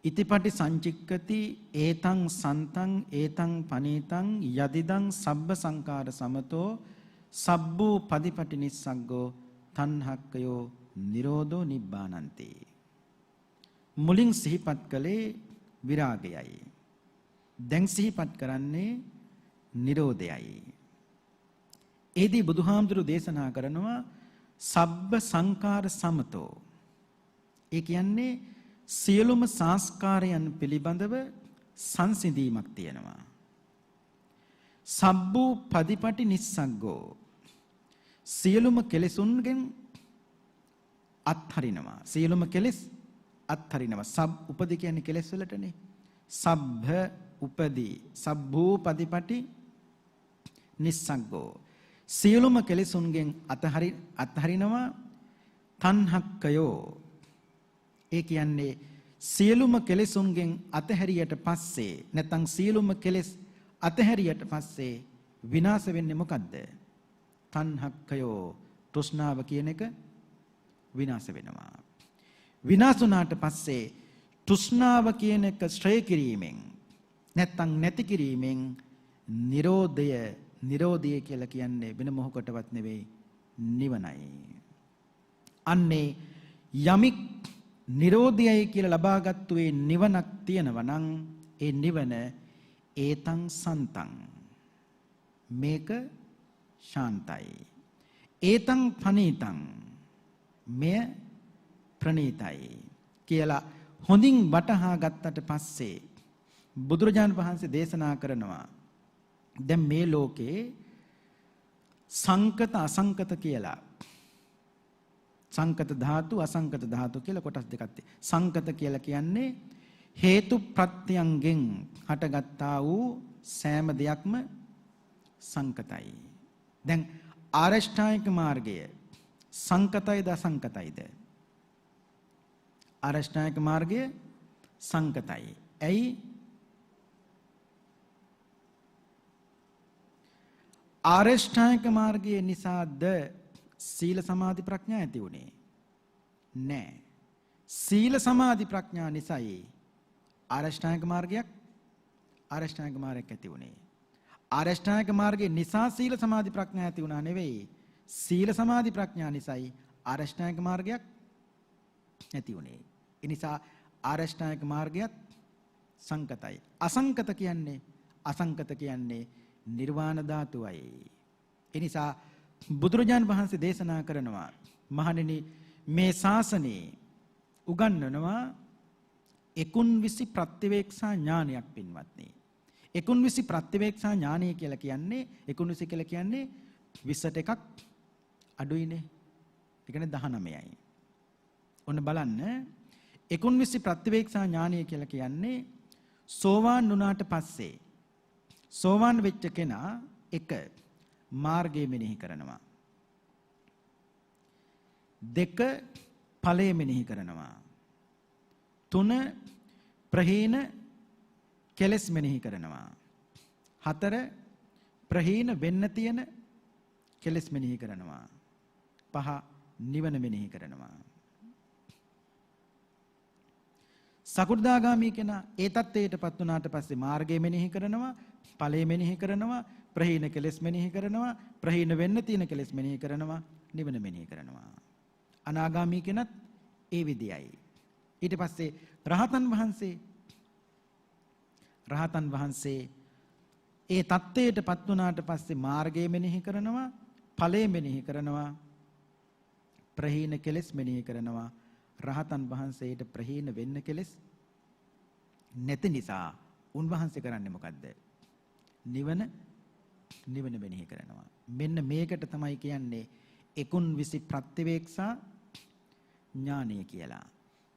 ඉතිපටි සංචික්කති ඒතං සන්තං ඒතං පනීතං යදිදං සබ්බ සංකාර සමතෝ සබ්බෝ පදිපටි නිස්සග්ගෝ තණ්හක්කයෝ නිරෝධෝ නිබ්බානන්ති. මුලින් සිහිපත් කළේ විරාගයයි. දැන් සිහිපත් කරන්නේ නිරෝධයයි. එෙහිදී බුදුහාමුදුරු දේශනා කරනවා සබ්බ සංකාර සමතෝ. ඒ කියන්නේ සියලුම සංස්කාරයන් පිළිබඳව සංසිඳීමක් තියෙනවා. සබ්බෝ පදිපටි නිස්සග්ගෝ. සියලුම කෙලෙසුන්ගෙන් අත්හරිනවා. සියලුම කෙලෙස් අත්හරිනවා. සබ් උපදී කියන්නේ කෙලෙස් වලටනේ. සබ්බ උපදී සබ්බෝ පදිපටි නිස්සග්ගෝ. සියලුම කෙලෙසුන්ගෙන් අත්හරිනවා. තණ්හක්කයෝ. ඒ කියන්නේ සියලුම කෙලෙසුන්ගෙන් අතහැරියට පස්සේ නැත්නම් සියලුම කෙලෙස් අතහැරියට පස්සේ විනාශ වෙන්නේ මොකද්ද? තණ්හක්කයෝ. තෘෂ්ණාව කියන එක විනාශ වෙනවා. විනාශ වුණාට පස්සේ තෘෂ්ණාව කියන එක ශ්‍රේ කිරීමෙන් නැත්නම් නැති කිරීමෙන් නිරෝධය කියලා කියන්නේ වෙන මොහොකටවත් නෙවෙයි නිවනයි. අන්නේ යමික් නිරෝධයයි කියලා ලබාගත්තු ඒ නිවනක් තියෙනවා නම් ඒ නිවන ඒතං සන්තං මේක ශාන්තයි. ඒතං පනීතං මෙය ප්‍රණීතයි කියලා හොඳින් වටහා ගත්තට පස්සේ බුදුරජාණන් වහන්සේ දේශනා කරනවා දැන් මේ ලෝකේ සංකත අසංකත කියලා සංකත ධාතු අසංකත ධාතු කියලා කොටස් දෙකක් තියෙනවා. සංකත කියලා කියන්නේ හේතු ප්‍රත්‍යයෙන් හටගත්තා වූ සෑම දෙයක්ම සංකතයි. දැන් ආරෂ්ඨායික මාර්ගය සංකතයිද අසංකතයිද? ආරෂ්ඨායික මාර්ගය සංකතයි. ඇයි? ආරෂ්ඨායික මාර්ගයේ නිසාද සීල සමාධි ප්‍රඥා ඇති උනේ? නෑ. සීල සමාධි ප්‍රඥා නිසායි ආරෂ්ඨායික මාර්ගයක් ඇති උනේ. ආරෂ්ඨායික මාර්ගයේ නිසා සීල සමාධි ප්‍රඥා ඇති වුණා නෙවෙයි. සීල සමාධි ප්‍රඥා නිසායි ආරෂ්ඨායික මාර්ගයක් ඇති උනේ. ඒ නිසා ආරෂ්ඨායික මාර්ගයත් සංකතයි. අසංකත කියන්නේ නිර්වාණ ධාතුවයි. ඒ නිසා බුදුරජාණන් වහන්සේ දේශනා කරනවා මහණෙනි මේ ශාසනයේ උගන්වනවා 19 ප්‍රත්‍යවේක්ෂා ඥානයක් පින්වත්නි. 19 ප්‍රත්‍යවේක්ෂා ඥානය කියලා කියන්නේ 19 කියලා කියන්නේ 20ට එකක් අඩුයිනේ. ඒ කියන්නේ 19යි. ඔන්න බලන්න 19 ප්‍රත්‍යවේක්ෂා ඥානය කියලා කියන්නේ සෝවාන් වුණාට පස්සේ සෝවාන් වෙච්ච කෙනා එක මාර්ගය මෙනෙහි කරනවා. දෙක ඵලය මෙනෙහි කරනවා. තුන ප්‍රහීන කෙලස් මෙනෙහි කරනවා. හතර ප්‍රහීන වෙන්න තියෙන කෙලස් මෙනෙහි කරනවා. පහ නිවන මෙනෙහි කරනවා. සකු르දාගාමී කෙනා ඒ தත්ත්වයටපත් වුණාට පස්සේ මාර්ගය මෙනෙහි කරනවා, ඵලය මෙනෙහි කරනවා, ප්‍රහීන කෙලස් මෙනෙහි කරනවා, ප්‍රහීන වෙන්න තියෙන කෙලස් මෙනෙහි කරනවා, නිවන මෙනෙහි කරනවා. අනාගාමී කෙනත් ඒ විදියයි. ඊට පස්සේ රහතන් වහන්සේ ඒ தත්ත්වයටපත් වුණාට පස්සේ මාර්ගය මෙනෙහි කරනවා, ඵලය මෙනෙහි කරනවා, ප්‍රහීන කෙලස් මෙනෙහි කරනවා. රහතන් වහන්සේට ප්‍රහීන වෙන්න කෙලස් නැති නිසා උන්වහන්සේ කරන්නේ මොකද්ද? නිවන මෙනෙහි කරනවා. මෙන්න මේකට තමයි කියන්නේ එකුන් විසි ප්‍රත්‍යවේක්ෂා ඥානය කියලා.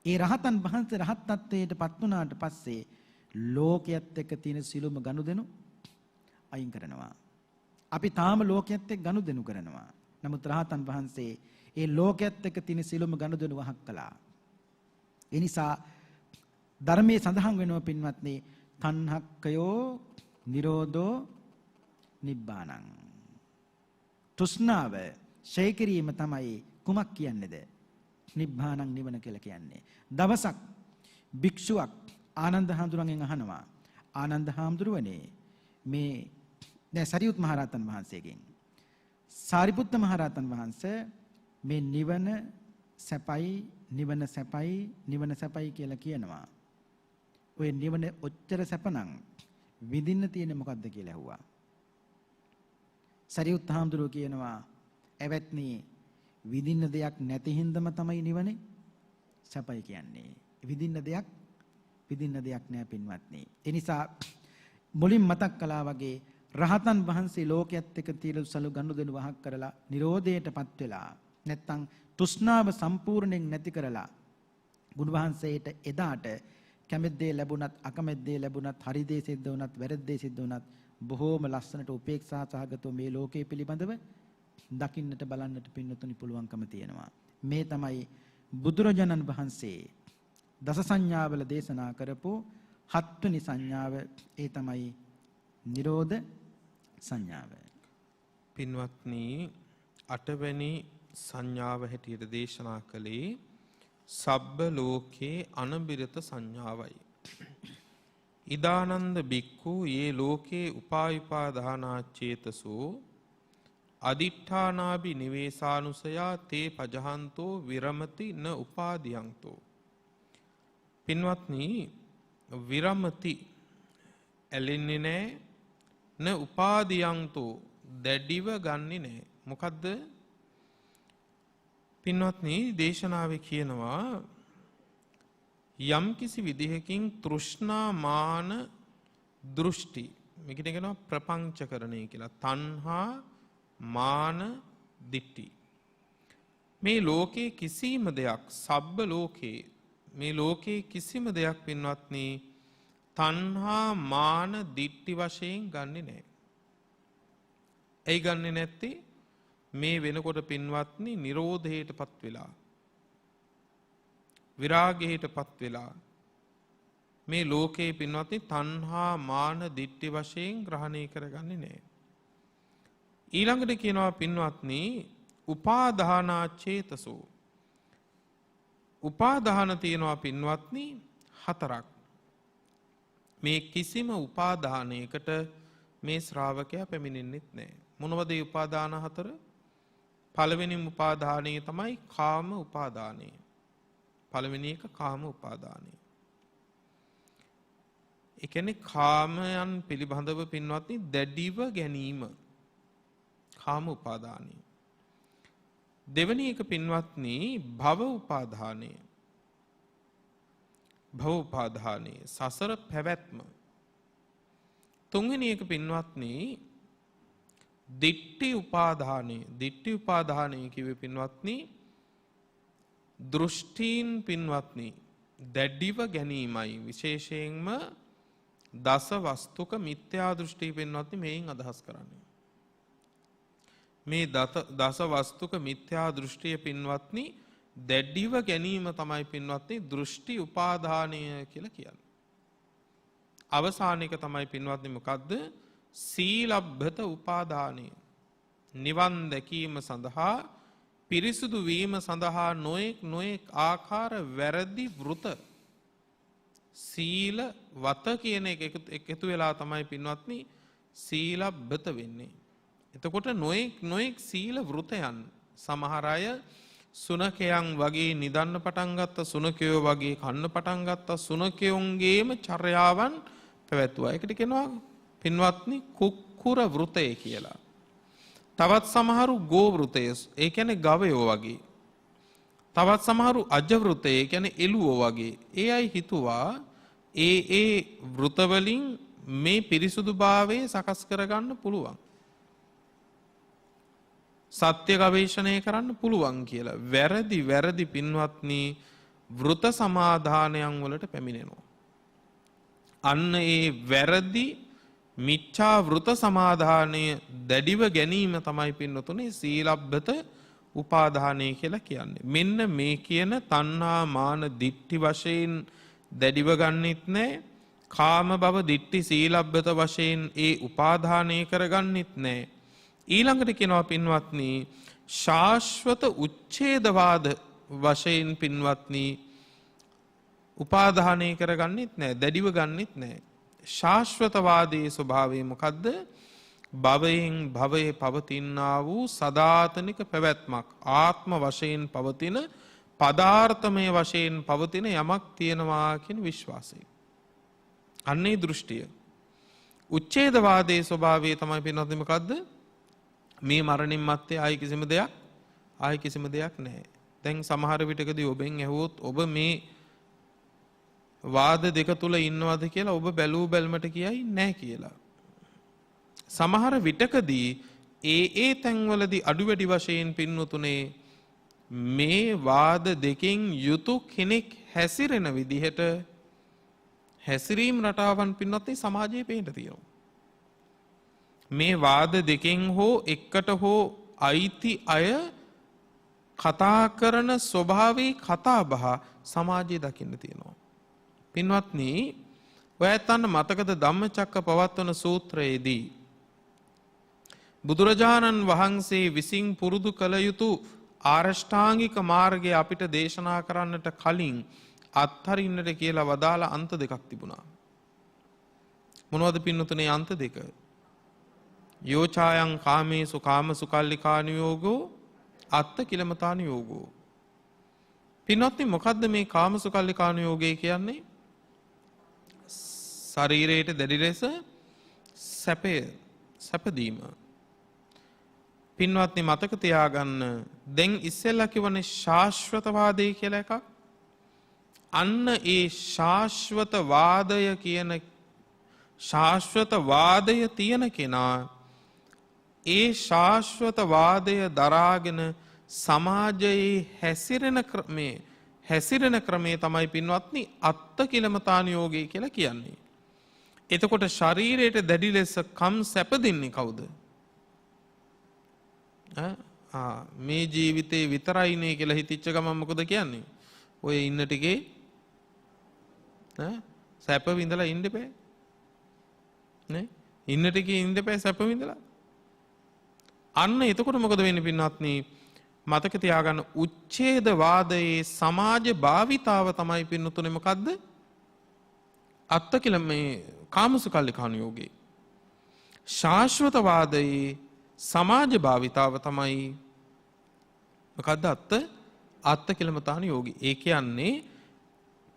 ඒ රහතන් වහන්සේ රහත් ත්වයට පත් වුණාට පස්සේ ලෝකයේත් එක්ක තියෙන සිළුම ගනුදෙනු අයින් කරනවා. අපි තාම ලෝකයේත් එක්ක ගනුදෙනු කරනවා. නමුත් රහතන් වහන්සේ ඒ ලෝකයේත් එක්ක තියෙන සිළුම ගනුදෙනු වහක් කළා. ඒ නිසා ධර්මයේ සඳහන් වෙනවා පින්වත්නි තණ්හක්කයෝ නිරෝධෝ නිබ්බානං. තෘෂ්ණාව ඡය කිරීම තමයි කුමක් කියන්නේද? නිබ්බානං නිවන කියලා කියන්නේ. දවසක් භික්ෂුවක් ආනන්ද හාමුදුරන්ගෙන් අහනවා ආනන්ද හාමුදුරුවනේ මේ දැන් සරියුත් මහරහතන් වහන්සේගෙන් සාරිපුත්ත මහරහතන් වහන්සේ මේ නිවන සැපයි නිවන සැපයි නිවන සැපයි කියලා කියනවා. ඔය නිවන ඔච්චර සැපනම් විඳින්න තියෙන්නේ මොකද්ද කියලා ඇහුවා. සරියුත් හාමුදුරුවෝ කියනවා එවත්නි විඳින්න දෙයක් නැති හින්දම තමයි නිවනේ සැපයි කියන්නේ. විඳින්න දෙයක් නෑ පින්වත්නි. ඒ නිසා මුලින් මතක් කළා වගේ රහතන් වහන්සේ ලෝකයේත් එක්ක තියලා සලු ගනුදෙනු වහක් කරලා නිරෝධයටපත් වෙලා නැත්තම් තෘෂ්ණාව සම්පූර්ණයෙන් නැති කරලා ගුණ වහන්සේට එදාට කැමැද්දේ ලැබුණත් අකමැද්දේ ලැබුණත් හරි දේ සිද්ධ වුණත් වැරදි දේ සිද්ධ වුණත් බොහෝම ලස්සනට උපේක්ෂා සහගතව මේ ලෝකයේ පිළිබඳව දකින්නට බලන්නට පින්නතුනි පුළුවන්කම තියෙනවා. මේ තමයි බුදුරජාණන් වහන්සේ දස සංඥාවල දේශනා කරපු හත්වෙනි සංඥාව. ඒ තමයි නිරෝධ සංඥාව. පින්වත්නි 8 වෙනි සංඥාව හැටියට දේශනා කළේ සබ්බ ලෝකේ අනබිරත සංඥාවයි. ඉදානන්ද බික්ඛු යේ ලෝකේ උපායුපාදානා චේතසෝ අදිඨානාභි නිවේසානුසයා තේ පජහන්තෝ විරමති න උපාදියන්තෝ. පින්වත්නි විරමති ඇලෙන්නේ නැහැ න උපාදියන්තෝ දැඩිව ගන්නෙ නැහැ. මොකද්ද පින්වත්නි දේශනාවේ කියනවා යම් කිසි විදිහකින් තෘෂ්ණා මාන දෘෂ්ටි මේකට කියනවා ප්‍රපංචකරණය කියලා. තණ්හා මාන දිට්ඨි මේ ලෝකේ කිසිම දෙයක් සබ්බ ලෝකේ මේ ලෝකේ කිසිම දෙයක් පින්වත්නි තණ්හා මාන දිට්ඨි වශයෙන් ගන්නෙ නැහැ. ඇයි ගන්නෙ නැත්තේ? මේ වෙනකොට පින්වත්නි නිරෝධයටපත් වෙලා විරාගයටපත් වෙලා මේ ලෝකේ පින්වත්නි තණ්හා මාන දිට්ඨි වශයෙන් ග්‍රහණය කරගන්නේ නැහැ. ඊළඟට කියනවා පින්වත්නි උපාදානා චේතසෝ. උපාදාන තියෙනවා පින්වත්නි 4ක්. මේ කිසිම උපාදානයකට මේ ශ්‍රාවකයා පැමිණෙන්නෙත් නැහැ. මොනවද ඒ උපාදාන 4? පළවෙනිම උපාදානය තමයි කාම උපාදානය. පළවෙනි එක කාම උපාදානය. ඒ කියන්නේ කාමයන් පිළිබඳව පින්වත්නි දැඩිව ගැනීම කාම උපාදානය. දෙවෙනි එක පින්වත්නි භව උපාදානය. භව උපාදානය සසර පැවැත්ම. තුන්වෙනි එක පින්වත්නි දිට්ඨි උපාදානය. දිට්ඨි උපාදානය කිව්වේ පින්වත්නි දෘෂ්ටීන් පින්වත්නි දැඩිව ගැනීමයි. විශේෂයෙන්ම දස වස්තුක මිත්‍යා දෘෂ්ටි පින්වත්නි මේන් අදහස් කරන්නේ. මේ දස වස්තුක මිත්‍යා දෘෂ්ටිය පින්වත්නි දැඩිව ගැනීම තමයි පින්වත්නි දෘෂ්ටි උපාදානය කියලා කියන්නේ. අවසාන එක තමයි පින්වත්නි මොකද්ද? සීලබ්බත උපාදානය. නිවන් දැකීම සඳහා පිරිසුදු වීම සඳහා නොඑක් ආකාර වැරදි වෘත සීල වත කියන එක එකතු වෙලා තමයි පින්වත්නි සීලබ්බත වෙන්නේ. එතකොට නොඑක් සීල වෘතයන් සමහර අය සුනකයන් වගේ නිදන්න පටන් ගත්තා, සුනකයෝ වගේ කන්න පටන් ගත්තා, සුනකයන්ගේම චර්යාවන් පැවැත්වුවා. ඒකට කියනවා පින්වත්නි කුක්කුර වෘතය කියලා. තවත් සමහරු ගෝ වෘතය, ඒ කියන්නේ ගවයෝ වගේ. තවත් සමහරු අජ වෘතය, ඒ කියන්නේ එළුවෝ වගේ. ඒ අය හිතුවා ඒ වෘත වලින් මේ පිරිසුදුභාවය සකස් කරගන්න පුළුවන්. සත්‍ය ගවේෂණය කරන්න පුළුවන් කියලා. වැරදි පින්වත්නි වෘත සමාදානයන් වලට පැමිණෙනවා. අන්න ඒ වැරදි මිච්ඡා වෘත සමාදානය දැඩිව ගැනීම තමයි පින්නතුනේ සීලබ්බත උපාදානය කියලා කියන්නේ. මෙන්න මේ කියන තණ්හා මාන දිට්ඨි වශයෙන් දැඩිව ගන්නෙත් නැහැ. කාම භව දිට්ඨි සීලබ්බත වශයෙන් ඒ උපාදානය කරගන්නෙත් නැහැ. ඊළඟට කියනවා පින්වත්නි ශාශ්වත උච්ඡේදවාද වශයෙන් පින්වත්නි උපාදානය කරගන්නෙත් නැහැ. දැඩිව ගන්නෙත් නැහැ. ශාශ්වතවාදයේ ස්වභාවය මොකද්ද? භවයෙන් භවයේ පවතිනා වූ සදාතනික පැවැත්මක් ආත්ම වශයෙන් පවතින පදාර්ථමය වශයෙන් පවතින යමක් තියෙනවා කියන විශ්වාසය. අන්නේ දෘෂ්ටිය. උච්ඡේදවාදයේ ස්වභාවය තමයි පින්වත්නි මොකද්ද? මේ මරණින් මත්තේ ආයි කිසිම දෙයක් නැහැ. දැන් සමහර විටකදී ඔබෙන් ඇහුවොත් ඔබ මේ වාද දෙක තුල ඉන්නවද කියලා ඔබ බැලූ බැල්මට කියයි නැහැ කියලා. සමහර විටකදී ඒ තැන්වලදී අඩු වැඩි වශයෙන් පින්නතුනේ මේ වාද දෙකෙන් යුතු කෙනෙක් හැසිරෙන විදිහට හැසිරීම් රටාවන් පින්නත් සමාජයේ පේන්න තියෙනවා. මේ වාද දෙකෙන් හෝ එකට හෝ අයිති අය කතා කරන ස්වභාවී කතා බහ සමාජයේ දකින්න තියෙනවා. පින්වත්නි, ඔයයන්ට මතකද ධම්මචක්කපවත්තන සූත්‍රයේදී බුදුරජාණන් වහන්සේ විසින් පුරුදු කළ යුතු ආරෂ්ඨාංගික මාර්ගය අපිට දේශනා කරන්නට කලින් අත්හරින්නට කියලා වදාළ අන්ත දෙකක් තිබුණා. මොනවද පින්නතුනේ අන්ත දෙක? යෝචායන් කාමේසු කාමසුකල්ලිකානුයෝගෝ අත්ත කිලමතානුයෝගෝ. පින්වත්නි, මොකද්ද මේ කාමසුකල්ලිකානුයෝගය කියන්නේ? ශරීරයට දැඩි ලෙස සැපදීම. පින්වත්නි, මතක තියාගන්න, දැන් ඉස්සෙල්ලා කිව්වනේ ශාශ්වතවාදය කියලා එකක්. අන්න ඒ ශාශ්වතවාදය තියෙන කෙනා ඒ ශාශ්වතවාදය දරාගෙන සමාජයේ හැසිරෙන ක්‍රමේ තමයි පින්වත්නි අත්ත කිලමතානුයෝගය කියලා කියන්නේ. එතකොට ශරීරයට දැඩි ලෙස කම් සැපදින්නේ කවුද? මේ ජීවිතේ විතරයිනේ කියලා හිතච්ච ගමන් මොකද කියන්නේ? ඔය ඉන්න ටිකේ සැප විඳලා ඉන්න බෑ නේ? ඉන්න ටිකේ ඉන්න බෑ සැප විඳලා. අන්න එතකොට මොකද වෙන්නේ පින්වත්නි? මතක තියාගන්න, උච්ඡේදවාදයේ සමාජ භාවිතාව තමයි පින්නතුනේ මොකද්ද? අත්ත කියලා මේ කාමසුකල්ලිකානුයෝගේ. ශාශ්වතවාදයේ සමාජ භාවිතාව තමයි මොකද්ද? අත්ත කිලමතානුයෝගී. ඒ කියන්නේ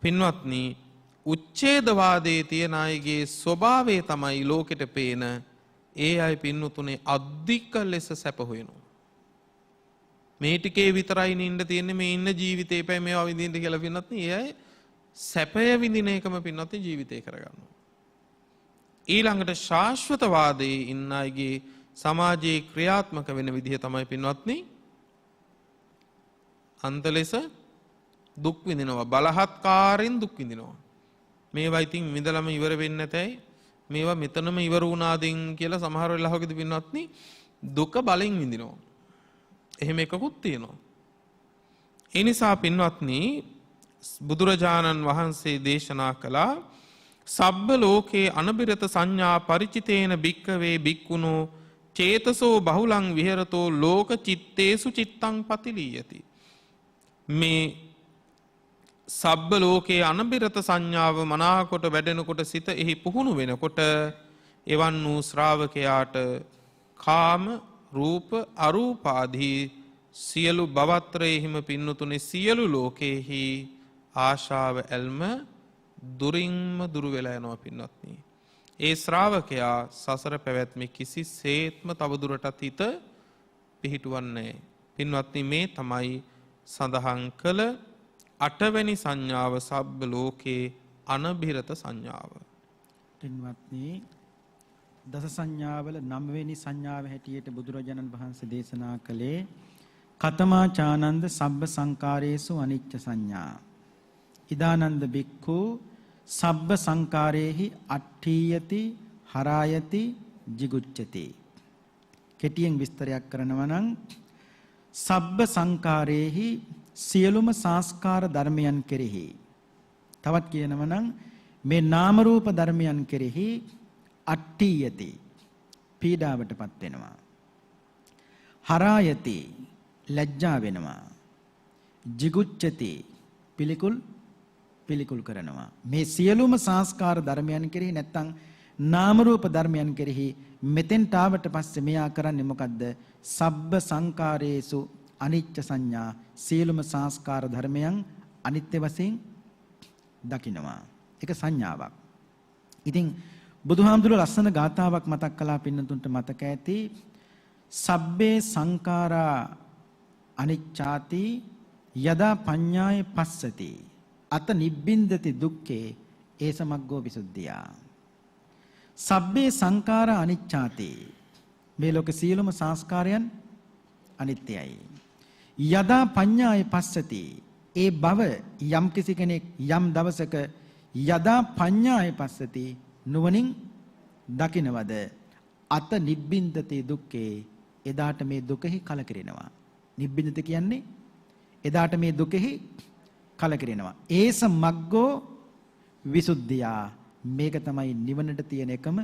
පින්වත්නි, උච්ඡේදවාදයේ තියෙන අයගේ ස්වභාවය තමයි ලෝකෙට පේන. ඒ අය පින්නතුනේ අධික ලෙස සැප හොයනවා. මේ ටිකේ විතරයි නින්න තියෙන්නේ, මේ ඉන්න ජීවිතේ එපැයි මේවා විඳින්න කියලා පින්නත්නි ඒ අය සැපය විඳින එකම පින්නත්නි ජීවිතේ කරගන්නවා. ඊළඟට ශාශ්වතවාදයේ ඉන්න අයගේ සමාජයේ ක්‍රියාත්මක වෙන විදිහ තමයි පින්වත්නි අන්ත ලෙස දුක් විඳිනවා, බලහත්කාරයෙන් දුක් විඳිනවා. මේවා ඉතින් විඳලම ඉවර වෙන්නේ නැතයි, මේවා මෙතනම ඉවර වුණාදින් කියලා සමහර වෙලාවකදී පින්වත්නි දුක බලෙන් විඳිනවා. එහෙම එකකුත් තියෙනවා. ඒ නිසා පින්වත්නි බුදුරජාණන් වහන්සේ දේශනා කළා සබ්බ ලෝකේ අනබිරත සංඥා ಪರಿචිතේන භික්කවේ භික්ඛුනෝ චේතසෝ බහුලං විහෙරතෝ ලෝක චිත්තේසු චිත්තං පතිලීයති. මේ සබ්බ ලෝකේ අනබිරත සංඥාව මනාකොට වැඩෙනකොට සිත එහි පුහුණු වෙනකොට එවන් වූ ශ්‍රාවකයාට කාම රූප අරූපාදී සියලු භවත්‍රයෙහිම පින්නතුනේ සියලු ලෝකෙහි ආශාව ඇල්ම දුරින්ම දුරු වෙලා යනවා පින්වත්නි. ඒ ශ්‍රාවකයා සසර පැවැත්මේ කිසිසේත්ම තවදුරටත් හිත පිහිටුවන්නේ පින්වත්නි. මේ තමයි සඳහන් කළ 8 වෙනි සංඥාව, සබ්බ ලෝකේ අනබිරත සංඥාව. පින්වත්නි, දස සංඥාවල 9 වෙනි සංඥාව හැටියට බුදුරජාණන් වහන්සේ දේශනා කළේ කතමාචානන්ද සබ්බ සංකාරේසු අනිච්ච සංඥා. ඉදානන්ද බික්ඛු සබ්බ සංකාරේහි අට්ඨීයති හරායති jigucchati. කෙටියෙන් විස්තරයක් කරනවා නම් සබ්බ සංකාරේහි සියලුම සංස්කාර ධර්මයන් කෙරෙහි, තවත් කියනවා නම් මේ නාම රූප ධර්මයන් කෙරෙහි අට්ඨීයති පීඩාවටපත් වෙනවා, හරායති ලැජ්ජා වෙනවා, jigucchati පිළිකුල් කරනවා. මේ සියලුම සංස්කාර ධර්මයන් කෙරෙහි නැත්තම් නාම රූප ධර්මයන් කෙරෙහි මෙතෙන්ට ආවට පස්සේ මෙයා කරන්නේ මොකද්ද? සබ්බ සංකාරේසු අනිච්ච සංඥා, සියලුම සංස්කාර ධර්මයන් අනිත්‍ය වශයෙන් දකිනවා. ඒක සංඥාවක්. ඉතින් බුදුහාමුදුරුවෝ ලස්සන ගාථාවක් මතක් කළා පින්නතුන්ට මතක ඇති. සබ්බේ සංඛාරා අනිච්ඡාති යදා පඤ්ඤාය පස්සති අත නිබ්බින්දති දුක්ඛේ ඒසමග්ගෝ විසුද්ධියා. සබ්බේ සංඛාරා අනිච්ඡාති, මේ ලෝක සියලුම සංස්කාරයන් අනිත්‍යයි. යදා පඤ්ඤාය පස්සති, ඒ බව යම් කිසි කෙනෙක් යම් දවසක යදා පඤ්ඤාය පස්සති නුවණින් දකිනවද, අත නිබ්බින්දති දුක්ඛේ, එදාට මේ දුකෙහි කලකිරෙනවා. නිබ්බින්දති කියන්නේ එදාට මේ දුකෙහි කලකිරෙනවා. ඒස මග්ගෝ විසුද්ධියා, මේක තමයි නිවනට තියෙන එකම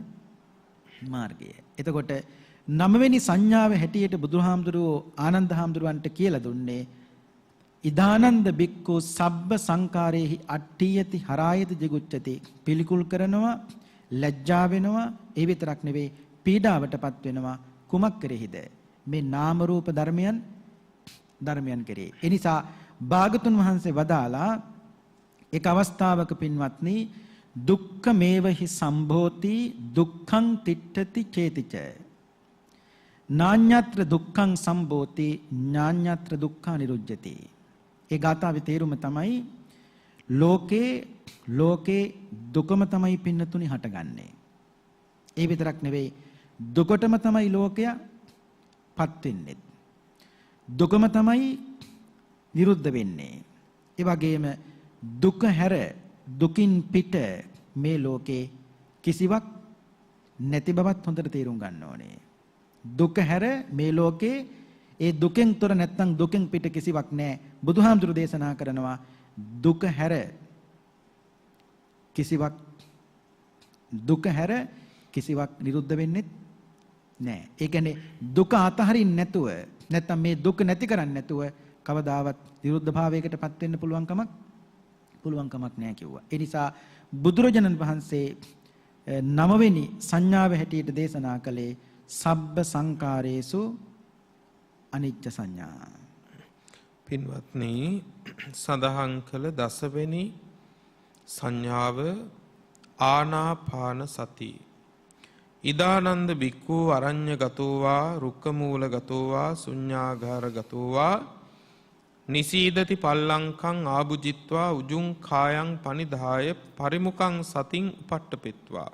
මාර්ගය. එතකොට 9 වෙනි සංඥාව හැටියට බුදුහාමුදුරුවෝ ආනන්ද හාමුදුරුවන්ට කියලා දුන්නේ ඉදානන්ද බික්ඛු සබ්බ සංකාරේහි අට්ඨියති හරායති jigucchati, පිළිකුල් කරනවා, ලැජ්ජා වෙනවා, ඒ විතරක් නෙවෙයි පීඩාවටපත් වෙනවා. කුමක් කෙරෙහිද? මේ නාම රූප ධර්මයන් කෙරෙහි. ඒ නිසා භාගතුන් වහන්සේ වදාලා එක අවස්ථාවක පින්වත්නි, දුක්ඛ මේවහි සම්භෝති දුක්ඛං තිට්ඨති චේතිච නාඤ්ඤත්‍ර දුක්ඛං සම්භෝති ඥාඤ්ඤත්‍ර දුක්ඛා නිරුජ්ජති. ඒ ගාථාවේ තේරුම තමයි ලෝකේ දුකම තමයි පින්නතුනි හටගන්නේ. ඒ විතරක් නෙවෙයි දුකටම තමයි ලෝකයා පත් වෙන්නේ. දුකම තමයි නිරුද්ධ වෙන්නේ. ඒ වගේම දුක හැර දුකින් පිට මේ ලෝකේ කිසිවක් නැති බවත් හොඳට තේරුම් ගන්න ඕනේ. දුක හැර මේ ලෝකේ ඒ දුකෙන් තොර නැත්නම් දුකෙන් පිට කිසිවක් නැහැ. බුදුහාමුදුරු දේශනා කරනවා දුක හැර කිසිවක් නිරුද්ධ වෙන්නේ නැහැ. ඒ කියන්නේ දුක අතහරින්න නැතුව නැත්නම් මේ දුක නැති කරන්නේ නැතුව කවදාවත් විරුද්ධ භාවයකටපත් වෙන්න පුළුවන්කමක් නැහැ කිව්වා. ඒ නිසා බුදුරජාණන් වහන්සේ 9 වෙනි සංඥාව හැටියට දේශනා කළේ සබ්බ සංකාරේසු අනිච්ච සංඥා. පින්වත්නි, සඳහන් කළ 10 වෙනි සංඥාව ආනාපාන සති. ඉදානන්ද බික්ඛු අරඤ්‍යගතෝවා රුක්කමූලගතෝවා ශුඤ්ඤාගාරගතෝවා නිසීදති පල්ලංකං ආභුජිත්වා උජුං කායං පනිදාය පරිමුඛං සතින් උපට්ඨපෙත්වා.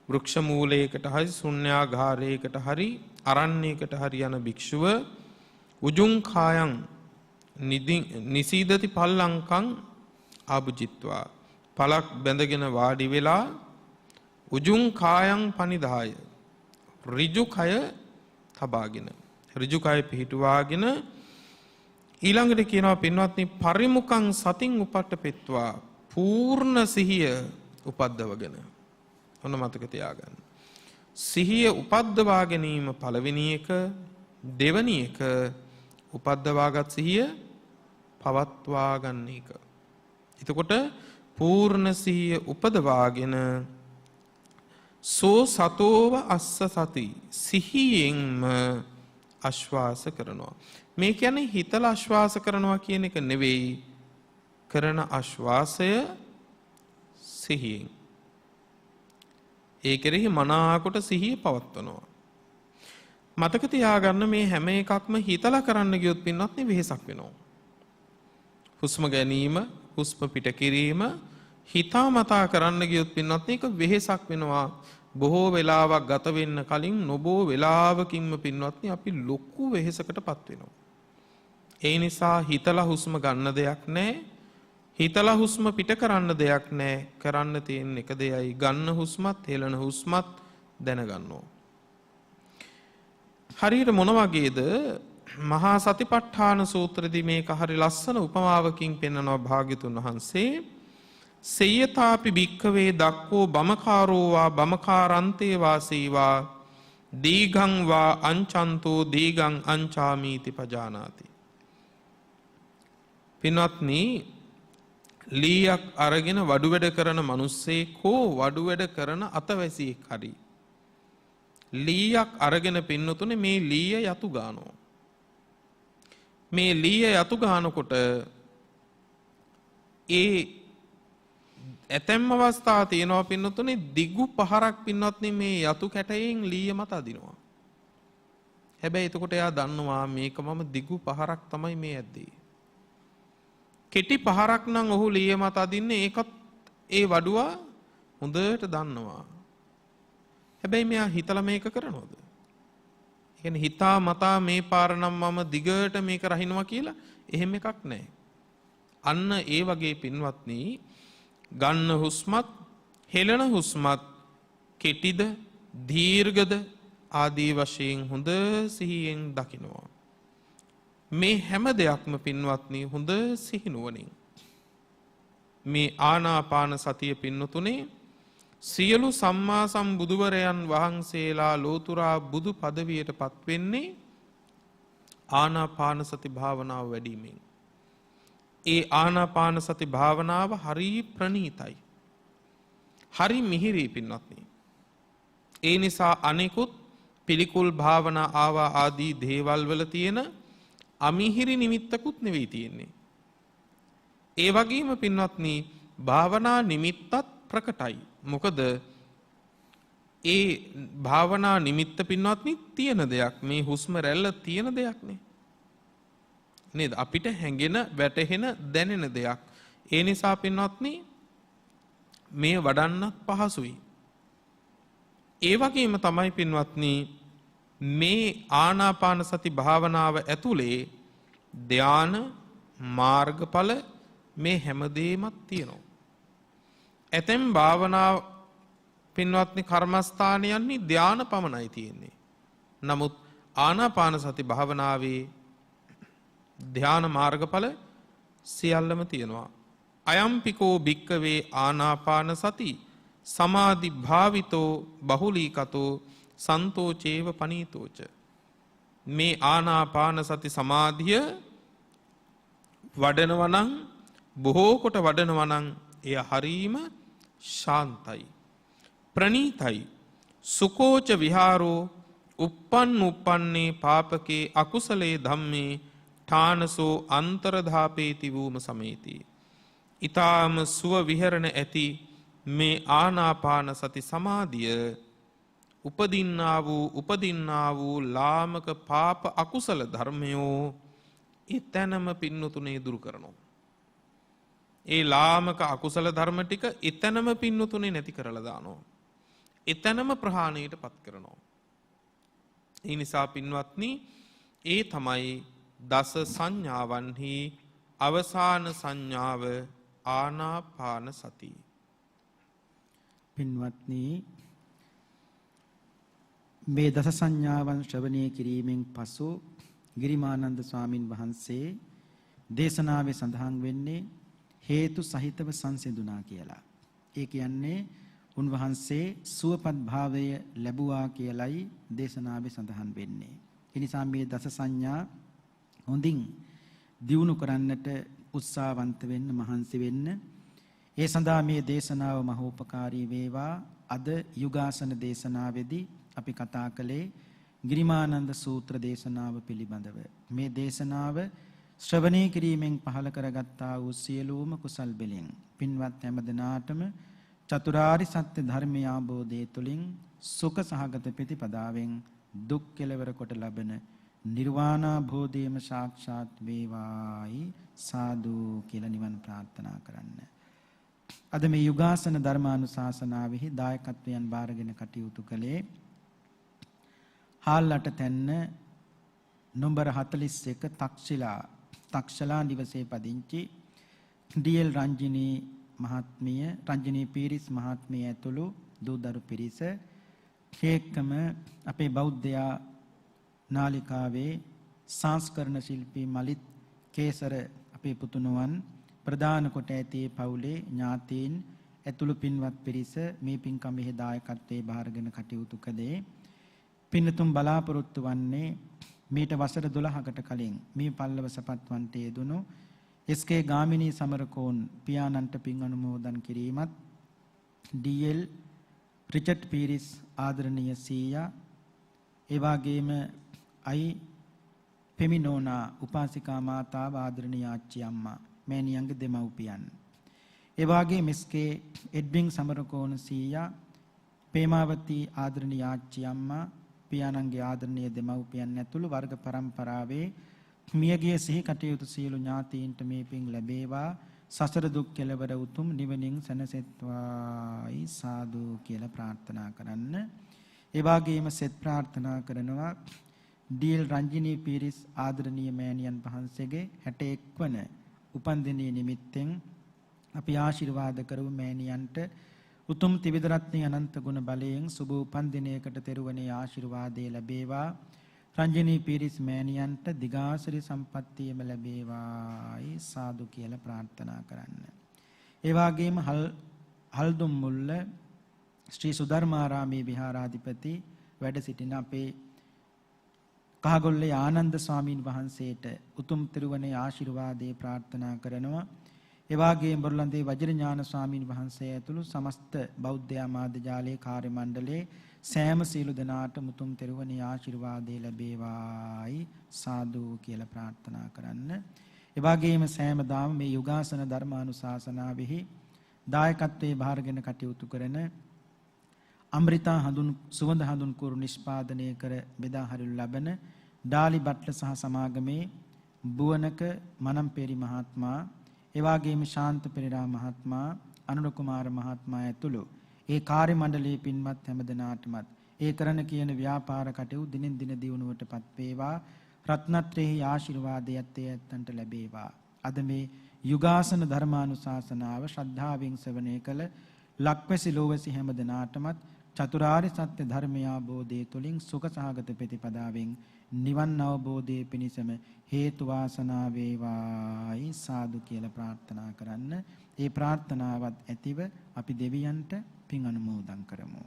වෘක්ෂ මූලයකට හරි ශුඤ්ඤාගාරයකට හරි අරණ්‍යයකට හරි යන භික්ෂුව උජුං කායං නිසීදති පල්ලංකං ආභුජිත්වා, පලක් බැඳගෙන වාඩි වෙලා උජුං කායං පනිදාය, ඍජු කය තබාගෙන ඍජු කය පිහිටුවාගෙන ඊළඟට කියනවා පින්වත්නි පරිමුඛං සතින් උපට්ඨපෙත්වා, පූර්ණ සිහිය උපද්දවගෙන. ඔන්න මතක තියාගන්න. සිහිය උපද්දවා ගැනීම පළවෙනි එක. දෙවැනි එක උපද්දවාගත් සිහිය පවත්වා ගන්න එක. එතකොට පූර්ණ සිහිය උපදවාගෙන සෝ සතෝව අස්ස සති, සිහියෙන්ම ආශ්වාස කරනවා. මේ කියන්නේ හිතලා ආශ්වාස කරනවා කියන එක නෙවෙයි, කරන ආශ්වාසය සිහියෙන්. ඒ කෙරෙහි මනාකොට සිහිය පවත්වනවා. මතක තියාගන්න මේ හැම එකක්ම හිතලා කරන්න ගියොත් පින්නත් වෙහෙසක් වෙනවා. හුස්ම ගැනීම, හුස්ම පිට කිරීම හිතාමතා කරන්න ගියොත් පින්නත් ඒක වෙහෙසක් වෙනවා. බොහෝ වෙලාවක් ගත වෙන්න කලින් නොබෝ වෙලාවකින්ම පින්වත්නි අපි ලොකු වෙහෙසකටපත් වෙනවා. ඒ නිසා හිතලා හුස්ම ගන්න දෙයක් නැහැ. හිතලා හුස්ම පිට කරන්න දෙයක් නැහැ. කරන්න තියෙන එක දෙයයි ගන්න හුස්මත් හෙළන හුස්මත් දැනගන්න ඕන. හරියට මොන වගේද මහා සතිපට්ඨාන සූත්‍රයේදී මේක හරි ලස්සන උපමාවකින් පෙන්වනවා භාග්‍යතුන් වහන්සේ. සේයතාපි භික්ඛවේ දක්ඛෝ බමකාරෝ වා බමකාරන්තේ වාසීවා දීඝං වා අංචන්තෝ දීඝං අංචාමීති පජානාති. පින්වත්නි ලීයක් අරගෙන වඩු වැඩ කරන මිනිස්සෙක් හෝ වඩු වැඩ කරන අතවැසියෙක් හරි ලීයක් අරගෙන පින්නතුනේ මේ ලීය යතු ගන්නවා. මේ ලීය යතු ගන්නකොට ඒ ඇතැම් අවස්ථා තියෙනවා පින්නතුනේ දිගු පහරක් පින්වත්නි මේ යතු කැටයෙන් ලීය මත අදිනවා. හැබැයි එතකොට එයා දන්නවා මේක මම දිගු පහරක් තමයි මේ ඇද්දේ. කෙටි පහරක් නම් ඔහු ලීය මත අදින්නේ ඒකත් ඒ වඩුවා හොඳට දන්නවා. හැබැයි මෙයා හිතලා මේක කරනවද? ඒ කියන්නේ හිතා මතා මේ පාර නම් මම දිගට මේක රහිනවා කියලා එහෙම එකක් නැහැ. අන්න ඒ වගේ පින්වත්නි ගන්න හුස්මත් හෙළන හුස්මත් කෙටිද දීර්ඝද ආදී වශයෙන් හොඳ සිහියෙන් දකිනවා. මේ හැම දෙයක්ම පින්වත්නි හොඳ සිහිනුවණින් මේ ආනාපාන සතිය පින්නතුනේ සියලු සම්මා සම්බුදුවරයන් වහන්සේලා ලෝතුරා බුදු පදවියට පත් වෙන්නේ ආනාපාන සති භාවනාව වැඩිමින්. ඒ ආනාපාන සති භාවනාව හරි ප්‍රණීතයි. හරි මිහිරි පින්වත්නි. ඒ නිසා අනෙකුත් පිළිකුල් භාවනා ආවා ආදී දේවල් වල තියෙන අමිහිරි නිමිත්තකුත් නෙවෙයි තියෙන්නේ. ඒ වගේම පින්වත්නි භාවනා නිමිත්තත් ප්‍රකටයි. මොකද ඒ භාවනා නිමිත්ත පින්වත්නි තියෙන දෙයක්. මේ හුස්ම රැල්ල තියෙන දෙයක් නේ. නේද? අපිට හැඟෙන, වැටහෙන, දැනෙන දෙයක්. ඒ නිසා පින්වත්නි මේ වඩන්නත් පහසුයි. ඒ වගේම තමයි පින්වත්නි මේ ආනාපාන සති භාවනාව ඇතුලේ ධාන මාර්ගඵල මේ හැමදේමත් තියෙනවා. ඇතැම් භාවනා පින්වත්නි කර්මස්ථානයන්හි ධාන පමණයි තියෙන්නේ. නමුත් ආනාපාන සති භාවනාවේ ධාන මාර්ගඵල සියල්ලම තියෙනවා. අයම්පිකෝ භික්කවේ ආනාපාන සති සමාධි භාවිතෝ බහුලීකතෝ සන්තෝචේව පනීතෝච. මේ ආනාපාන සති සමාධිය වඩනවනම් බොහෝ කොට වඩනවනම් එය හරීම ශාන්තයි ප්‍රණීතයි සුකෝච විහාරෝ uppන්නේ පාපකේ අකුසලේ ධම්මේ ඨානසෝ අන්තරධාපේති වූම සමේති. ඊ타ම සුව විහරණ ඇති මේ ආනාපාන සති සමාධිය උපදින්නා වූ ලාමක පාප අකුසල ධර්මයෝ එතනම පින්නතුනේ දුරු කරනවා. ඒ ලාමක අකුසල ධර්ම ටික එතනම පින්නතුනේ නැති කරලා දානවා. එතනම ප්‍රහාණයටපත් කරනවා. ඒ නිසා පින්වත්නි ඒ තමයි දස සංඥාවන්හි අවසාන සංඥාව ආනාපාන සති. පින්වත්නි මේ දස සංඥාවන් ශ්‍රවණය කිරීමෙන් පසු ගිරිමානන්ද ස්වාමින් වහන්සේ දේශනාවේ සඳහන් වෙන්නේ හේතු සහිතව සංසිඳුණා කියලා. ඒ කියන්නේ උන්වහන්සේ සුවපත් භාවය ලැබුවා කියලයි දේශනාවේ සඳහන් වෙන්නේ. ඒ නිසා මේ දස සංඥා හොඳින් දියුණු කරන්නට උත්සාහවන්ත වෙන්න මහන්සි වෙන්න. ඒ සඳහා මේ දේශනාව මහෝපකාරී වේවා. අද යුගාසන දේශනාවේදී අපි කතා කළේ ගිරිමානන්ද සූත්‍ර දේශනාව පිළිබඳව. මේ දේශනාව ශ්‍රවණය කිරීමෙන් පහළ කරගත්තා වූ සියලුම කුසල් බෙලෙන් පින්වත් හැමදෙනාටම චතුරාරි සත්‍ය ධර්මය අවබෝධය තුළින් සුඛ සහගත ප්‍රතිපදාවෙන් දුක් කෙලවර කොට ලබන නිර්වාණ භෝධියම සාක්ෂාත් වේවායි සාදු කියලා නිවන් ප්‍රාර්ථනා කරන්න. අද මේ යුගාසන ධර්මානුශාසනාවෙහි දායකත්වයන් බාරගෙන කටයුතු කළේ හාල්ලට තැන්න නම්බර 41 තක්ෂලා නිවසේ පදිංචි ඩී.එල්. රංජිනී පීරිස් මහත්මිය ඇතුළු දූදරු පිරිස හේක්කම අපේ බෞද්ධ නාලිකාවේ සංස්කරණ ශිල්පී මලිත් කේසර අපේ පුතුණුවන් ප්‍රධාන කොට ඇති පවුලේ ඥාතීන් ඇතුළු පින්වත් පිරිස මේ පින්කමෙහි දායකත්වයේ බාරගෙන කටයුතු කළේ පින්තුම් බලාපොරොත්තු වන්නේ මීට වසර 12කට කලින් මේ පල්ලව සපත්වන්ට යෙදුණු එස්.කේ. ගාමිණී සමරකෝන් පියාණන්ට පින් අනුමෝදන් කිරීමත් ඩී.එල්. රිචඩ් පීරිස් ආදරණීය සීයා ඒ වගේම අයි පෙමිනෝනා උපාසිකා මාතාව ආදරණීය ආච්චි අම්මා මෑණියන්ගේ දෙමව්පියන් ඒ වගේම එස්.කේ. එඩ්වින් සමරකෝන් සීයා පේමාවති ආදරණීය ආච්චි අම්මා පියාණන්ගේ ආදරණීය දෙමව්පියන් ඇතුළු වර්ග පරම්පරාවේ මියගිය සිහි කටයුතු සියලු ඥාතීන්ට මේ පින් ලැබේවා සසර දුක් කෙලවර උතුම් නිවනින් සැනසෙත්වායි සාදු කියලා ප්‍රාර්ථනා කරන්න. ඒ වගේම සෙත් ප්‍රාර්ථනා කරනවා ඩී.එල්. රංජිනී පීරිස් ආදරණීය මෑණියන් වහන්සේගේ 61 වන උපන්දිනයේ නිමිත්තෙන් අපි ආශිර්වාද කරමු මෑණියන්ට උතුම් ත්‍රිවිධ රත්නයේ අනන්ත ගුණ බලයෙන් සුබ උපන්දිනයකට තෙරුවනේ ආශිර්වාදයේ ලැබේවා. රංජිනී පීරිස් මෑණියන්ට දිගාසිරි සම්පත්තියම ලැබේවායි සාදු කියලා ප්‍රාර්ථනා කරන්න. ඒ වගේම හල්දුම් මුල්ල ශ්‍රී සුධර්මාරාමේ විහාරාධිපති වැඩ සිටින අපේ කහගොල්ලේ ආනන්ද ස්වාමීන් වහන්සේට උතුම් තිරුවනේ ආශිර්වාදේ ප්‍රාර්ථනා කරනවා. ඒ වගේම බොරලන්දේ වජිරඥාන ස්වාමීන් වහන්සේ ඇතුළු සමස්ත බෞද්ධ ආමාත්‍ය ජාලයේ කාර්ය මණ්ඩලයේ සෑම සීල දනාට මුතුම් තිරුවනේ ආශිර්වාදේ ලැබේවායි සාදු කියලා ප්‍රාර්ථනා කරන්න. ඒ වගේම සෑමදාම මේ යුගාසන ධර්මානුශාසනාවෙහි දායකත්වයේ බාරගෙන කටයුතු කරන අමෘතා සුවඳ හඳුන් කුරු නිෂ්පාදනය කර බෙදා හරිනු ලබන ඩාලි බට්ල සහ සමාගමේ බුවනක මනම්පේරි මහත්මයා ඒ වගේම ශාන්ත පෙරේරා මහත්මයා අනුර කුමාර මහත්මයා ඇතුළු ඒ කාර්ය මණ්ඩලයේ පින්වත් හැමදෙනාටමත් ඒ කරන කියන ව්‍යාපාර කටයුතු දිනෙන් දින දියුණුවටපත් වේවා. රත්නත්‍රයේ ආශිර්වාදයත් ඇත්තන්ට ලැබේවා. අද මේ යුගාසන ධර්මානුශාසනාව ශ්‍රද්ධාවෙන් ශ්‍රවණය කළ ලක්වැසි ලෝවැසි හැමදෙනාටමත් චතුරාර්ය සත්‍ය ධර්මය අවබෝධය තුළින් සුඛ සහගත ප්‍රතිපදාවෙන් නිවන් අවබෝධයේ පිණිසම හේතු වාසනා වේවායි සාදු කියලා ප්‍රාර්ථනා කරන්න. ඒ ප්‍රාර්ථනාවත් ඇතිව අපි දෙවියන්ට පින් අනුමෝදන් කරමු.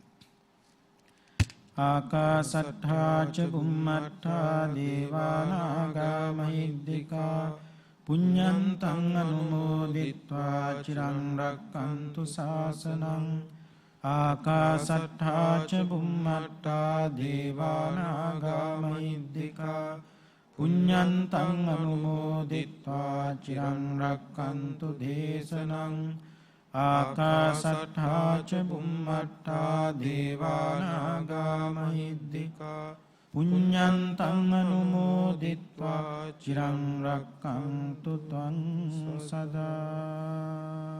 ආකාසට්ඨා ච බුම්මට්ඨා දේවානාගා මහිද්దికා පුඤ්ඤන්තං අනුමෝදිත්වා චිරං රක්ඛන්තු ශාසනං. ආකාසට්ඨා ච බුම්මට්ඨා දේවානාගා මහිද්దికා පුඤ්ඤන්තං අනුමෝදිත්වා චිරං රක්ඛන්තු දේශනං. ආකාසට්ඨා ච බුම්මට්ඨා දේවානාගා මහිද්దికා පුඤ්ඤන්තං අනුමෝදිත්වා චිරං රක්ඛන්තු ත්වං සදා.